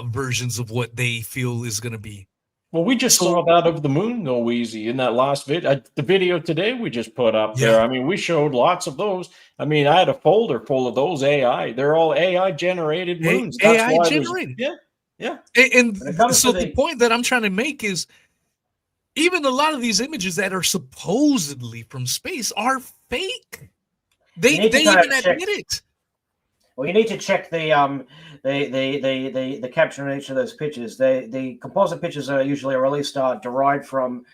[SPEAKER 1] versions of what they feel is going to be.
[SPEAKER 2] Well, we just saw that of the moon go easy in that last video. The video today we just put up there. I mean, we showed lots of those. I mean, I had a folder full of those AI. They're all AI generated moons.
[SPEAKER 1] AI generated.
[SPEAKER 2] Yeah.
[SPEAKER 1] And so the point that I'm trying to make is, even a lot of these images that are supposedly from space are fake. They even admit it.
[SPEAKER 3] Well, you need to check the caption in each of those pictures. The composite pictures are usually released are derived from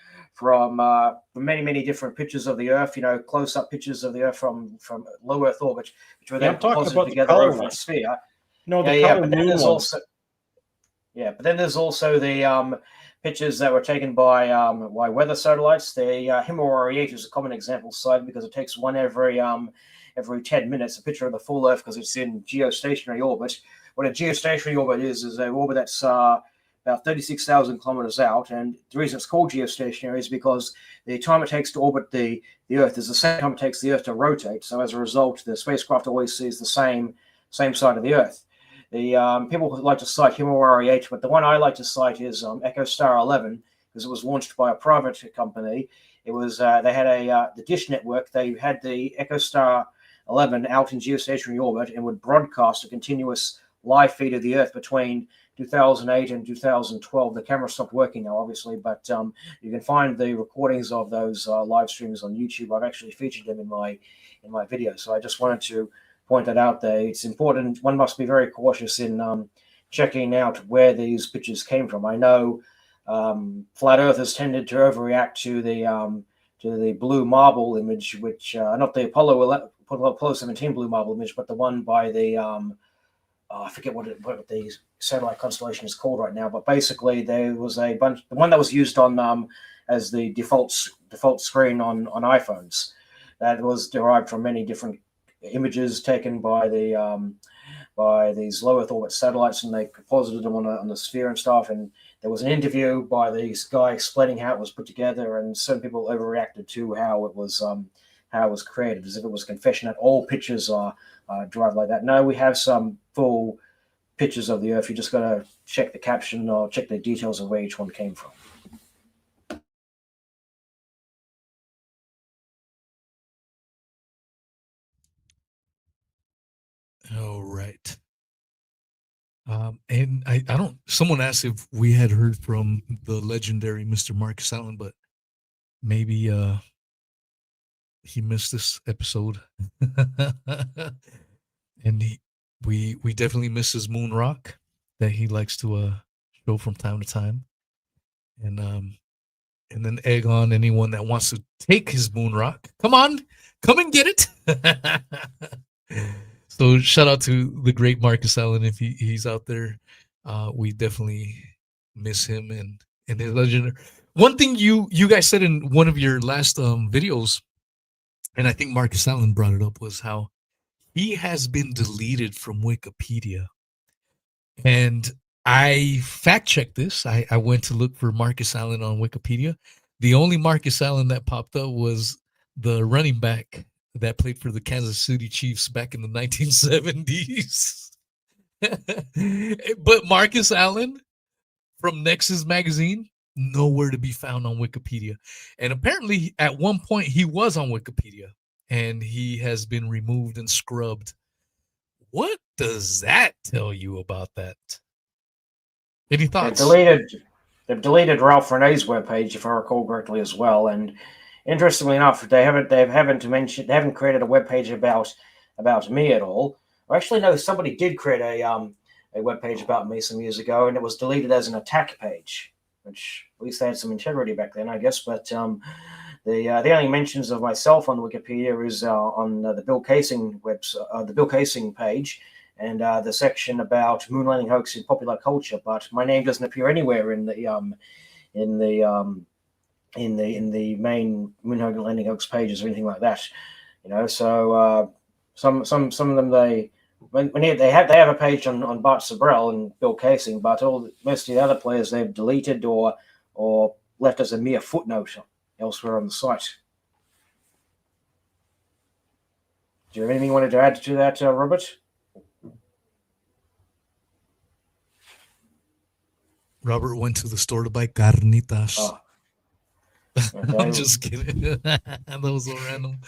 [SPEAKER 3] many different pictures of the Earth. Close-up pictures of the Earth from low Earth orbit, which were then composited together over a sphere.
[SPEAKER 2] No, the color moon
[SPEAKER 3] but then there's also the pictures that were taken by weather satellites. The Himawari 8 is a common example cited because it takes one every 10 minutes, a picture of the full Earth because it's in geostationary orbit. What a geostationary orbit is an orbit that's about 36,000 kilometers out. And the reason it's called geostationary is because the time it takes to orbit the Earth is the same time it takes the Earth to rotate. So as a result, the spacecraft always sees the same side of the Earth. The people like to cite Himawari 8, but the one I like to cite is EchoStar 11 because it was launched by a private company. It was they had the Dish network. They had the EchoStar 11 out in geostationary orbit and would broadcast a continuous live feed of the Earth between 2008 and 2012. The camera stopped working now, obviously, but you can find the recordings of those live streams on YouTube. I've actually featured them in my video, so I just wanted to point that out there. It's important. One must be very cautious in checking out where these pictures came from. I know flat earthers tended to overreact to the blue marble image, which not the Apollo 17 blue marble image, but the one by the I forget what the satellite constellation is called right now. But basically, there was a bunch. The one that was used on as the default screen on iPhones, that was derived from many different images taken by these low Earth orbit satellites, and they composited them on the sphere and stuff. And there was an interview by this guy explaining how it was put together, and certain people overreacted to how it was created, as if it was a confession that all pictures are derived like that. No, we have some full pictures of the Earth. You just got to check the caption or check the details of where each one came from.
[SPEAKER 1] All right. And I don't. Someone asked if we had heard from the legendary Mr. Marcus Allen, but maybe he missed this episode. And we definitely miss his moon rock that he likes to show from time to time, and then egg on anyone that wants to take his moon rock. Come on, come and get it. So shout out to the great Marcus Allen if he's out there. We definitely miss him and his legend. One thing you guys said in one of your last videos, and I think Marcus Allen brought it up, was how he has been deleted from Wikipedia. And I fact checked this. I went to look for Marcus Allen on Wikipedia. The only Marcus Allen that popped up was the running back that played for the Kansas City Chiefs back in the 1970s. But Marcus Allen from Nexus magazine, nowhere to be found on Wikipedia. And apparently at one point he was on Wikipedia and he has been removed and scrubbed. What does that tell you about that? Any thoughts?
[SPEAKER 3] They've deleted Ralph Renee's webpage, if I recall correctly, as well. And interestingly enough, they haven't created a webpage about me at all. I actually know somebody did create a webpage about me some years ago, and it was deleted as an attack page, which at least they had some integrity back then, I guess. But the only mentions of myself on Wikipedia is on the Bill Casing page, and the section about moon landing hoax in popular culture. But my name doesn't appear anywhere in the main moon landing hoax pages or anything like that. So some of them they have a page on Bart Sabrell and Bill Casing, but most of the other players they've deleted or left as a mere footnote elsewhere on the site. Do you have anything you wanted to add to that, Robert?
[SPEAKER 1] Robert went to the store to buy carnitas.
[SPEAKER 3] Oh. Okay.
[SPEAKER 1] I'm just kidding. That was so random.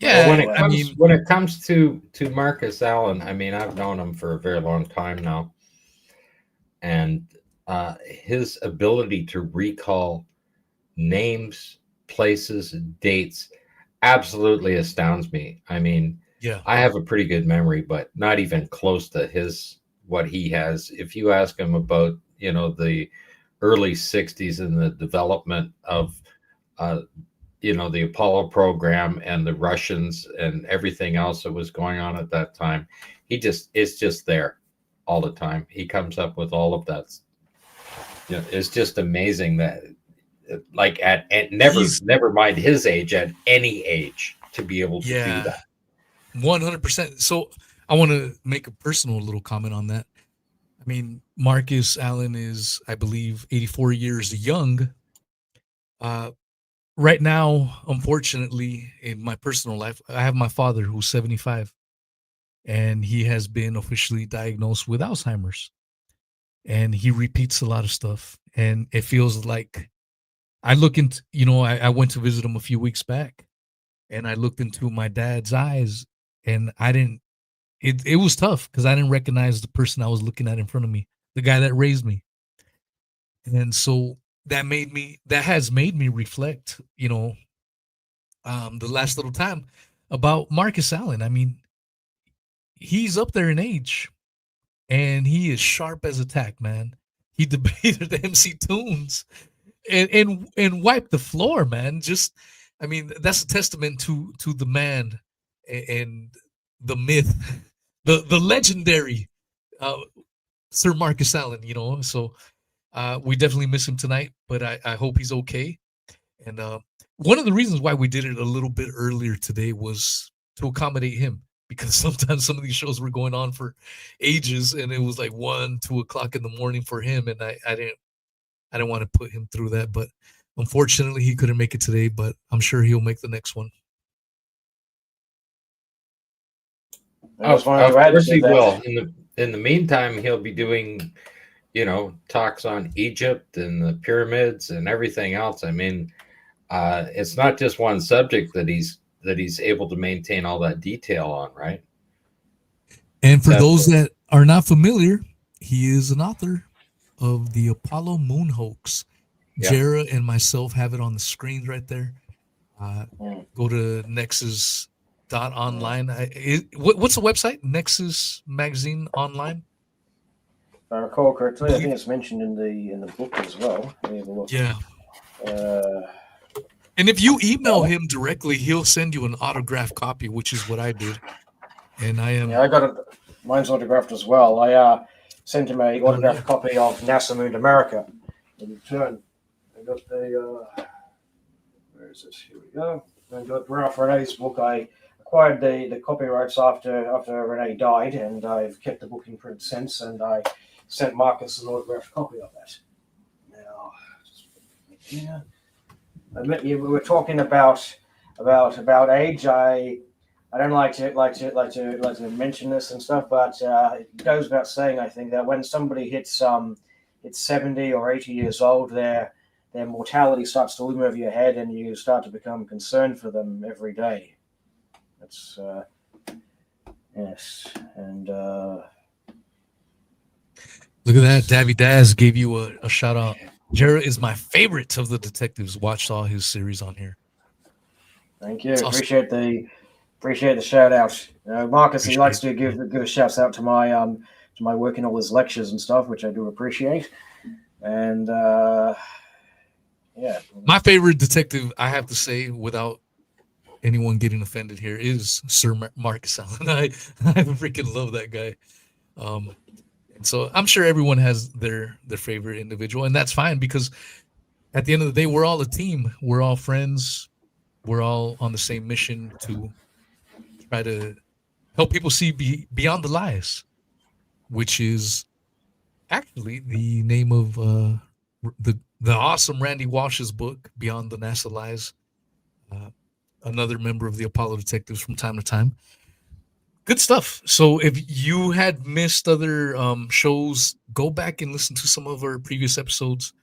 [SPEAKER 4] Yeah, when it comes to Marcus Allen, I mean, I've known him for a very long time now, and his ability to recall names, places, dates absolutely astounds me. I mean,
[SPEAKER 1] yeah,
[SPEAKER 4] I have a pretty good memory, but not even close to what he has. If you ask him about, the early 60s and the development of the Apollo program and the Russians and everything else that was going on at that time, it's just there all the time. He comes up with all of that it's just amazing that, like, at never mind his age, at any age, to be able to do that.
[SPEAKER 1] 100%. So I want to make a personal little comment on that. I mean, Marcus Allen is, I believe, 84 years young. Right now, unfortunately, in my personal life, I have my father who's 75, and he has been officially diagnosed with Alzheimer's. And he repeats a lot of stuff. And it feels like I look into, I went to visit him a few weeks back, and I looked into my dad's eyes, and it was tough because I didn't recognize the person I was looking at in front of me, the guy that raised me. And so that has made me reflect, the last little time about Marcus Allen. I mean, he's up there in age, and he is sharp as a tack, man. He debated MC Tunes and wiped the floor, man. Just, I mean, that's a testament to the man and the myth, the legendary Sir Marcus Allen. So we definitely miss him tonight, but I hope he's okay. And one of the reasons why we did it a little bit earlier today was to accommodate him, because sometimes some of these shows were going on for ages, and it was like 1, 2 o'clock in the morning for him, and I didn't want to put him through that. But unfortunately, he couldn't make it today. But I'm sure he'll make the next one.
[SPEAKER 4] Of course he will. In the meantime, he'll be doing, talks on Egypt and the pyramids and everything else. I mean, it's not just one subject that he's able to maintain all that detail on, right?
[SPEAKER 1] And for those that are not familiar, he is an author of the Apollo moon hoax.
[SPEAKER 4] Yeah.
[SPEAKER 1] Jara and myself have it on the screens right there. Go to nexus.online. What's the website? Nexus Magazine Online?
[SPEAKER 3] If I recall correctly, I think it's mentioned in the book as well. Let me have a look.
[SPEAKER 1] Yeah. And if you email him directly, he'll send you an autographed copy, which is what I did. And I am.
[SPEAKER 3] Yeah, I got it. Mine's autographed as well. I sent him a autographed copy of NASA Moon America. In return, I got the. Where is this? Here we go. I got Ralph Renee's book. I acquired the copyrights after Renee died, and I've kept the book in print since. And I sent Marcus an autographed copy of that. Now, yeah. Admit you, we were talking about age. I don't like to mention this and stuff, but it goes without saying, I think, that when somebody hits 70 or 80 years old, their mortality starts to loom over your head, and you start to become concerned for them every day. That's yes, and
[SPEAKER 1] look at that. Davy Daz gave you a shout out. Jara is my favorite of the detectives. Watched all his series on here.
[SPEAKER 3] Thank you. Awesome. Appreciate the shout out. Marcus, he likes to give a shout out to my work in all his lectures and stuff, which I do appreciate. And yeah,
[SPEAKER 1] my favorite detective, I have to say, without anyone getting offended here, is Sir Marcus Allen. I freaking love that guy. And so I'm sure everyone has their favorite individual, and that's fine, because at the end of the day, we're all a team. We're all friends. We're all on the same mission to try to help people see beyond the lies, which is actually the name of the awesome Randy Walsh's book, Beyond the NASA Lies. Another member of the Apollo Detectives from time to time. Good stuff. So if you had missed other shows, go back and listen to some of our previous episodes.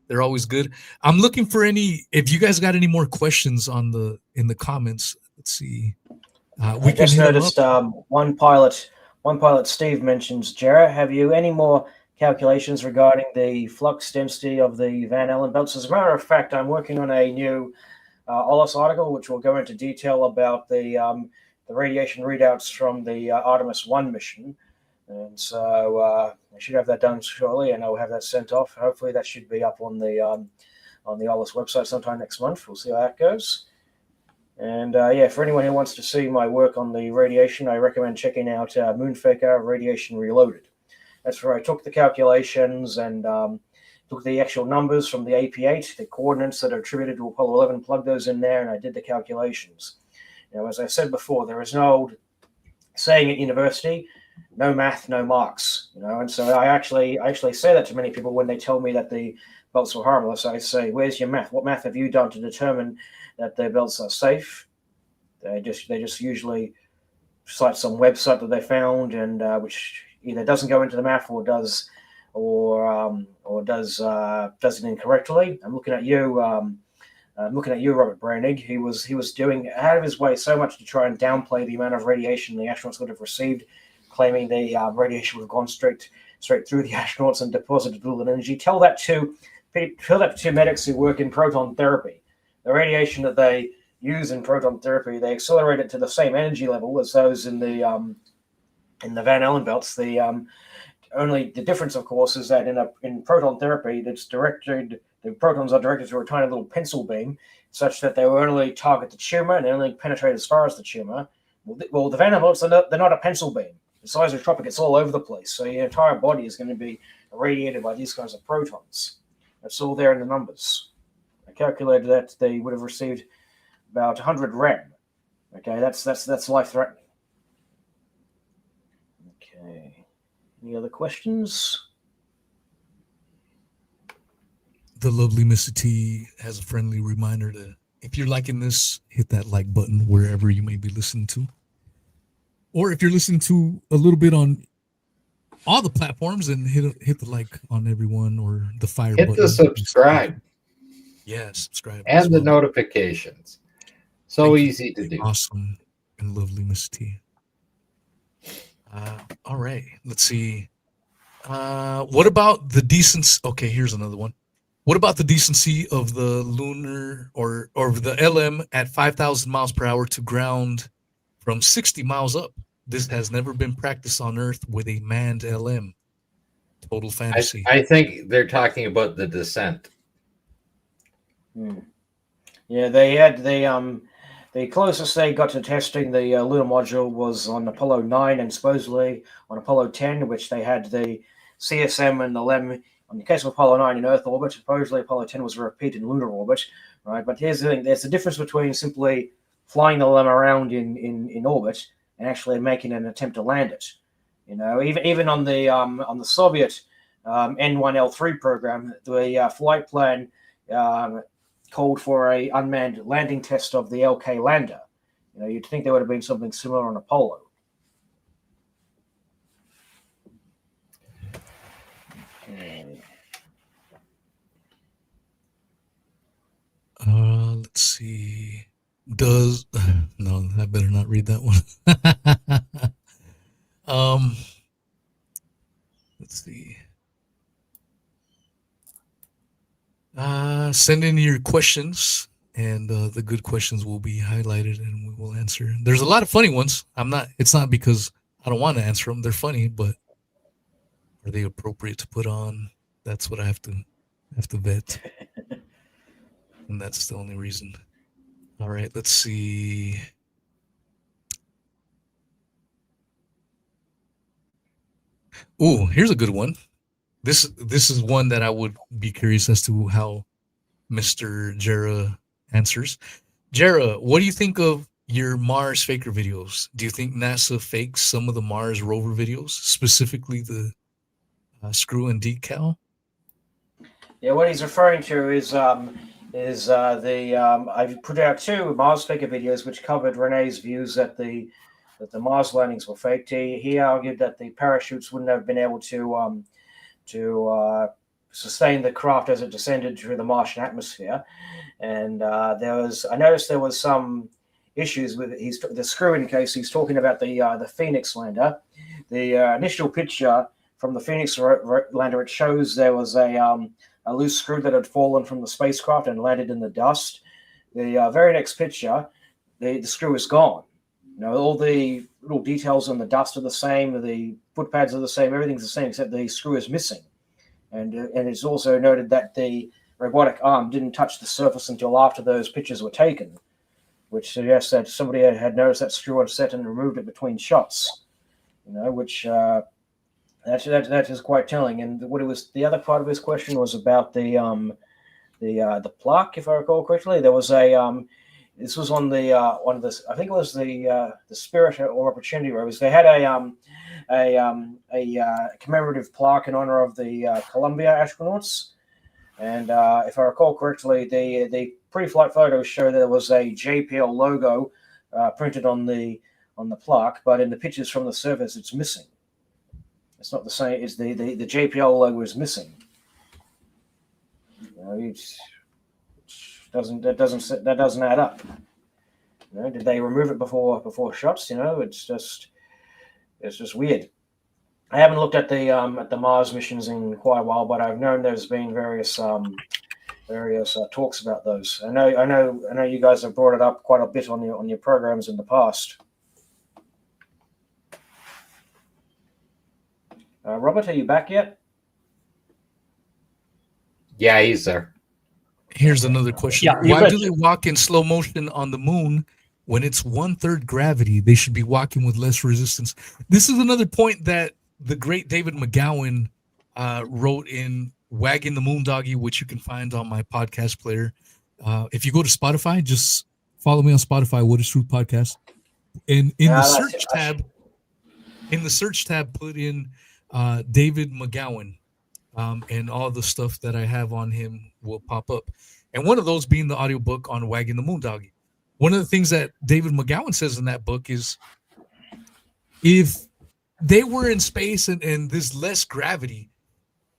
[SPEAKER 1] They're always good. I'm looking for if you guys got any more questions in the comments. Let's see.
[SPEAKER 3] We just noticed one pilot Steve mentions, Jarrett, have you any more calculations regarding the flux density of the Van Allen belts? As a matter of fact, I'm working on a new Ollis article, which will go into detail about the radiation readouts from the Artemis 1 mission. And so I should have that done shortly, and I'll have that sent off. Hopefully that should be up on the Ollis website sometime next month. We'll see how that goes. And yeah, for anyone who wants to see my work on the radiation, I recommend checking out Moonfaker Radiation Reloaded. That's where I took the calculations and took the actual numbers from the AP8, the coordinates that are attributed to Apollo 11, plugged those in there, and I did the calculations. As I said before, there is no old saying at university, no math, no marks. And so I actually say that to many people when they tell me that the belts are harmless. I say, where's your math? What math have you done to determine that the belts are safe? They just usually cite some website that they found, and which either doesn't go into the math or does it incorrectly. I'm looking at you, Robert Brannig. He was doing out of his way so much to try and downplay the amount of radiation the astronauts would have received, claiming the radiation would have gone straight through the astronauts and deposited little energy. Tell that to medics who work in proton therapy. The radiation that they use in proton therapy, they accelerate it to the same energy level as those in the Van Allen belts. Only the difference, of course, is that in proton therapy, the protons are directed through a tiny little pencil beam, such that they will only target the tumor and only penetrate as far as the tumor. Well, the Van Allen belts, they're not a pencil beam. It's isotropic. It's all over the place. So your entire body is going to be irradiated by these kinds of protons. That's all there in the numbers. I calculated that they would have received about 100 rem. Okay, that's life-threatening. Okay. Any other questions?
[SPEAKER 1] The lovely Mr. T has a friendly reminder to, if you're liking this, hit that like button wherever you may be listening to. Or if you're listening to a little bit on all the platforms, and hit the like on everyone, or the fire button.
[SPEAKER 4] Hit the subscribe.
[SPEAKER 1] Yeah, subscribe.
[SPEAKER 4] And the notifications. So easy to do.
[SPEAKER 1] Awesome and lovely Mr. T. All right, let's see. What about the decency? Okay, here's another one. What about the decency of the lunar or the LM at 5,000 miles per hour to ground from 60 miles up? This has never been practiced on Earth with a manned LM. Total fantasy.
[SPEAKER 4] I think they're talking about the descent.
[SPEAKER 3] Yeah, they had the closest they got to testing the lunar module was on Apollo 9 and supposedly on Apollo 10, which they had the CSM and the LEM. In the case of Apollo 9 in Earth orbit, supposedly Apollo 10 was a repeat in lunar orbit, right? But here's the thing: there's a difference between simply flying the LEM around in orbit and actually making an attempt to land it. Even on the Soviet N1L3 program, the flight plan called for a unmanned landing test of the LK lander. You'd think there would have been something similar on Apollo.
[SPEAKER 1] Let's see. No, I better not read that one. Let's see. Send in your questions, and the good questions will be highlighted and we will answer. There's a lot of funny ones. It's not because I don't want to answer them. They're funny, but are they appropriate to put on? That's what I have to vet. And that's the only reason. All right, let's see. Oh, here's a good one. This is one that I would be curious as to how Mr. Jera answers. Jera, what do you think of your Mars faker videos? Do you think NASA fakes some of the Mars rover videos, specifically the screw and decal?
[SPEAKER 3] Yeah, what he's referring to is I've put out 2 Mars faker videos which covered Renee's views that the Mars landings were faked. He argued that the parachutes wouldn't have been able to sustain the craft as it descended through the Martian atmosphere, and I noticed there was some issues with the screw-in case. He's talking about the Phoenix lander. The initial picture from the Phoenix lander, it shows there was a loose screw that had fallen from the spacecraft and landed in the dust. The very next picture, the screw is gone. All the little details on the dust are the same, the foot pads are the same, everything's the same except the screw is missing. And it's also noted that the robotic arm didn't touch the surface until after those pictures were taken, which suggests that somebody had noticed that screw on set and removed it between shots. Which That is quite telling. And what it was, the other part of his question was about the plaque, if I recall correctly. There was a this was on the one of the, I think it was the Spirit or Opportunity Rovers. They had a commemorative plaque in honor of the Columbia astronauts. And if I recall correctly, the pre-flight photos show that there was a JPL logo printed on the plaque, but in the pictures from the surface, it's missing. It's not the same. It's the JPL logo is missing. You know, it doesn't add up. You know, did they remove it before shots? You know, it's just weird. I haven't looked at the Mars missions in quite a while, but I've known there's been various talks about those. I know you guys have brought it up quite a bit on your programs in the past. Robert, are you back yet?
[SPEAKER 4] Yeah, he's there.
[SPEAKER 1] Here's another question.
[SPEAKER 2] Yeah,
[SPEAKER 1] Why do they walk in slow motion on the moon when it's 1/3 gravity? They should be walking with less resistance. This is another point that the great David McGowan wrote in Wagging the Moondoggy, which you can find on my podcast player. If you go to Spotify, just follow me on Spotify, What is Truth Podcast. And in the search tab, put in David McGowan, and all the stuff that I have on him will pop up. And one of those being the audiobook on Wagging the Moondoggy. One of the things that David McGowan says in that book is, if they were in space and there's less gravity,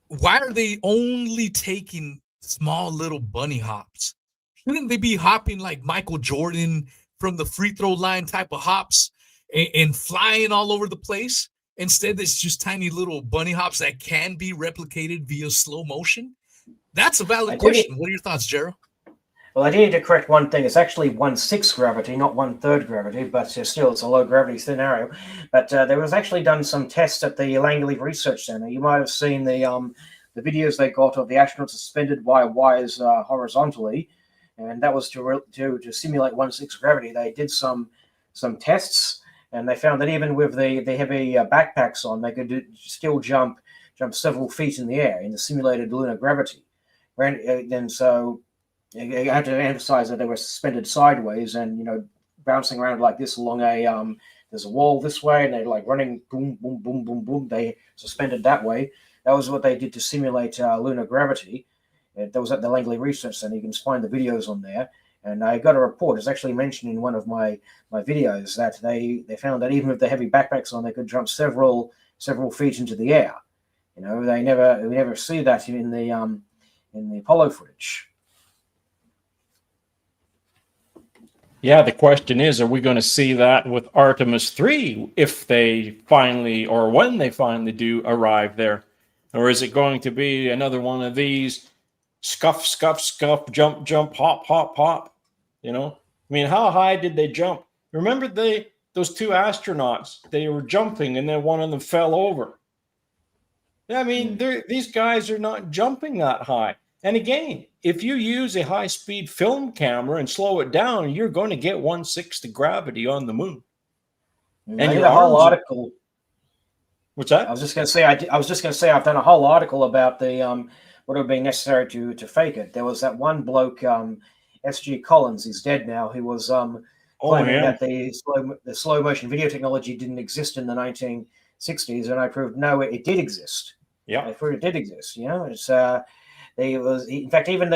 [SPEAKER 1] why are they only taking small little bunny hops? Shouldn't they be hopping like Michael Jordan from the free throw line type of hops and flying all over the place? Instead, it's just tiny little bunny hops that can be replicated via slow motion. That's a valid question. What are your thoughts, Gerald?
[SPEAKER 3] Well, I need to correct one thing. It's actually 1/6 gravity, not 1/3 gravity, but still, it's a low gravity scenario. But there was actually done some tests at the Langley Research Center. You might have seen the videos they got of the astronauts suspended by wires horizontally, and that was to simulate 1/6 gravity. They did some tests, and they found that even with the heavy backpacks on, they could still jump several feet in the air in the simulated lunar gravity. And so I have to emphasize that they were suspended sideways and, you know, bouncing around like this along there's a wall this way, and they're like running boom, boom, boom, boom, boom. They suspended that way. That was what they did to simulate lunar gravity. That was at the Langley Research Center. You can find the videos on there. And I got a report. It's actually mentioned in one of my videos that they found that even with the heavy backpacks on, they could jump several feet into the air. You know, we never see that in the Apollo footage.
[SPEAKER 2] Yeah, the question is, are we going to see that with Artemis 3 if they finally, or when they finally do arrive there? Or is it going to be another one of these scuff, scuff, scuff, jump, jump, hop, hop, hop? You know, I mean, how high did they jump? Remember those two astronauts, they were jumping and then one of them fell over. I mean, these guys are not jumping that high. And again, if you use a high-speed film camera and slow it down, you're going to get 1/6 the gravity on the moon.
[SPEAKER 3] And your whole article.
[SPEAKER 2] What's that?
[SPEAKER 3] I was just going to say I've done a whole article about the what would have been necessary to fake it. There was that one bloke, S.G. Collins. He's dead now. He was claiming that the slow motion video technology didn't exist in the 1960s, and I proved no, it did exist.
[SPEAKER 2] Yeah,
[SPEAKER 3] I proved it did exist. You know, it's. In fact, even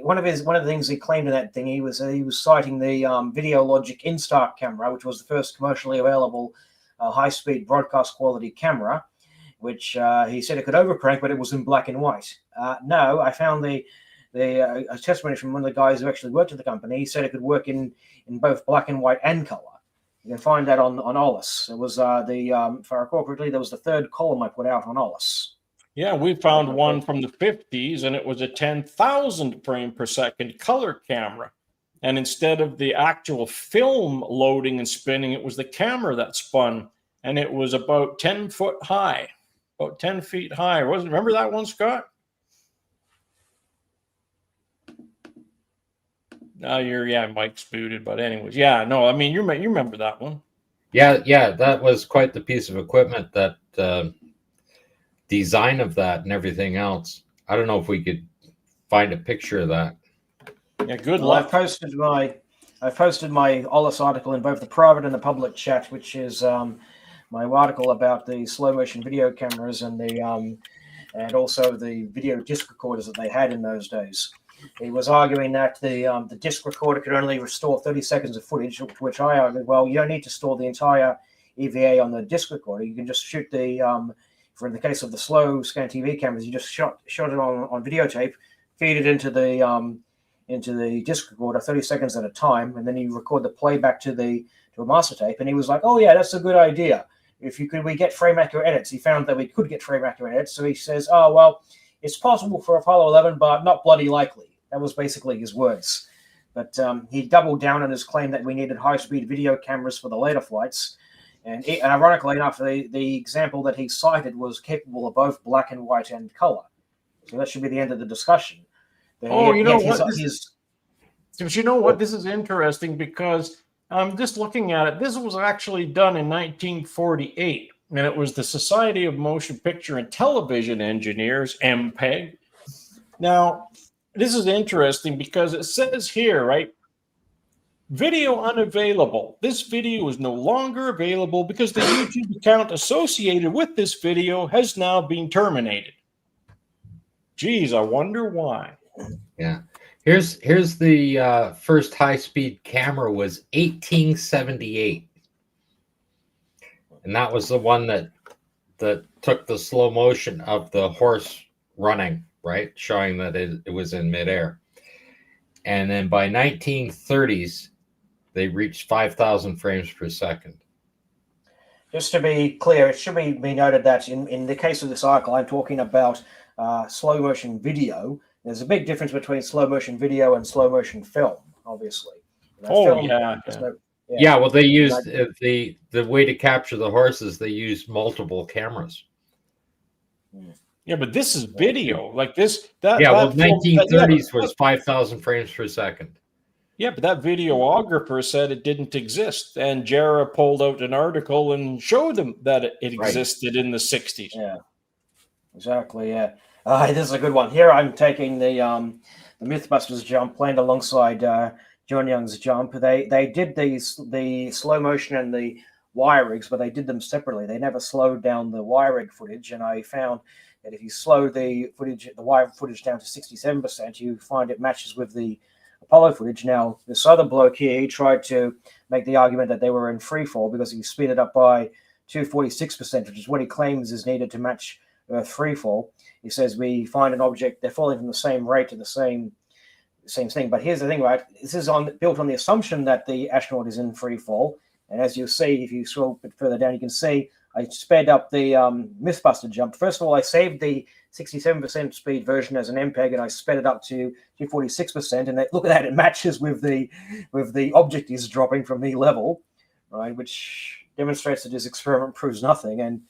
[SPEAKER 3] one of the things he claimed in that thing, he was citing the VideoLogic Instart camera, which was the first commercially available high-speed broadcast quality camera, which he said it could overcrank, but it was in black and white. No, I found a testimony from one of the guys who actually worked at the company. He said it could work in both black and white and color. You can find that on OLIS. It was if I recall correctly, that was the third column I put out on OLIS.
[SPEAKER 2] Yeah, we found one from the 50s, and it was a 10,000 frame per second color camera. And instead of the actual film loading and spinning, it was the camera that spun, and it was about 10 foot high, about 10 feet high. Remember that one, Scott? Mike's booted, but anyways, yeah, no, I mean, you remember that one.
[SPEAKER 4] Yeah, that was quite the piece of equipment that design of that and everything else. I don't know if we could find a picture of that.
[SPEAKER 2] Yeah, good
[SPEAKER 3] Well,
[SPEAKER 2] luck.
[SPEAKER 3] I've posted my Ollis article in both the private and the public chat, which is my article about the slow motion video cameras and and also the video disc recorders that they had in those days. He was arguing that the disc recorder could only restore 30 seconds of footage, to which I argued, well, you don't need to store the entire EVA on the disc recorder. You can just shoot for in the case of the slow scan TV cameras, you just shot it on videotape, feed it into the disc recorder 30 seconds at a time, and then you record the playback to a master tape. And he was like, oh yeah, that's a good idea. We get frame accurate edits. He found that we could get frame accurate edits. So he says, oh, well, it's possible for Apollo 11, but not bloody likely. That was basically his words. But he doubled down on his claim that we needed high-speed video cameras for the later flights. And ironically enough, the example that he cited was capable of both black and white and color. So that should be the end of the discussion.
[SPEAKER 2] Oh, you know what? But you know what? This is interesting because I'm just looking at it. This was actually done in 1948, and it was the Society of Motion Picture and Television Engineers, MPEG. Now, this is interesting because it says here, right? Video unavailable. This video is no longer available because the YouTube account associated with this video has now been terminated. Geez, I wonder why.
[SPEAKER 4] Yeah. Here's the first high-speed camera was 1878. And that was the one that took the slow motion of the horse running, right? Showing that it was in midair. And then by 1930s, they reached 5,000 frames per second.
[SPEAKER 3] Just to be clear, it should be noted that in the case of this article, I'm talking about slow motion video. There's a big difference between slow motion video and slow motion film, obviously.
[SPEAKER 2] Well,
[SPEAKER 4] they used the way to capture the horses, they used multiple cameras.
[SPEAKER 2] Yeah, but this is video. Like this,
[SPEAKER 4] 1930s was 5,000 frames per second.
[SPEAKER 2] Yeah, but that videographer said it didn't exist, and Jera pulled out an article and showed them that it existed in the 60s.
[SPEAKER 3] Yeah, exactly. Yeah, this is a good one. Here I'm taking the MythBusters jump, playing alongside John Young's jump. They did the slow motion and the wire rigs, but they did them separately. They never slowed down the wire rig footage, and I found that if you slow the wire footage down to 67%, you find it matches with the Apollo footage. Now, this other bloke here, he tried to make the argument that they were in free fall because he speed it up by 246%, which is what he claims is needed to match free fall. He says we find an object, they're falling from the same rate to the same thing. But here's the thing, right? This is built on the assumption that the astronaut is in free fall. And as you'll see, if you scroll a bit further down, you can see I sped up the Mythbuster jump. First of all, I saved the 67% speed version as an MPEG, and I sped it up to 246%. And look at that; it matches with the object is dropping from the level, right? Which demonstrates that his experiment proves nothing. And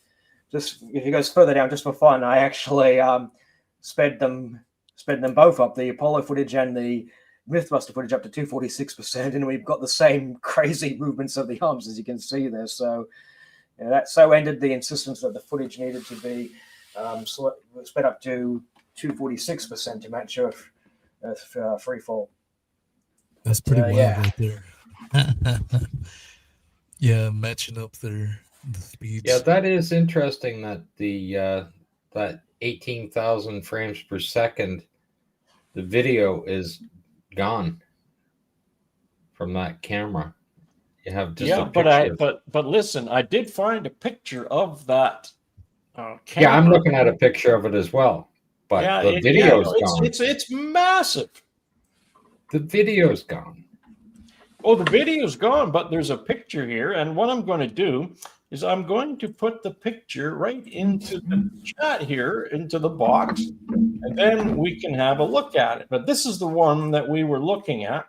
[SPEAKER 3] just if he goes further down, just for fun, I actually sped them both up, the Apollo footage and the Mythbuster footage, up to 246%, and we've got the same crazy movements of the arms as you can see there. So that ended the insistence that the footage needed to be sped up to 246% to match free fall.
[SPEAKER 1] That's pretty wild right there.
[SPEAKER 3] Yeah,
[SPEAKER 1] matching up the speeds.
[SPEAKER 4] Yeah, that is interesting that that 18,000 frames per second, the video is gone from that camera. You have just a picture.
[SPEAKER 2] But listen, I did find a picture of that camera.
[SPEAKER 4] Yeah, I'm looking at a picture of it as well. But the video's gone.
[SPEAKER 2] It's massive.
[SPEAKER 4] The video's gone.
[SPEAKER 2] Oh, the video's gone, but there's a picture here. And what I'm going to do is I'm going to put the picture right into the chat here, into the box, and then we can have a look at it. But this is the one that we were looking at.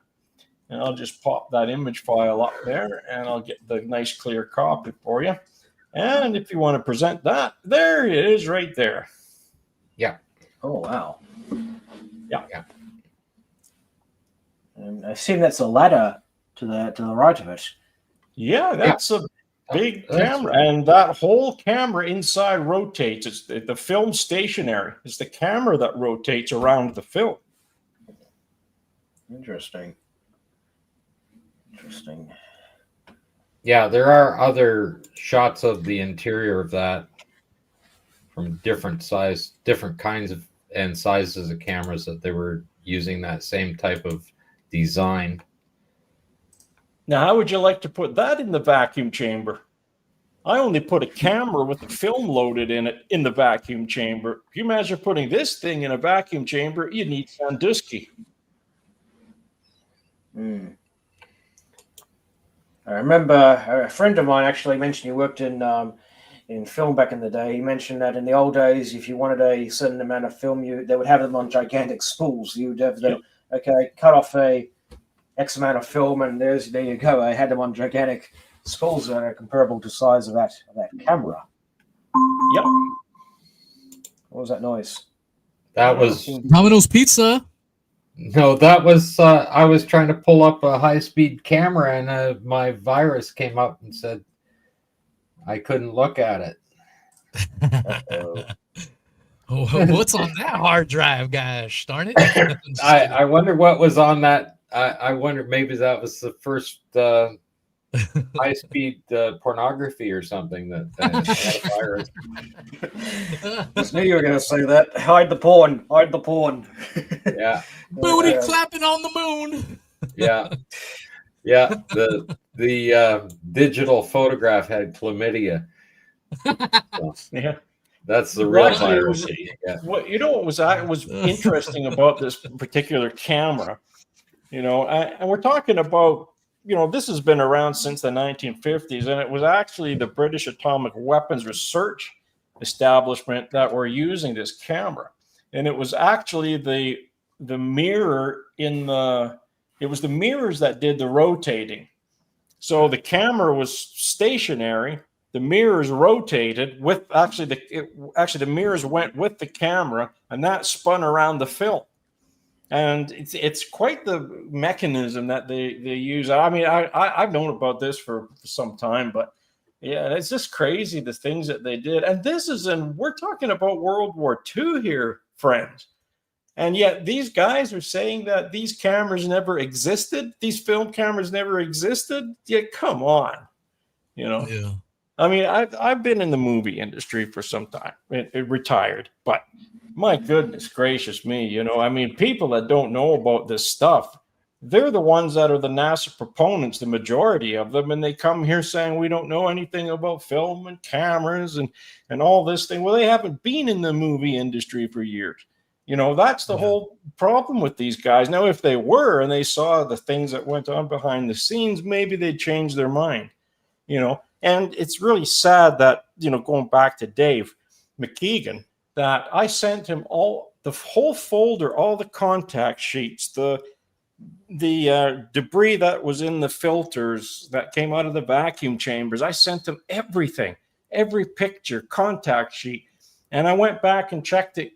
[SPEAKER 2] And I'll just pop that image file up there, and I'll get the nice clear copy for you. And if you want to present that, there it is right there.
[SPEAKER 4] Yeah.
[SPEAKER 3] Oh, wow.
[SPEAKER 2] Yeah.
[SPEAKER 3] And I assume that's a ladder to the right of it.
[SPEAKER 2] Yeah, that's Big
[SPEAKER 4] That's-
[SPEAKER 2] camera, and that whole camera inside rotates. It's the film stationary. It's the camera that rotates around the film.
[SPEAKER 3] Interesting. Interesting.
[SPEAKER 4] Yeah, there are other shots of the interior of that from different kinds of and sizes of cameras that they were using that same type of design.
[SPEAKER 2] Now, how would you like to put that in the vacuum chamber? I only put a camera with the film loaded in it in the vacuum chamber. If you imagine putting this thing in a vacuum chamber, you need Sandusky.
[SPEAKER 3] I remember a friend of mine actually mentioned he worked in film back in the day. He mentioned that in the old days, if you wanted a certain amount of film, they would have them on gigantic spools. You'd have them, cut off a X amount of film, and there you go. I had them on gigantic spools that are comparable to size of that camera.
[SPEAKER 2] Yep.
[SPEAKER 3] What was that noise?
[SPEAKER 4] That was
[SPEAKER 1] Domino's Pizza.
[SPEAKER 4] no, that was I was trying to pull up a high-speed camera, and my virus came up and said I couldn't look at it.
[SPEAKER 1] What's on that hard drive, gosh darn it?
[SPEAKER 4] I wonder what was on that. I wonder maybe that was the first high-speed pornography or something that had a virus.
[SPEAKER 3] Just knew you were going to say that. Hide the porn. Hide the porn.
[SPEAKER 4] Yeah,
[SPEAKER 1] Booty clapping on the moon.
[SPEAKER 4] yeah. The digital photograph had chlamydia. So
[SPEAKER 2] Yeah.
[SPEAKER 4] that's the real
[SPEAKER 2] Right.
[SPEAKER 4] virus. Yeah.
[SPEAKER 2] What what was interesting about this particular camera, and we're talking about, this has been around since the 1950s, and it was actually the British Atomic Weapons Research Establishment that were using this camera, and it was actually the mirror it was the mirrors that did the rotating. So the camera was stationary. The mirrors rotated with the mirrors went with the camera, and that spun around the film. And it's quite the mechanism that they use. I mean, I've known about this for some time, but yeah, it's just crazy the things that they did. And we're talking about World War II here, friends. And yet these guys are saying that these cameras never existed. These film cameras never existed. Yeah, come on.
[SPEAKER 1] Yeah.
[SPEAKER 2] I mean, I've been in the movie industry for some time, retired, but my goodness gracious me, I mean, people that don't know about this stuff, they're the ones that are the NASA proponents, the majority of them, and they come here saying we don't know anything about film and cameras and all this thing. Well, they haven't been in the movie industry for years. That's the whole problem with these guys. Now, if they were and they saw the things that went on behind the scenes, maybe they'd change their mind, And it's really sad that, going back to Dave McKeegan, that I sent him the whole folder, all the contact sheets, the debris that was in the filters that came out of the vacuum chambers. I sent him everything, every picture, contact sheet. And I went back and checked it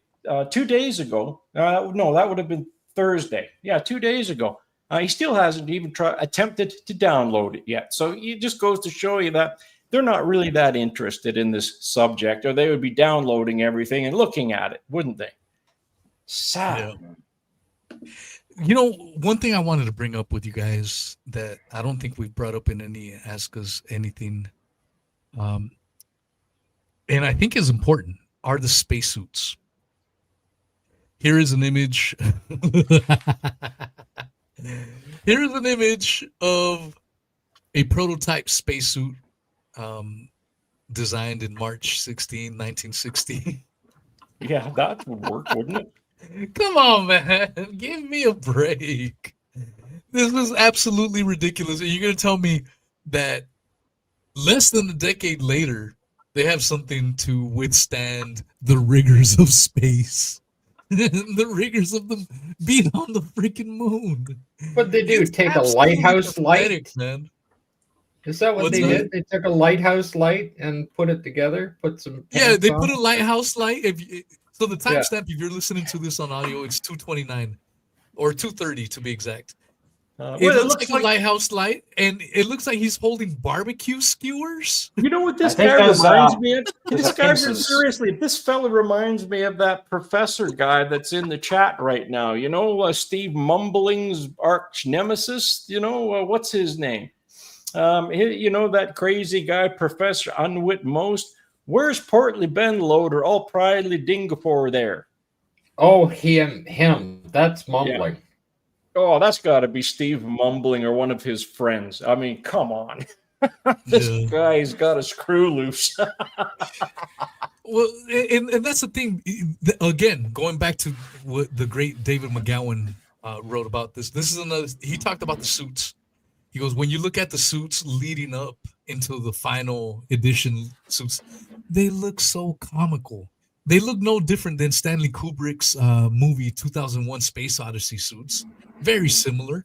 [SPEAKER 2] 2 days ago. No, that would have been Thursday. Yeah, 2 days ago. He still hasn't even attempted to download it yet. So it just goes to show you that they're not really that interested in this subject, or they would be downloading everything and looking at it, wouldn't they? Sad.
[SPEAKER 1] Yeah. One thing I wanted to bring up with you guys that I don't think we've brought up in any Ask Us Anything, and I think is important, are the spacesuits. Here is an image. Here is an image of a prototype spacesuit designed in March 16, 1960.
[SPEAKER 2] Yeah, that would work, wouldn't it?
[SPEAKER 1] Come on, man. Give me a break. This is absolutely ridiculous. And you're going to tell me that less than a decade later, they have something to withstand the rigors of space. The rigors of them being on the freaking moon.
[SPEAKER 4] What they do?
[SPEAKER 1] It's
[SPEAKER 4] Take a
[SPEAKER 1] absolutely
[SPEAKER 4] lighthouse light?
[SPEAKER 1] pathetic, man.
[SPEAKER 4] Is that what
[SPEAKER 1] What's
[SPEAKER 4] they
[SPEAKER 1] that?
[SPEAKER 4] did? They took a lighthouse light and put it together. Put some.
[SPEAKER 1] Yeah,
[SPEAKER 4] pants
[SPEAKER 1] they
[SPEAKER 4] on
[SPEAKER 1] put
[SPEAKER 4] it?
[SPEAKER 1] a lighthouse light. So the
[SPEAKER 4] Yeah.
[SPEAKER 1] timestamp, if you're listening to this on audio, it's 2:29 or 2:30 to be exact. It
[SPEAKER 2] Well,
[SPEAKER 1] looks like a lighthouse light, and it looks like he's holding barbecue skewers.
[SPEAKER 2] You know what this
[SPEAKER 3] I think
[SPEAKER 2] guy
[SPEAKER 3] those
[SPEAKER 2] reminds
[SPEAKER 3] are-
[SPEAKER 2] me of?
[SPEAKER 3] those
[SPEAKER 2] This
[SPEAKER 3] are
[SPEAKER 2] guy,
[SPEAKER 3] pincers.
[SPEAKER 2] seriously, this fella reminds me of that professor guy that's in the chat right now. You know, Steve Mumbling's arch nemesis. You know, what's his name? You know, that crazy guy, Professor Unwit Most. Where's Portly Ben Loader, all proudly Dingapore there?
[SPEAKER 4] Oh, him. That's mumbling.
[SPEAKER 2] Oh, that's got to be Steve Mumbling or one of his friends. I mean, come on. This
[SPEAKER 1] Yeah.
[SPEAKER 2] guy's got a screw loose.
[SPEAKER 1] Well, and that's the thing. Again, going back to what the great David McGowan wrote about this. This is another. He talked about the suits. He goes, when you look at the suits leading up into the final edition suits, they look so comical. They look no different than Stanley Kubrick's movie 2001: Space Odyssey suits. Very similar.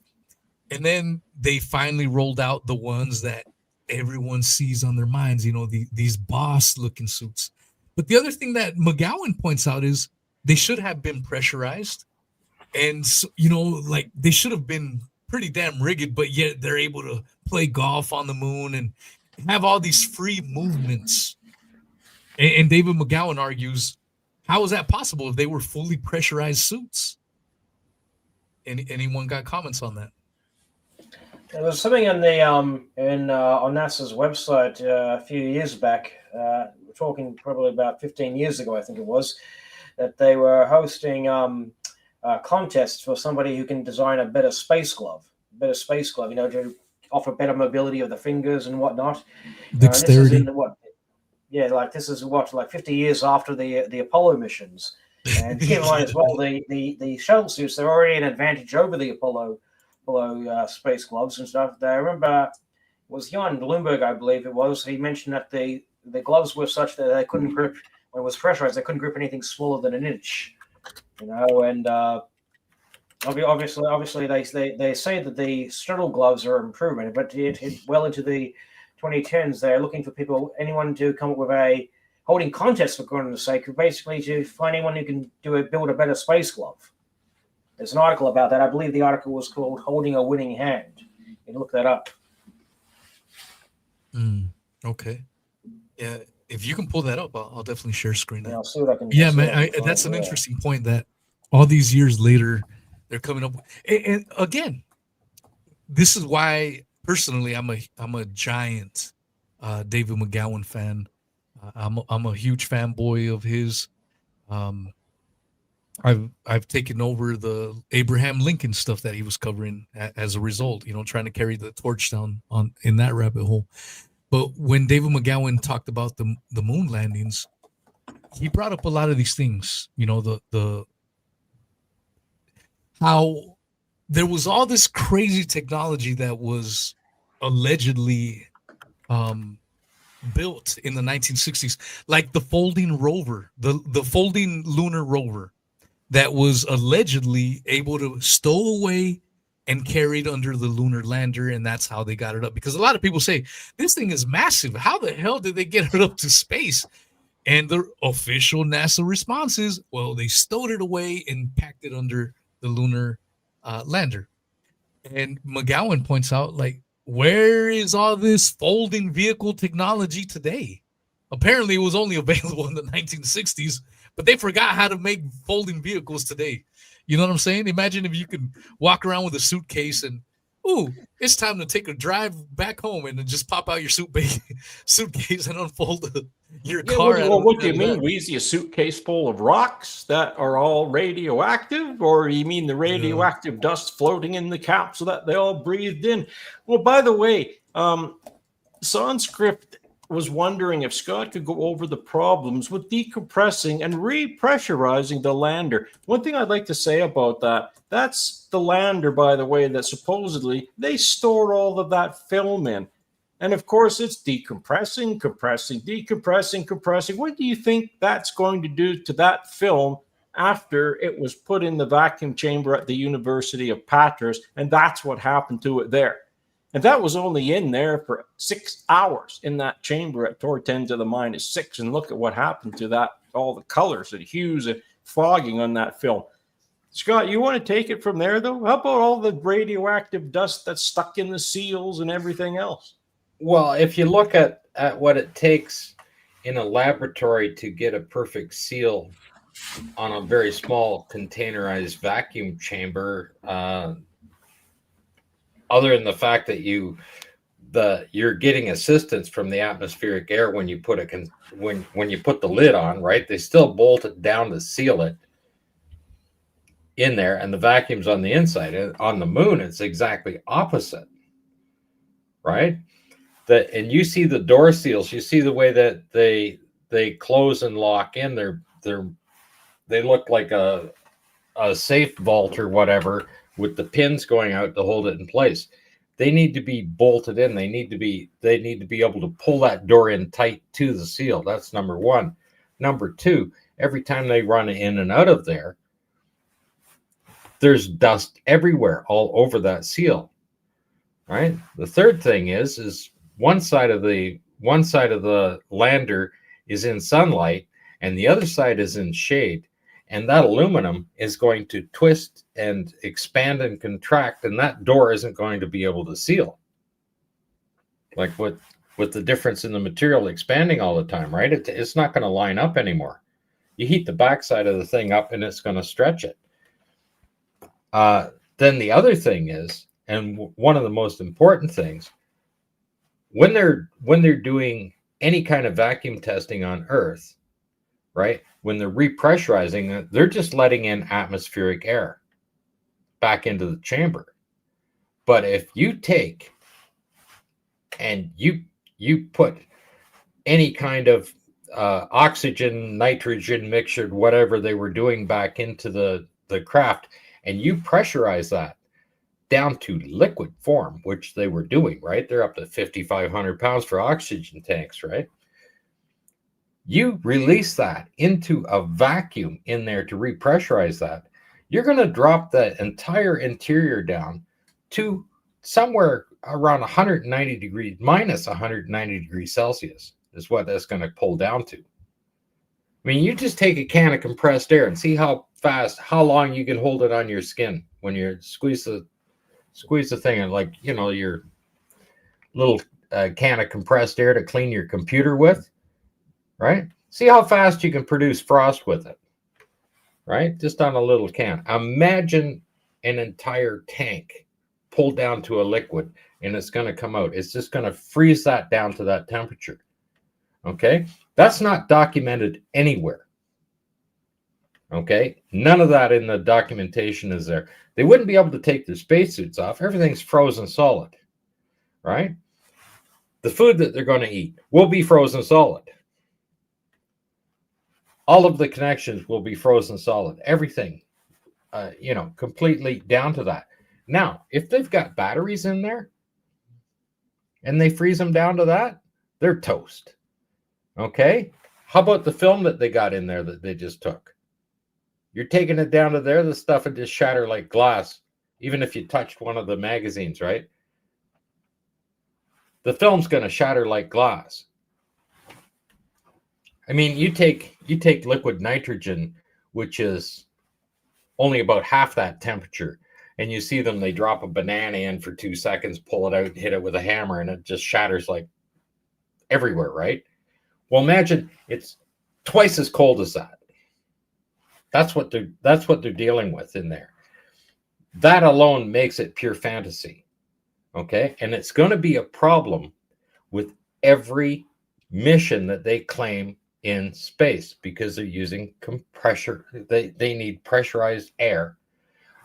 [SPEAKER 1] And then they finally rolled out the ones that everyone sees on their minds. You know, these boss-looking suits. But the other thing that McGowan points out is they should have been pressurized, and you know, like they should have been pretty damn rigged, but yet they're able to play golf on the moon and have all these free movements. And David McGowan argues, how is that possible if they were fully pressurized suits? Anyone got comments on that?
[SPEAKER 3] There was something in the on NASA's website a few years back. We're talking probably about 15 years ago, I think it was, that they were hosting contests for somebody who can design a better space glove, you know, to offer better mobility of the fingers and whatnot.
[SPEAKER 1] Dexterity.
[SPEAKER 3] This is like 50 years after the Apollo missions. And keep in mind as well, the shuttle suits, they're already an advantage over the Apollo space gloves and stuff. I remember it was Jan Bloomberg, I believe it was. He mentioned that the gloves were such that they couldn't grip, when it was pressurized, they couldn't grip anything smaller than an inch. You know, and obviously they say that the shuttle gloves are improvement, but well into the 2010s, they're looking for anyone to come up with a holding contest, for goodness sake, basically to find anyone who can build a better space glove. There's an article about that. I believe the article was called "Holding a Winning Hand." You can look that up.
[SPEAKER 1] Okay. Yeah, if you can pull that up, I'll definitely share screen that.
[SPEAKER 3] I'll see what I can.
[SPEAKER 1] Yeah, man, that's an interesting point that all these years later, they're coming up. And again, this is why personally I'm a giant David McGowan fan. I'm a huge fanboy of his. I've taken over the Abraham Lincoln stuff that he was covering as a result, you know, trying to carry the torch down in that rabbit hole. But when David McGowan talked about the moon landings, he brought up a lot of these things, you know, the how there was all this crazy technology that was allegedly built in the 1960s, like the folding rover, the folding lunar rover that was allegedly able to stow away and carried under the lunar lander, and that's how they got it up. Because a lot of people say, this thing is massive. How the hell did they get it up to space? And the official NASA response is, well, they stowed it away and packed it under the lunar lander. And McGowan points out, like, where is all this folding vehicle technology today? Apparently, it was only available in the 1960s, but they forgot how to make folding vehicles today. You know what I'm saying? Imagine if you could walk around with a suitcase and, ooh, it's time to take a drive back home, and then just pop out your suitcase and unfold your car.
[SPEAKER 2] What do you mean? We see a suitcase full of rocks that are all radioactive, or you mean the radioactive dust floating in the capsule that they all breathed in? Well, by the way, Sonscript was wondering if Scott could go over the problems with decompressing and repressurizing the lander. One thing I'd like to say about that's the lander, by the way, that supposedly they store all of that film in. And of course, it's decompressing, compressing, decompressing, compressing. What do you think that's going to do to that film after it was put in the vacuum chamber at the University of Patras? And that's what happened to it there. And that was only in there for 6 hours in that chamber at torr 10 to the -6. And look at what happened to that, all the colors and hues and fogging on that film. Scott, you want to take it from there, though? How about all the radioactive dust that's stuck in the seals and everything else?
[SPEAKER 4] Well, if you look at what it takes in a laboratory to get a perfect seal on a very small containerized vacuum chamber, other than the fact that you're getting assistance from the atmospheric air when you put when you put the lid on, right? They still bolt it down to seal it in there, and the vacuum's on the inside. On the moon, it's exactly opposite, right? And you see the door seals. You see the way that they close and lock in. They look like a safe vault or whatever with the pins going out to hold it in place. They need to be bolted in. They need to be able to pull that door in tight to the seal. That's number one. Number two, every time they run in and out of there, there's dust everywhere, all over that seal, right? The third thing is one side of the lander is in sunlight and the other side is in shade. And that aluminum is going to twist and expand and contract, and that door isn't going to be able to seal. Like with the difference in the material expanding all the time, right? It's not going to line up anymore. You heat the backside of the thing up and it's going to stretch it. Then the other thing is, and one of the most important things, when they're doing any kind of vacuum testing on Earth, right? When they're repressurizing, they're just letting in atmospheric air back into the chamber. But if you take and you put any kind of oxygen, nitrogen mixture, whatever they were doing back into the craft, and you pressurize that down to liquid form, which they were doing, right? They're up to 5,500 pounds for oxygen tanks, right? You release that into a vacuum in there to repressurize that, you're going to drop the entire interior down to somewhere around 190 degrees, minus 190 degrees Celsius is what that's going to pull down to. I mean, you just take a can of compressed air and see how long you can hold it on your skin when you squeeze the thing, and like, you know, your little can of compressed air to clean your computer with. Right? See how fast you can produce frost with it, right? Just on a little can. Imagine an entire tank pulled down to a liquid and it's going to come out. It's just going to freeze that down to that temperature. Okay? That's not documented anywhere. Okay? None of that in the documentation is there. They wouldn't be able to take their spacesuits off. Everything's frozen solid, right? The food that they're going to eat will be frozen solid. All of the connections will be frozen solid. Everything, completely down to that. Now, if they've got batteries in there and they freeze them down to that, they're toast. Okay? How about the film that they got in there that they just took? You're taking it down to there, the stuff would just shatter like glass, even if you touched one of the magazines, right? The film's going to shatter like glass. I mean, you take liquid nitrogen, which is only about half that temperature, and you see them, they drop a banana in for 2 seconds, pull it out, hit it with a hammer, and it just shatters like everywhere, right? Well, imagine it's twice as cold as that. That's what they're dealing with in there. That alone makes it pure fantasy. Okay? And it's going to be a problem with every mission that they claim in space, because they're using compressor. They need pressurized air,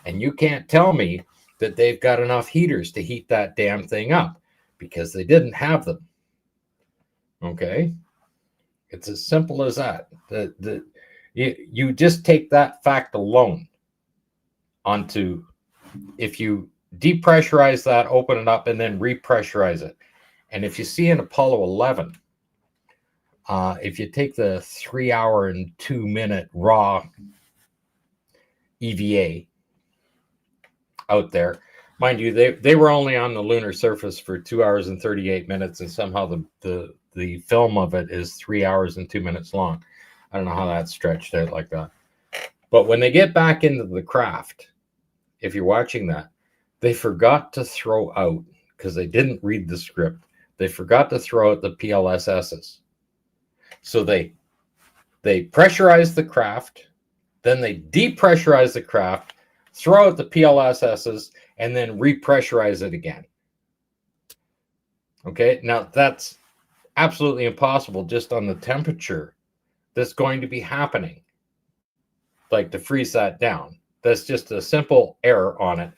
[SPEAKER 4] and you can't tell me that they've got enough heaters to heat that damn thing up, because they didn't have them. Okay, it's as simple as that. You just take that fact alone onto, if you depressurize that, open it up, and then repressurize it. And if you see in Apollo 11, if you take the 3 hour and 2 minute raw EVA out there, mind you, they were only on the lunar surface for 2 hours and 38 minutes, and somehow the film of it is 3 hours and 2 minutes long. I don't know how that stretched out like that. But when they get back into the craft, if you're watching that, they forgot to throw out, because they didn't read the script, they forgot to throw out the PLSSs. So they pressurize the craft, then they depressurize the craft, throw out the PLSSs, and then repressurize it again. Okay, now that's absolutely impossible just on the temperature that's going to be happening, like to freeze that down. That's just a simple error on it.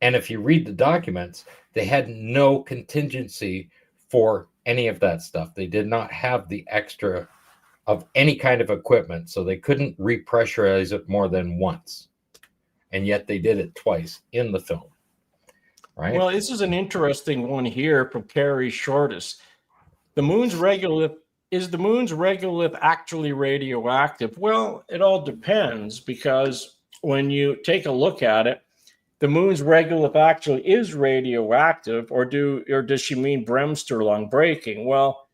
[SPEAKER 4] And if you read the documents, they had no contingency for any of that stuff. They did not have the extra of any kind of equipment, so they couldn't repressurize it more than once. And yet they did it twice in the film. Right?
[SPEAKER 2] Well, this is an interesting one here from Carrie Shortis. The moon's regolith, is the moon's regolith actually radioactive? Well, it all depends, because when you take a look at it, the moon's regolith actually is radioactive, or does she mean Bremsstrahlung breaking? Well,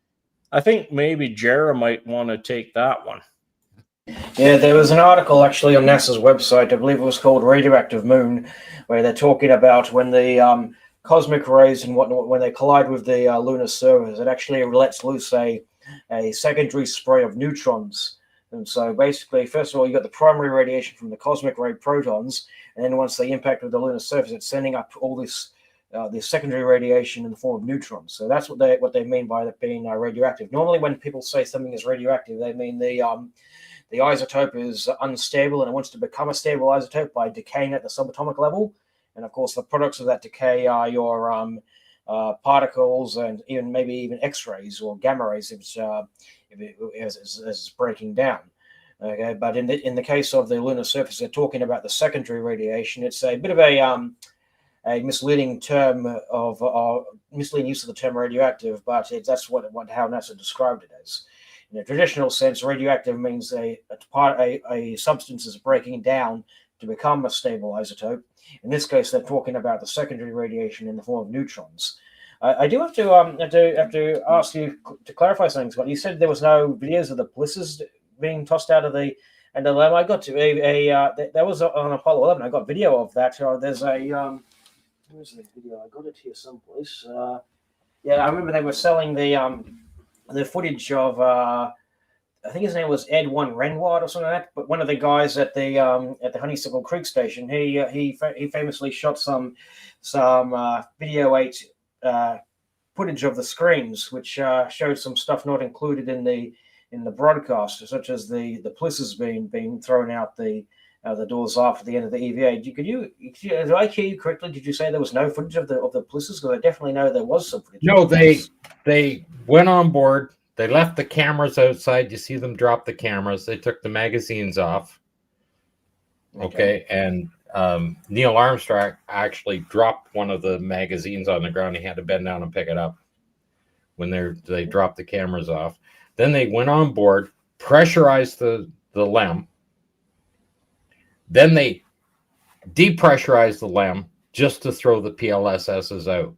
[SPEAKER 2] I think maybe Jera might want to take that one.
[SPEAKER 3] Yeah, there was an article actually on NASA's website, I believe it was called Radioactive Moon, where they're talking about when the cosmic rays and whatnot, when they collide with the lunar surface, it actually lets loose a secondary spray of neutrons. And so basically, first of all, you got the primary radiation from the cosmic ray protons, and then once they impact with the lunar surface, it's sending up all this secondary radiation in the form of neutrons. So that's what they mean by it being radioactive. Normally, when people say something is radioactive, they mean the isotope is unstable and it wants to become a stable isotope by decaying at the subatomic level. And of course, the products of that decay are your particles and maybe even X-rays or gamma rays if it's breaking down. Okay, but in the case of the lunar surface, they're talking about the secondary radiation. It's a bit of a misleading term of misleading use of the term radioactive, but that's how NASA described it as. In a traditional sense, radioactive means a substance is breaking down to become a stable isotope. In this case, they're talking about the secondary radiation in the form of neutrons. I do have to ask you to clarify something, Scott. You said there was no videos of the blisters being tossed out of the LM. I got to that was on Apollo 11. I got video of that. There's a where's the video? I got it here someplace. Yeah, I remember they were selling the footage of I think his name was Ed Renward or something like that. But one of the guys at the Honeysuckle Creek station, he famously shot some video 8 footage of the screens, which showed some stuff not included in the broadcast, such as the blisters being thrown out the doors off at the end of the EVA. Did I hear you correctly? Did you say there was no footage of the blisters? Because I definitely know there was some footage.
[SPEAKER 4] No, they went on board. They left the cameras outside. You see them drop the cameras. They took the magazines off. Okay. And Neil Armstrong actually dropped one of the magazines on the ground. He had to bend down and pick it up when they dropped the cameras off. Then they went on board, pressurized the LEM. Then they depressurized the LEM just to throw the PLSSs out.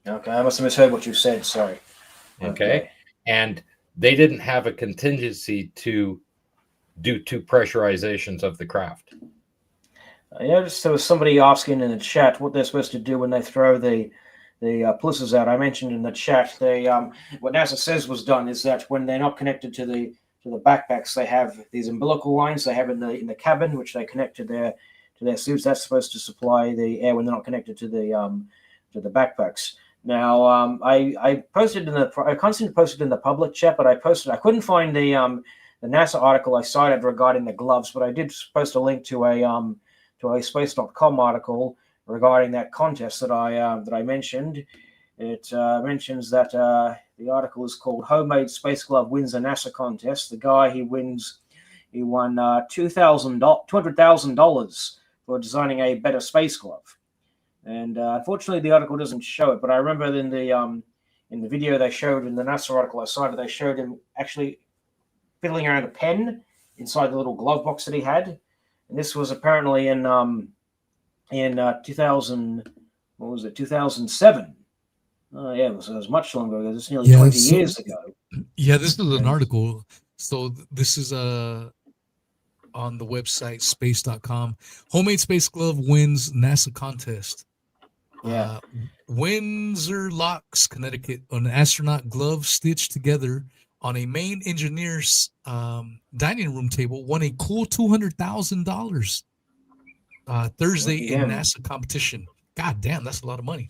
[SPEAKER 3] Okay, I must have misheard what you said. Sorry.
[SPEAKER 4] Okay. And they didn't have a contingency to do 2 pressurizations of the craft.
[SPEAKER 3] I noticed there was somebody asking in the chat what they're supposed to do when they throw the blisters out. I mentioned in the chat what NASA says was done is that when they're not connected to the backpacks, they have these umbilical lines they have in the cabin, which they connect to their suits. That's supposed to supply the air when they're not connected to the backpacks. Now, I posted I constantly posted in the public chat, but I couldn't find the NASA article I cited regarding the gloves, but I did post a link to a space.com article regarding that contest that I mentioned. It mentions that the article is called "Homemade Space Glove Wins a NASA Contest." The guy he won $200,000 for designing a better space glove. And unfortunately, the article doesn't show it. But I remember in the video they showed in the NASA article I cited, they showed him actually fiddling around a pen inside the little glove box that he had. And this was apparently in 2000. What was it? 2007. Yeah, it was much longer ago. It's nearly 20 years ago.
[SPEAKER 1] Yeah, this is an article. So this is on the website space.com. Homemade space glove wins NASA contest.
[SPEAKER 5] Yeah.
[SPEAKER 1] Windsor Locks, Connecticut, an astronaut glove stitched together on a main engineer's dining room table won a cool $200,000 Thursday in
[SPEAKER 5] Again.
[SPEAKER 1] NASA competition. God damn, that's a lot of money.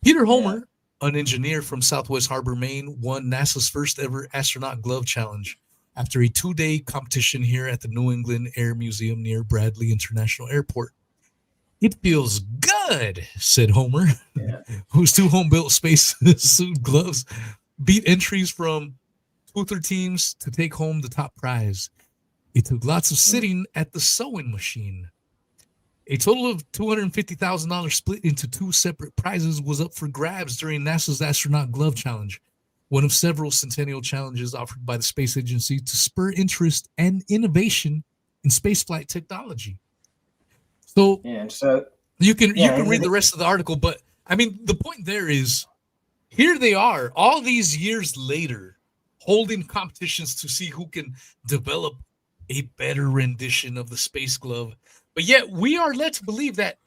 [SPEAKER 1] Peter Homer, an engineer from Southwest Harbor, Maine, won NASA's first ever astronaut glove challenge after a 2-day competition here at the New England Air Museum near Bradley International Airport. It feels good, said Homer, whose 2 home-built space suit gloves beat entries from 2 other teams to take home the top prize. It took lots of sitting at the sewing machine. A total of $250,000 split into 2 separate prizes was up for grabs during NASA's Astronaut Glove Challenge, one of several centennial challenges offered by the space agency to spur interest and innovation in spaceflight technology. So, you can read the rest of the article, but I mean, the point there is, here they are, all these years later, holding competitions to see who can develop a better rendition of the space glove. But yet we are led to believe that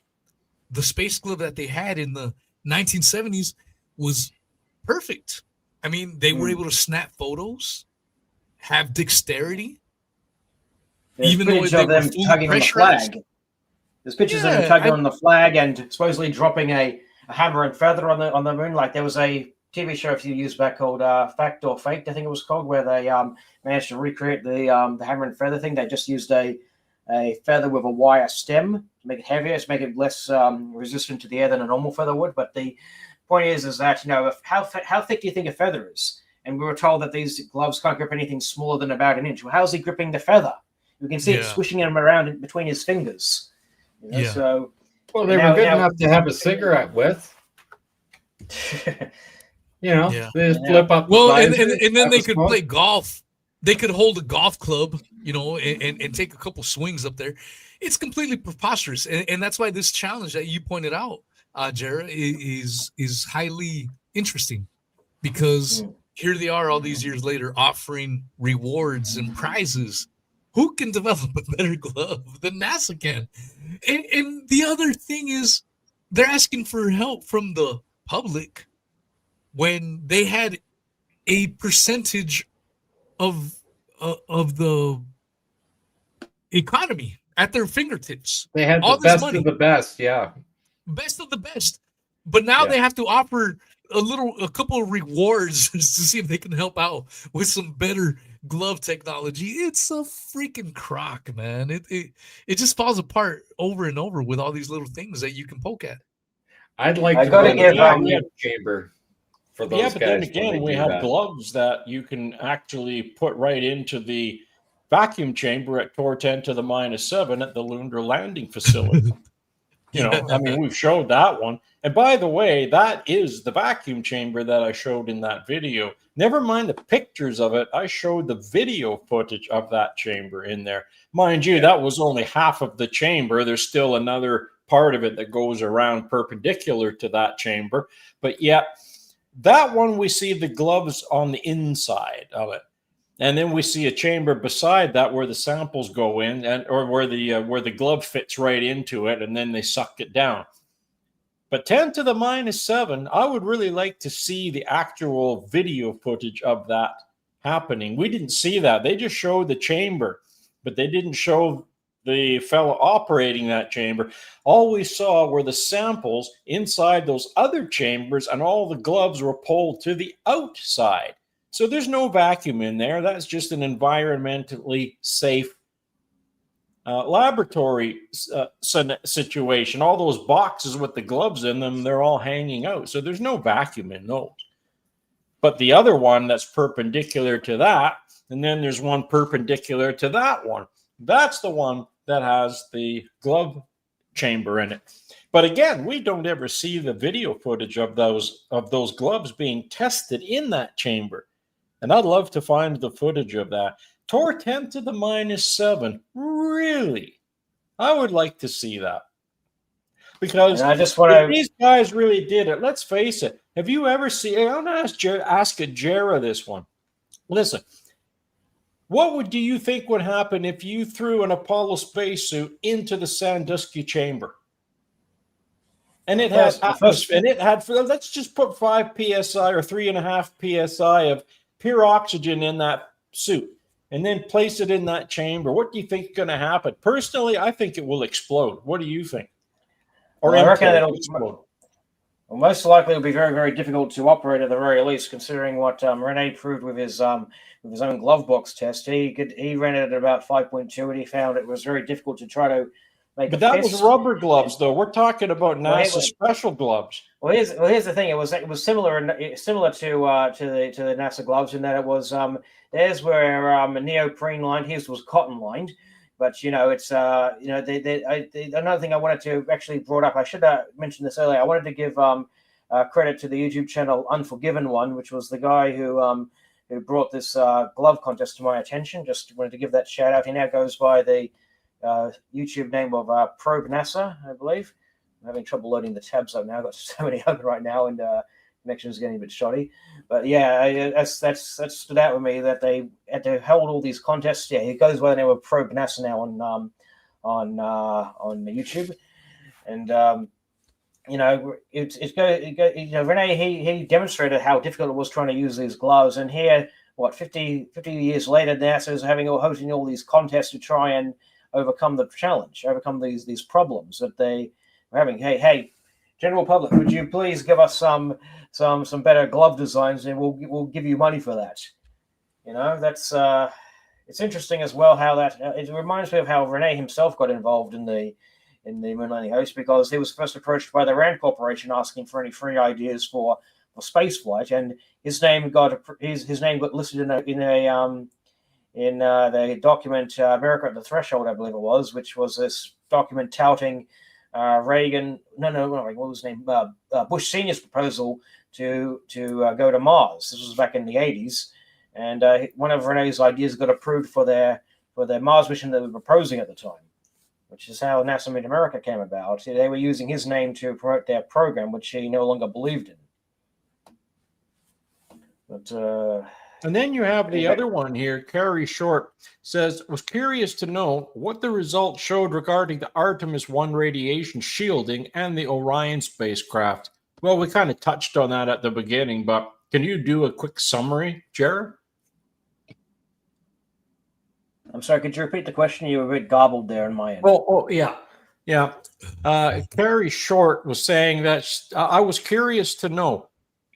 [SPEAKER 1] the space glove that they had in the 1970s was perfect. I mean, they were able to snap photos, have dexterity, even though they were fully
[SPEAKER 3] tugging on the
[SPEAKER 1] pressurized.
[SPEAKER 3] flag. There's pictures of them tugging on the flag and supposedly dropping a hammer and feather on the moon. Like there was a TV show a few years back called Fact or Faked, I think it was called, where they managed to recreate the hammer and feather thing. They just used a feather with a wire stem to make it heavier, to make it less resistant to the air than a normal feather would. But the point is that, you know, how thick do you think a feather is? And we were told that these gloves can't grip anything smaller than about an inch. Well, how's he gripping the feather? You can see it swishing him around in between his fingers. You know, so
[SPEAKER 4] well, they were good enough to have a cigarette with. You know, they just flip up.
[SPEAKER 1] Well, and then they could play golf. They could hold a golf club, you know, and take a couple swings up there. It's completely preposterous, and that's why this challenge that you pointed out, Jara, is highly interesting, because here they are all these years later offering rewards and prizes. Who can develop a better glove than NASA can? And the other thing is, they're asking for help from the public when they had a percentage of the economy at their fingertips.
[SPEAKER 4] They had all the best of the best,
[SPEAKER 1] best of the best. But now they have to offer a couple of rewards to see if they can help out with some better glove technology. It's a freaking crock, man. It just falls apart over and over with all these little things that you can poke at.
[SPEAKER 4] I'd like to run a chamber for those guys.
[SPEAKER 2] But then again, we have gloves that you can actually put right into the vacuum chamber at Tor 10 to the -7 at the Lunar Landing Facility. You know, I mean, we've showed that one. And by the way, that is the vacuum chamber that I showed in that video. Never mind the pictures of it. I showed the video footage of that chamber in there. Mind you, that was only half of the chamber. There's still another part of it that goes around perpendicular to that chamber. But yet, that one, we see the gloves on the inside of it. And then we see a chamber beside that where the samples go in, or where the glove fits right into it, and then they suck it down. But 10 to the -7, I would really like to see the actual video footage of that happening. We didn't see that. They just showed the chamber, but they didn't show the fellow operating that chamber. All we saw were the samples inside those other chambers, and all the gloves were pulled to the outside. So there's no vacuum in there. That's just an environmentally safe laboratory situation. All those boxes with the gloves in them, they're all hanging out. So there's no vacuum in those. But the other one that's perpendicular to that, and then there's one perpendicular to that one. That's the one that has the glove chamber in it. But again, we don't ever see the video footage of those gloves being tested in that chamber. And I'd love to find the footage of that. Tor 10 to the -7. Really? I would like to see that. Because if these guys really did it, let's face it. Have you ever seen, I'm going to ask Jera this one. Listen, What do you think would happen if you threw an Apollo spacesuit into the Sandusky chamber? And it had atmosphere, and it had, let's just put 5 psi or 3.5 psi of pure oxygen in that suit, and then place it in that chamber. What do you think is going to happen? Personally, I think it will explode. What do you think? Or
[SPEAKER 3] Well, I reckon
[SPEAKER 2] implode,
[SPEAKER 3] it'll
[SPEAKER 2] explode.
[SPEAKER 3] Well, most likely it'll be very, very difficult to operate at the very least, considering what Rene proved with his own glove box test. He ran it at about 5.2, and he found it was very difficult to try to make.
[SPEAKER 2] But that was rubber gloves, though. We're talking about NASA special gloves.
[SPEAKER 3] Well, here's the thing. It was similar to the NASA gloves in that it was theirs were neoprene lined. His was cotton lined. But it's another thing I wanted to actually brought up. I should have mentioned this earlier. I wanted to give credit to the YouTube channel Unforgiven One, which was the guy who brought this glove contest to my attention. Just wanted to give that shout out. He now goes by the YouTube name of Probe NASA, I believe. I'm having trouble loading the tabs up now. I've got so many open right now, and connection is getting a bit shoddy. But yeah, that stood out with me that they had to hold all these contests. Yeah, he goes by the name of Probe NASA now on YouTube, and Rene he demonstrated how difficult it was trying to use these gloves. And here, 50 years later, NASA is hosting all these contests to try and overcome the challenge, overcome these problems that they are having. Hey, general public, would you please give us some better glove designs, and we'll give you money for that. That's it's interesting as well how that it reminds me of how Rene himself got involved in the moon landing host, because he was first approached by the Rand Corporation asking for any free ideas for space flight, and his name got listed in the document America at the Threshold, I believe it was, which was this document touting Reagan, what was his name? Bush Senior's proposal to go to Mars. This was back in the 80s, and one of Rene's ideas got approved for their Mars mission they were proposing at the time, which is how NASA Made America came about. They were using his name to promote their program, which he no longer believed in. But
[SPEAKER 2] and then you have the other one here. Carrie Short says, was curious to know what the results showed regarding the Artemis 1 radiation shielding and the Orion spacecraft. Well, we kind of touched on that at the beginning, but can you do a quick summary, Jared?
[SPEAKER 3] I'm sorry, could you repeat the question? You were a bit garbled there in my end.
[SPEAKER 2] Oh, yeah. Yeah. Carrie Short was saying that I was curious to know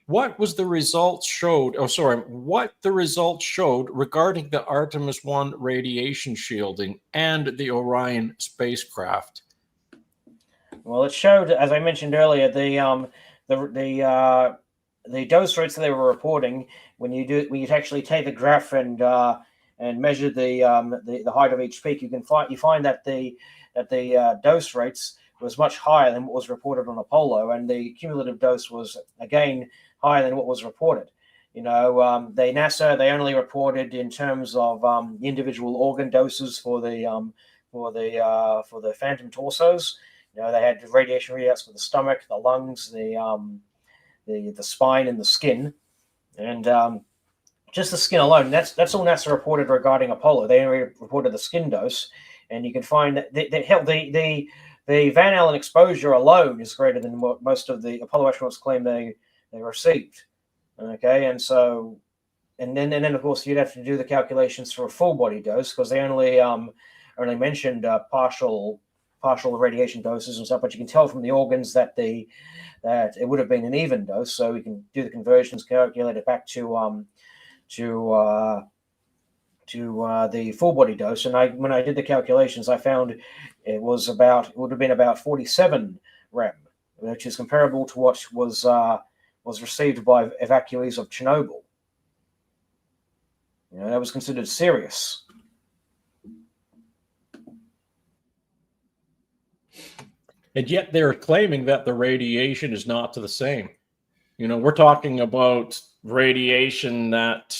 [SPEAKER 2] what the results showed regarding the Artemis 1 radiation shielding and the Orion spacecraft.
[SPEAKER 3] Well, it showed, as I mentioned earlier, the dose rates that they were reporting. When you actually take the graph and measure the height of each peak, you find that the dose rates was much higher than what was reported on Apollo, and the cumulative dose was again higher than what was reported. NASA they only reported in terms of individual organ doses for the phantom torsos. They had radiation readouts for the stomach, the lungs, the spine, and the skin, and just the skin alone. That's all NASA reported regarding Apollo. They only reported the skin dose, and you can find that the Van Allen exposure alone is greater than what most of the Apollo astronauts claim they received. Okay, and then of course you'd have to do the calculations for a full body dose, because they only mentioned partial radiation doses and stuff, but you can tell from the organs that it would have been an even dose, so we can do the conversions, calculate it back to the full body dose. And when I did the calculations, I found it would have been about 47 rem, which is comparable to what was received by evacuees of Chernobyl. That was considered serious.
[SPEAKER 2] And yet they're claiming that the radiation is not the same. We're talking about radiation that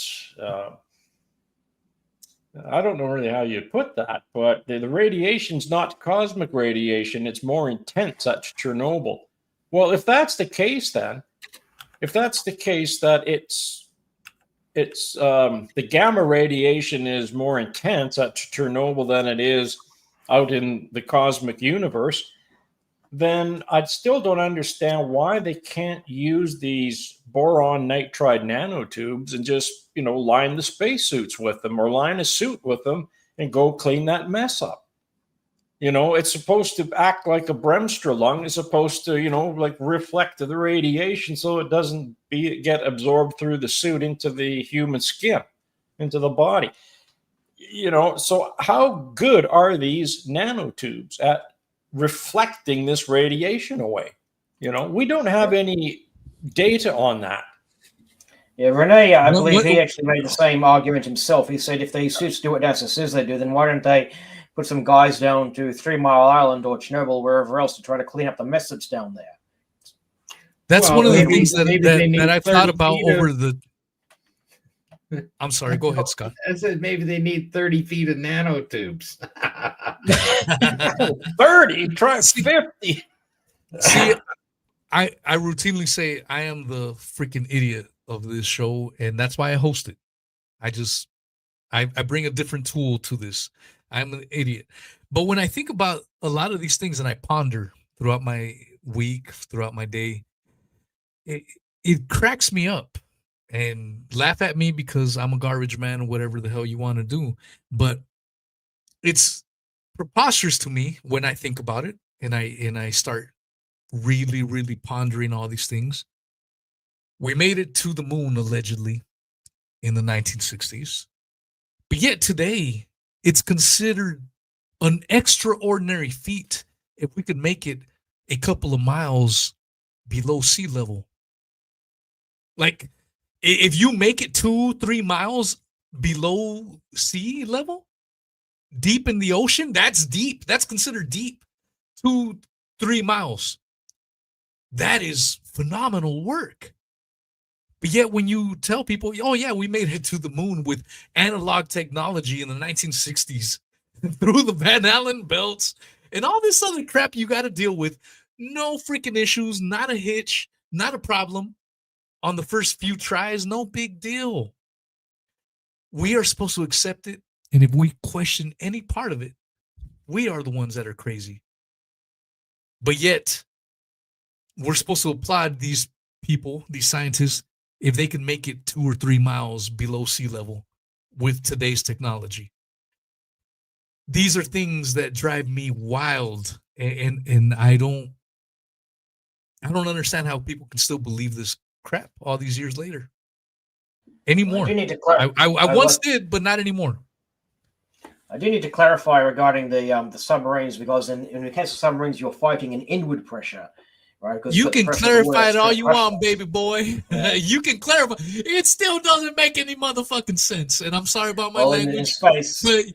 [SPEAKER 2] I don't know really how you'd put that, but the radiation's not cosmic radiation. It's more intense at Chernobyl. Well, if that's the case that it's the gamma radiation is more intense at Chernobyl than it is out in the cosmic universe, then I still don't understand why they can't use these boron nitride nanotubes and just, line the spacesuits with them or line a suit with them and go clean that mess up. It's supposed to act like a Bremstra lung. It's supposed to, like reflect the radiation so it doesn't get absorbed through the suit into the human skin, into the body. So how good are these nanotubes at reflecting this radiation away? We don't have any data on that.
[SPEAKER 3] Yeah, Rene, I believe he actually made the same argument himself. He said if these suits do what NASA says they do, then why don't they put some guys down to 3 Mile Island or Chernobyl, wherever else, to try to clean up the mess that's down there?
[SPEAKER 1] That's one of the things that I've thought about over the. I'm sorry. Go ahead, Scott.
[SPEAKER 4] I said maybe they need 30 feet of nanotubes.
[SPEAKER 2] 30, try 50.
[SPEAKER 1] See, I routinely say I am the freaking idiot of this show, and that's why I host it. I bring a different tool to this. I'm an idiot. But when I think about a lot of these things and I ponder throughout my week, throughout my day, it cracks me up and laugh at me because I'm a garbage man or whatever the hell you want to do. But it's preposterous to me when I think about it and I start really, really pondering all these things. We made it to the moon allegedly in the 1960s. But yet today, it's considered an extraordinary feat if we could make it a couple of miles below sea level. Like, if you make it 2-3 miles below sea level, deep in the ocean, that's deep. That's considered deep. 2-3 miles. That is phenomenal work. But yet when you tell people, oh yeah, we made it to the moon with analog technology in the 1960s through the Van Allen belts and all this other crap you got to deal with, no freaking issues, not a hitch, not a problem. On the first few tries, no big deal. We are supposed to accept it. And if we question any part of it, we are the ones that are crazy. But yet, we're supposed to applaud these people, these scientists, if they can make it 2 or 3 miles below sea level with today's technology. These are things that drive me wild, and I don't understand how people can still believe this crap all these years later anymore. I once did, but not anymore.
[SPEAKER 3] I do need to clarify regarding the submarines, because in the case of submarines, you're fighting an inward pressure. Right,
[SPEAKER 1] you can clarify it all you want, baby boy. Yeah. You can clarify. It still doesn't make any motherfucking sense. And I'm sorry about my language.
[SPEAKER 3] In space,
[SPEAKER 1] but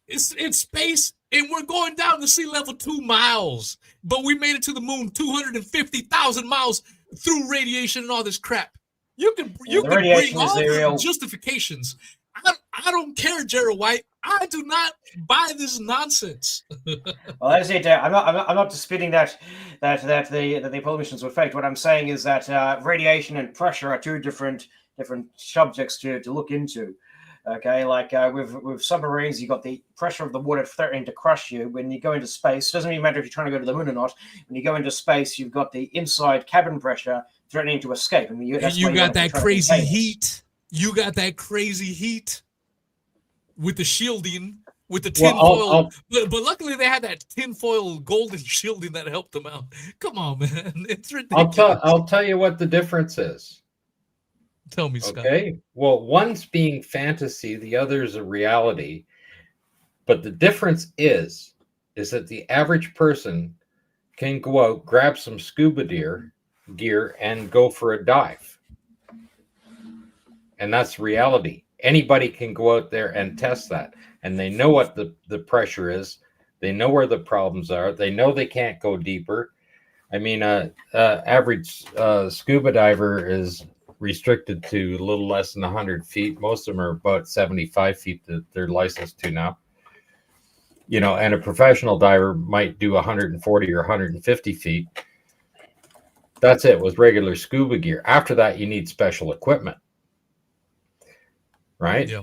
[SPEAKER 1] it's space, and we're going down to sea level 2 miles. But we made it to the moon 250,000 miles through radiation and all this crap. You can bring all the justifications. I don't care, Gerald White. I do not buy this nonsense.
[SPEAKER 3] Well, as I say, I'm not disputing that the Apollo missions were faked. What I'm saying is that radiation and pressure are two different subjects to look into. Okay, like with submarines, you got the pressure of the water threatening to crush you. When you go into space, it doesn't even matter if you're trying to go to the moon or not. When you go into space, you've got the inside cabin pressure threatening to escape. And you got that crazy heat.
[SPEAKER 1] You got that crazy heat with the shielding, with the tinfoil. But luckily they had that tinfoil golden shielding that helped them out. Come on, man. It's ridiculous.
[SPEAKER 4] I'll tell you what the difference is.
[SPEAKER 1] Tell me, Scott.
[SPEAKER 4] Okay. Well, one's being fantasy, the other is a reality. But the difference is that the average person can go out, grab some scuba gear, and go for a dive. And that's reality. Anybody can go out there and test that. And they know what the pressure is. They know where the problems are. They know they can't go deeper. I mean, average scuba diver is restricted to a little less than 100 feet. Most of them are about 75 feet that they're licensed to now. You know, and a professional diver might do 140 or 150 feet. That's it, with regular scuba gear. After that, you need special equipment, right?
[SPEAKER 1] Yeah.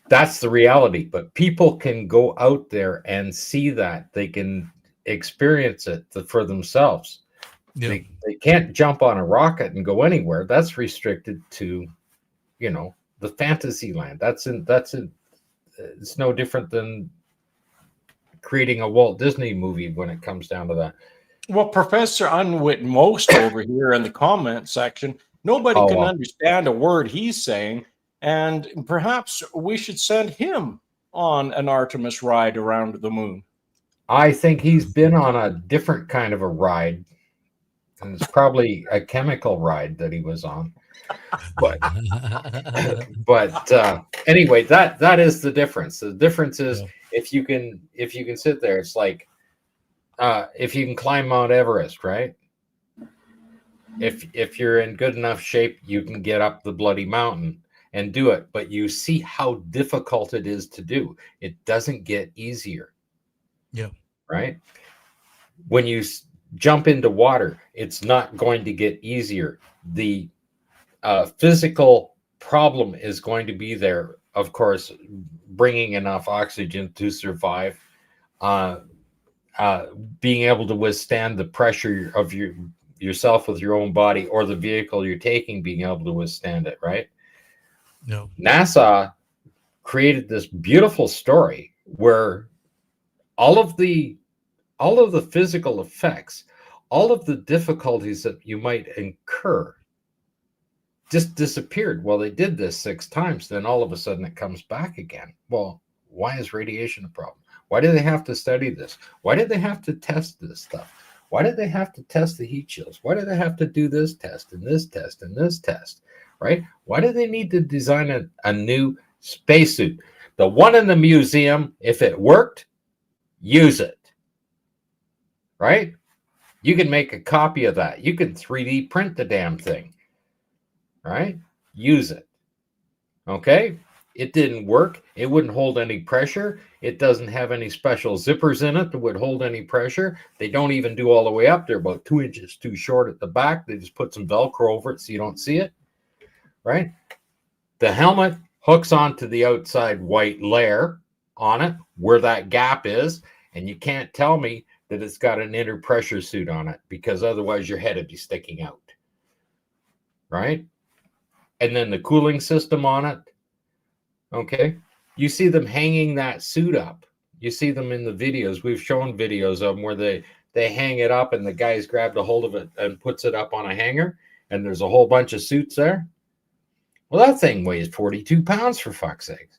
[SPEAKER 4] That's the reality. But people can go out there and see that. They can experience it for themselves.
[SPEAKER 1] Yeah.
[SPEAKER 4] They can't jump on a rocket and go anywhere. That's restricted to, the fantasy land. It's no different than creating a Walt Disney movie when it comes down to that.
[SPEAKER 2] Well, Professor Unwitmost over here in the comment section, nobody can understand a word he's saying, and perhaps we should send him on an Artemis ride around the moon.
[SPEAKER 4] I think he's been on a different kind of a ride, and it's probably a chemical ride that he was on. But anyway, that is the difference. The difference is if you can sit there, it's like if you can climb Mount Everest, right? If you're in good enough shape, you can get up the bloody mountain and do it. But you see how difficult it is to do. It doesn't get easier.
[SPEAKER 1] Yeah.
[SPEAKER 4] Right. When you jump into water, it's not going to get easier. The physical problem is going to be there, of course, bringing enough oxygen to survive, being able to withstand the pressure of yourself with your own body, or the vehicle you're taking being able to withstand it, right?
[SPEAKER 1] No.
[SPEAKER 4] NASA created this beautiful story where all of the physical effects, all of the difficulties that you might incur just disappeared. Well, they did this 6 times, then all of a sudden it comes back again. Well, why is radiation a problem? Why do they have to study this? Why did they have to test this stuff? Why did they have to test the heat shields? Why do they have to do this test and this test and this test, right? Why do they need to design a new spacesuit? The one in the museum, if it worked, use it, right? You can make a copy of that. You can 3D print the damn thing, right? Use it. Okay? It didn't work. It wouldn't hold any pressure. It doesn't have any special zippers in it that would hold any pressure. They don't even do all the way up. They're about 2 inches too short at the back. They just put some Velcro over it so you don't see it, right? The helmet hooks onto the outside white layer on it where that gap is, and you can't tell me that it's got an inner pressure suit on it, because otherwise your head would be sticking out, right? And then the cooling system on it, okay? You see them hanging that suit up. You see them in the videos. We've shown videos of them where they hang it up and the guy's grabbed a hold of it and puts it up on a hanger, and there's a whole bunch of suits there. Well, that thing weighs 42 pounds, for fuck's sake.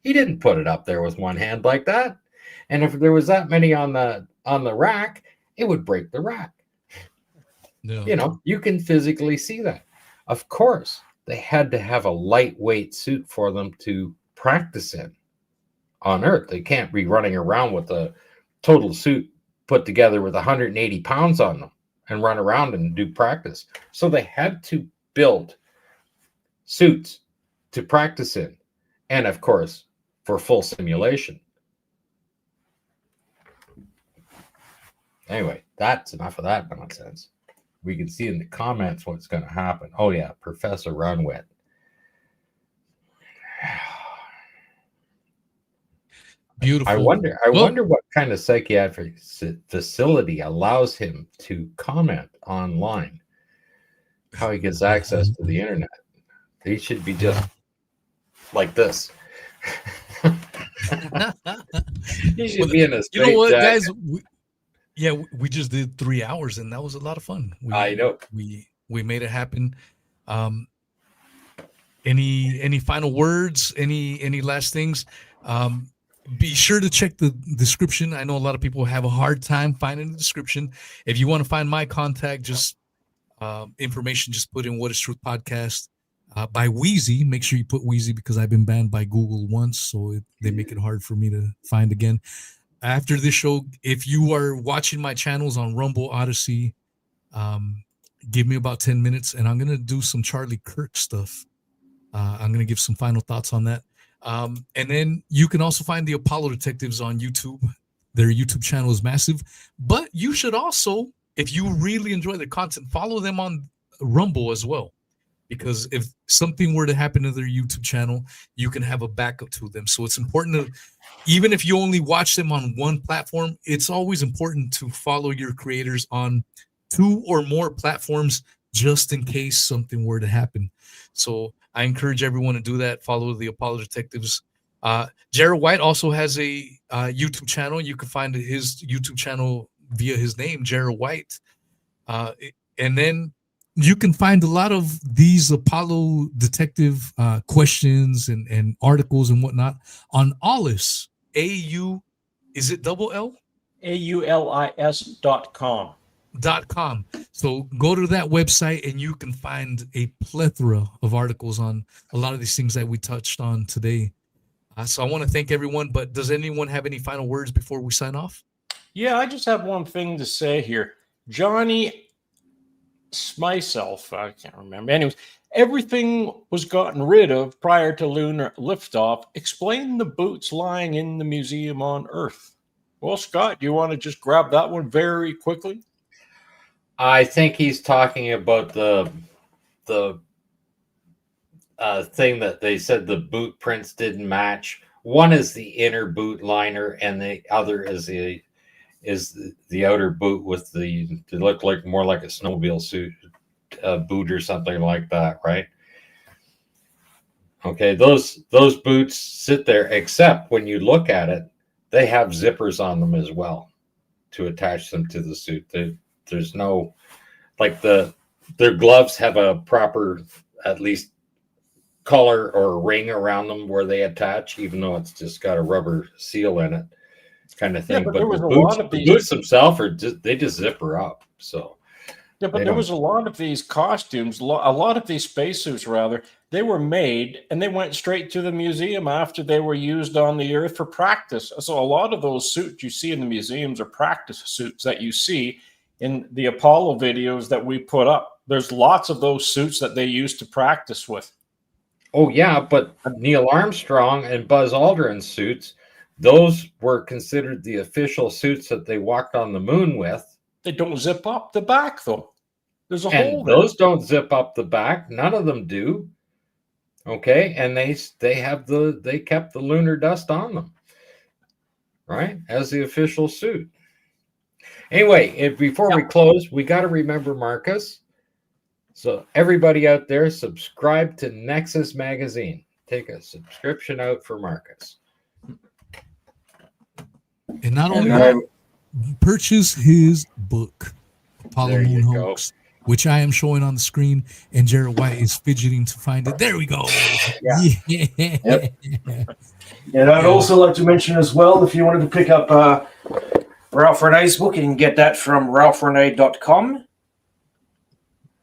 [SPEAKER 4] He didn't put it up there with one hand like that. And if there was that many on the rack, it would break the rack. No. You can physically see that. Of course, they had to have a lightweight suit for them to practice in on Earth. They can't be running around with a total suit put together with 180 pounds on them and run around and do practice. So they had to build suits to practice in, and of course, for full simulation. Anyway, that's enough of that nonsense. We can see in the comments what's going to happen. Oh yeah, Professor Runwit.
[SPEAKER 1] Beautiful.
[SPEAKER 4] I wonder what kind of psychiatric facility allows him to comment online. How he gets access to the internet. He should be just like this. He should be in a straight
[SPEAKER 1] You know what,
[SPEAKER 4] jacket.
[SPEAKER 1] guys? We just did 3 hours, and that was a lot of fun.
[SPEAKER 4] I know.
[SPEAKER 1] We made it happen. Any final words? Any last things? Be sure to check the description. I know a lot of people have a hard time finding the description. If you want to find my contact, just information, just put in What is Truth Podcast by Wheezy. Make sure you put Wheezy, because I've been banned by Google once, so they make it hard for me to find again. After this show, if you are watching my channels on Rumble, Odyssey, give me about 10 minutes, and I'm going to do some Charlie Kirk stuff. I'm going to give some final thoughts on that. And then you can also find the Apollo Detectives on YouTube. Their YouTube channel is massive. But you should also if you really enjoy their content, follow them on Rumble as well. Because if something were to happen to their YouTube channel, you can have a backup to them. So it's important to, even if you only watch them on one platform, it's always important to follow your creators on 2 or more platforms just in case something were to happen. So I encourage everyone to do that. Follow the Apollo Detectives. Jared White also has a YouTube channel. You can find his YouTube channel via his name, Jared White. And then you can find a lot of these Apollo Detective questions and articles and whatnot on Aulis. Is it double L?
[SPEAKER 2] AULIS.com.
[SPEAKER 1] .com. So go to that website and you can find a plethora of articles on a lot of these things that we touched on today. So I want to thank everyone, but does anyone have any final words before we sign off?
[SPEAKER 2] Yeah, I just have one thing to say here. Johnny, myself, I can't remember. Anyways, everything was gotten rid of prior to lunar liftoff. Explain the boots lying in the museum on Earth. Well, Scott, do you want to just grab that one very quickly?
[SPEAKER 4] I think he's talking about the thing that they said the boot prints didn't match. One is the inner boot liner, and the other is the outer boot with they look like more like a snowmobile suit boot or something like that, right? Okay, those boots sit there, except when you look at it, they have zippers on them as well to attach them to the suit. There's no, like their gloves have a proper, at least, collar or ring around them where they attach, even though it's just got a rubber seal in it, kind of thing.
[SPEAKER 2] Yeah, but
[SPEAKER 4] but
[SPEAKER 2] there was
[SPEAKER 4] the
[SPEAKER 2] a
[SPEAKER 4] boots,
[SPEAKER 2] lot of
[SPEAKER 4] the
[SPEAKER 2] these.
[SPEAKER 4] boots themselves they just zipper up. So
[SPEAKER 2] Yeah, but
[SPEAKER 4] they
[SPEAKER 2] there
[SPEAKER 4] don't-
[SPEAKER 2] was a lot of these costumes, a lot of these spacesuits, rather, they were made and they went straight to the museum after they were used on the Earth for practice. So a lot of those suits you see in the museums are practice suits that you see in the Apollo videos that we put up. There's lots of those suits that they used to practice with.
[SPEAKER 4] Oh yeah, but Neil Armstrong and Buzz Aldrin's suits, those were considered the official suits that they walked on the moon with.
[SPEAKER 2] They don't zip up the back, though. There's a hole
[SPEAKER 4] And
[SPEAKER 2] there.
[SPEAKER 4] those don't zip up the back. None of them do. Okay, and they kept the lunar dust on them, right, as the official suit. Anyway, before we close, we got to remember Marcus. So everybody out there, subscribe to Nexus Magazine. Take a subscription out for Marcus.
[SPEAKER 1] And not only that, purchase his book, Apollo
[SPEAKER 4] There you
[SPEAKER 1] Moon
[SPEAKER 4] go.
[SPEAKER 1] Hoax, which I am showing on the screen, and Jared White is fidgeting to find it. There we go.
[SPEAKER 3] Yeah.
[SPEAKER 1] Yeah.
[SPEAKER 3] Yep. And I'd also like to mention as well, if you wanted to pick up Ralph Renee's book, you can get that from ralphrenee.com.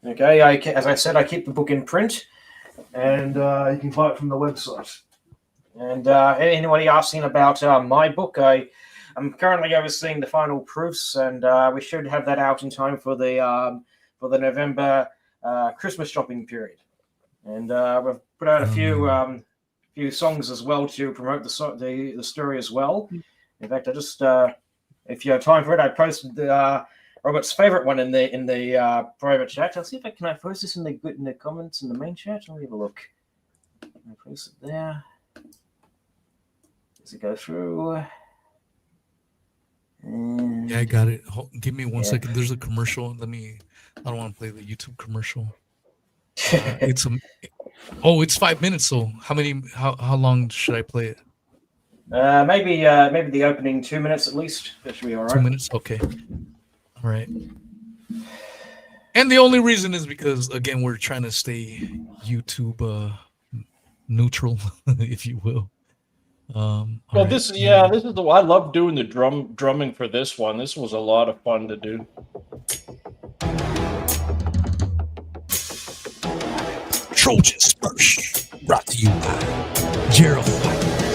[SPEAKER 3] Okay, as I said, I keep the book in print, and you can buy it from the website. And anybody asking about my book, I'm currently overseeing the final proofs, and we should have that out in time for the November Christmas shopping period. And we've put out a few songs as well to promote the story as well. In fact, I just if you have time for it, I posted Robert's favorite one in the private chat. I'll see if I can post this in the comments in the main chat. Let me have a look. I post it there. Does it go through?
[SPEAKER 1] Yeah, I got it. Give me one second. There's a commercial. I don't want to play the YouTube commercial. It's 5 minutes. So how long should I play it?
[SPEAKER 3] Maybe the opening 2 minutes at least. That should be all right.
[SPEAKER 1] 2 minutes. Okay. All right. And the only reason is because, again, we're trying to stay YouTube neutral, if you will.
[SPEAKER 2] Well, this is the I love doing the drumming for this one. This was a lot of fun to do.
[SPEAKER 1] Trojans first, brought to you by Gerald White.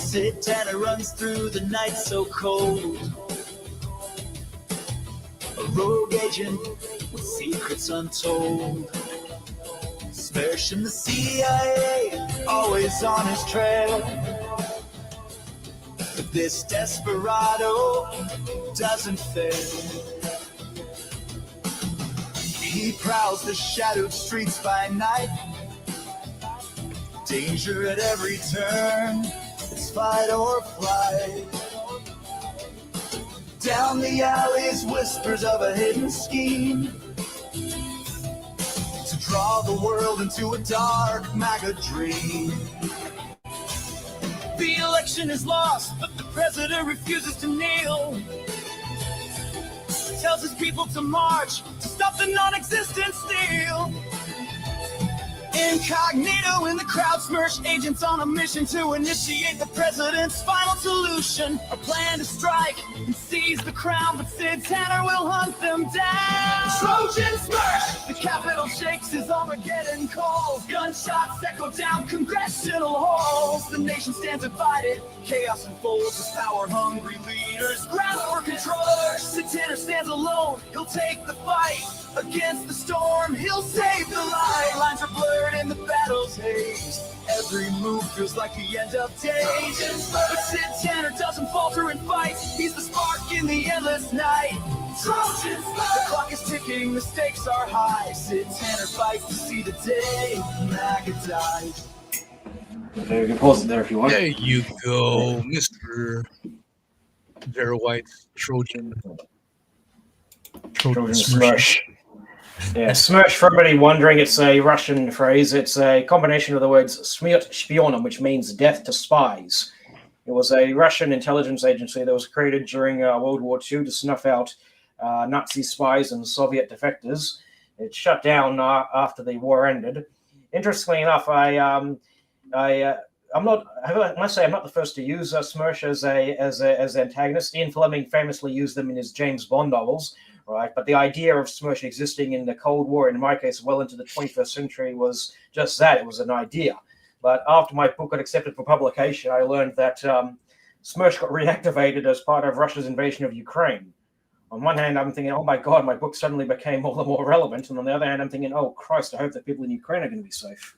[SPEAKER 5] Sid Tanner runs through the night so cold. A rogue agent with secrets untold. Smersh in the CIA, always on his trail. But this desperado doesn't fail. He prowls the shadowed streets by night. Danger at every turn, it's fight or flight. Down the alleys, whispers of a hidden scheme to draw the world into a dark MAGA dream. The election is lost, but the president refuses to kneel. Tells his people to march, to stop the non-existent steal. Incognito in the crowd, Smersh agents on a mission to initiate the president's final solution. A plan to strike and seize the crown, but Sid Tanner will hunt them down. Trojan Smersh! The Capitol shakes as Armageddon calls. Gunshots echo down congressional halls. The nation stands divided, chaos unfolds as power-hungry leaders grasp for control. Sid Tanner stands alone, he'll take the fight. Against the storm, he'll save the light. Lines are blurred in the battle's haze. Every move feels like the end of days. But Sid Tanner doesn't falter in fights. He's the spark in the endless night. Trojans, the clock is ticking, the stakes are high. Sid Tanner fights to see the day MAGA dies.
[SPEAKER 3] Okay, you can pause it there if you want.
[SPEAKER 1] There you go, Mr. Jared White, Trojan
[SPEAKER 3] Smersh. Yeah, Smersh, for everybody wondering, it's a Russian phrase. It's a combination of the words Smert Shpionom, which means death to spies. It was a Russian intelligence agency that was created during World War II to snuff out Nazi spies and Soviet defectors. It shut down after the war ended. Interestingly enough, I must say I'm not the first to use Smersh as antagonist. Ian Fleming famously used them in his James Bond novels. Right, but the idea of Smersh existing in the Cold War, in my case, well into the 21st century, was just that. It was an idea. But after my book got accepted for publication, I learned that Smersh got reactivated as part of Russia's invasion of Ukraine. On one hand, I'm thinking, oh my God, my book suddenly became all the more relevant. And on the other hand, I'm thinking, oh Christ, I hope that people in Ukraine are going to be safe.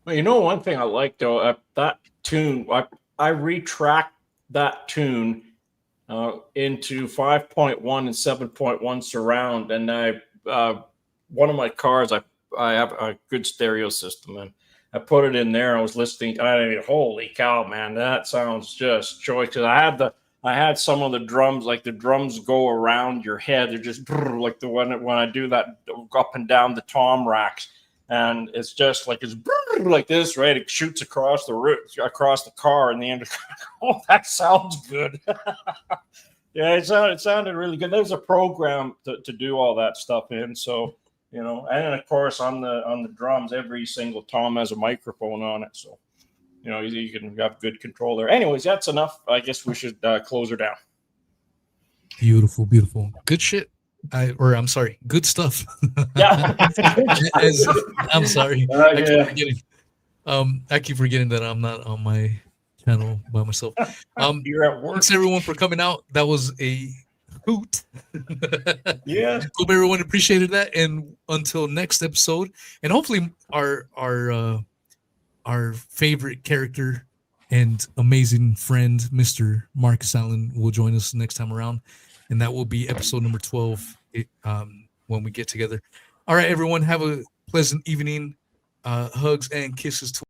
[SPEAKER 2] Well, you know, one thing I like, though, that tune, I retracked that tune into 5.1 and 7.1 surround, and one of my cars, I have a good stereo system, and I put it in there. I was listening. Holy cow, man, that sounds just choice. Because I had some of the drums, like the drums go around your head. They're just like the one when I do that up and down the tom racks, and it's just like it's like this, right? It shoots across the car, and the end. Oh, that sounds good. Yeah, it sounded really good. There's a program to do all that stuff in, so you know, and then of course on the drums, every single tom has a microphone on it, so you know you can have good control there. Anyways, that's enough. I guess we should close her down.
[SPEAKER 1] Beautiful, good shit. I'm sorry, good stuff.
[SPEAKER 2] Yeah.
[SPEAKER 1] I'm sorry. I keep forgetting that I'm not on my channel by myself.
[SPEAKER 2] You're at work.
[SPEAKER 1] Thanks everyone for coming out. That was a hoot.
[SPEAKER 2] Yeah.
[SPEAKER 1] Hope everyone appreciated that. And until next episode, and hopefully our favorite character and amazing friend, Mr. Marcus Allen, will join us next time around. And that will be episode number 12 when we get together. All right, everyone, have a pleasant evening. Hugs and kisses to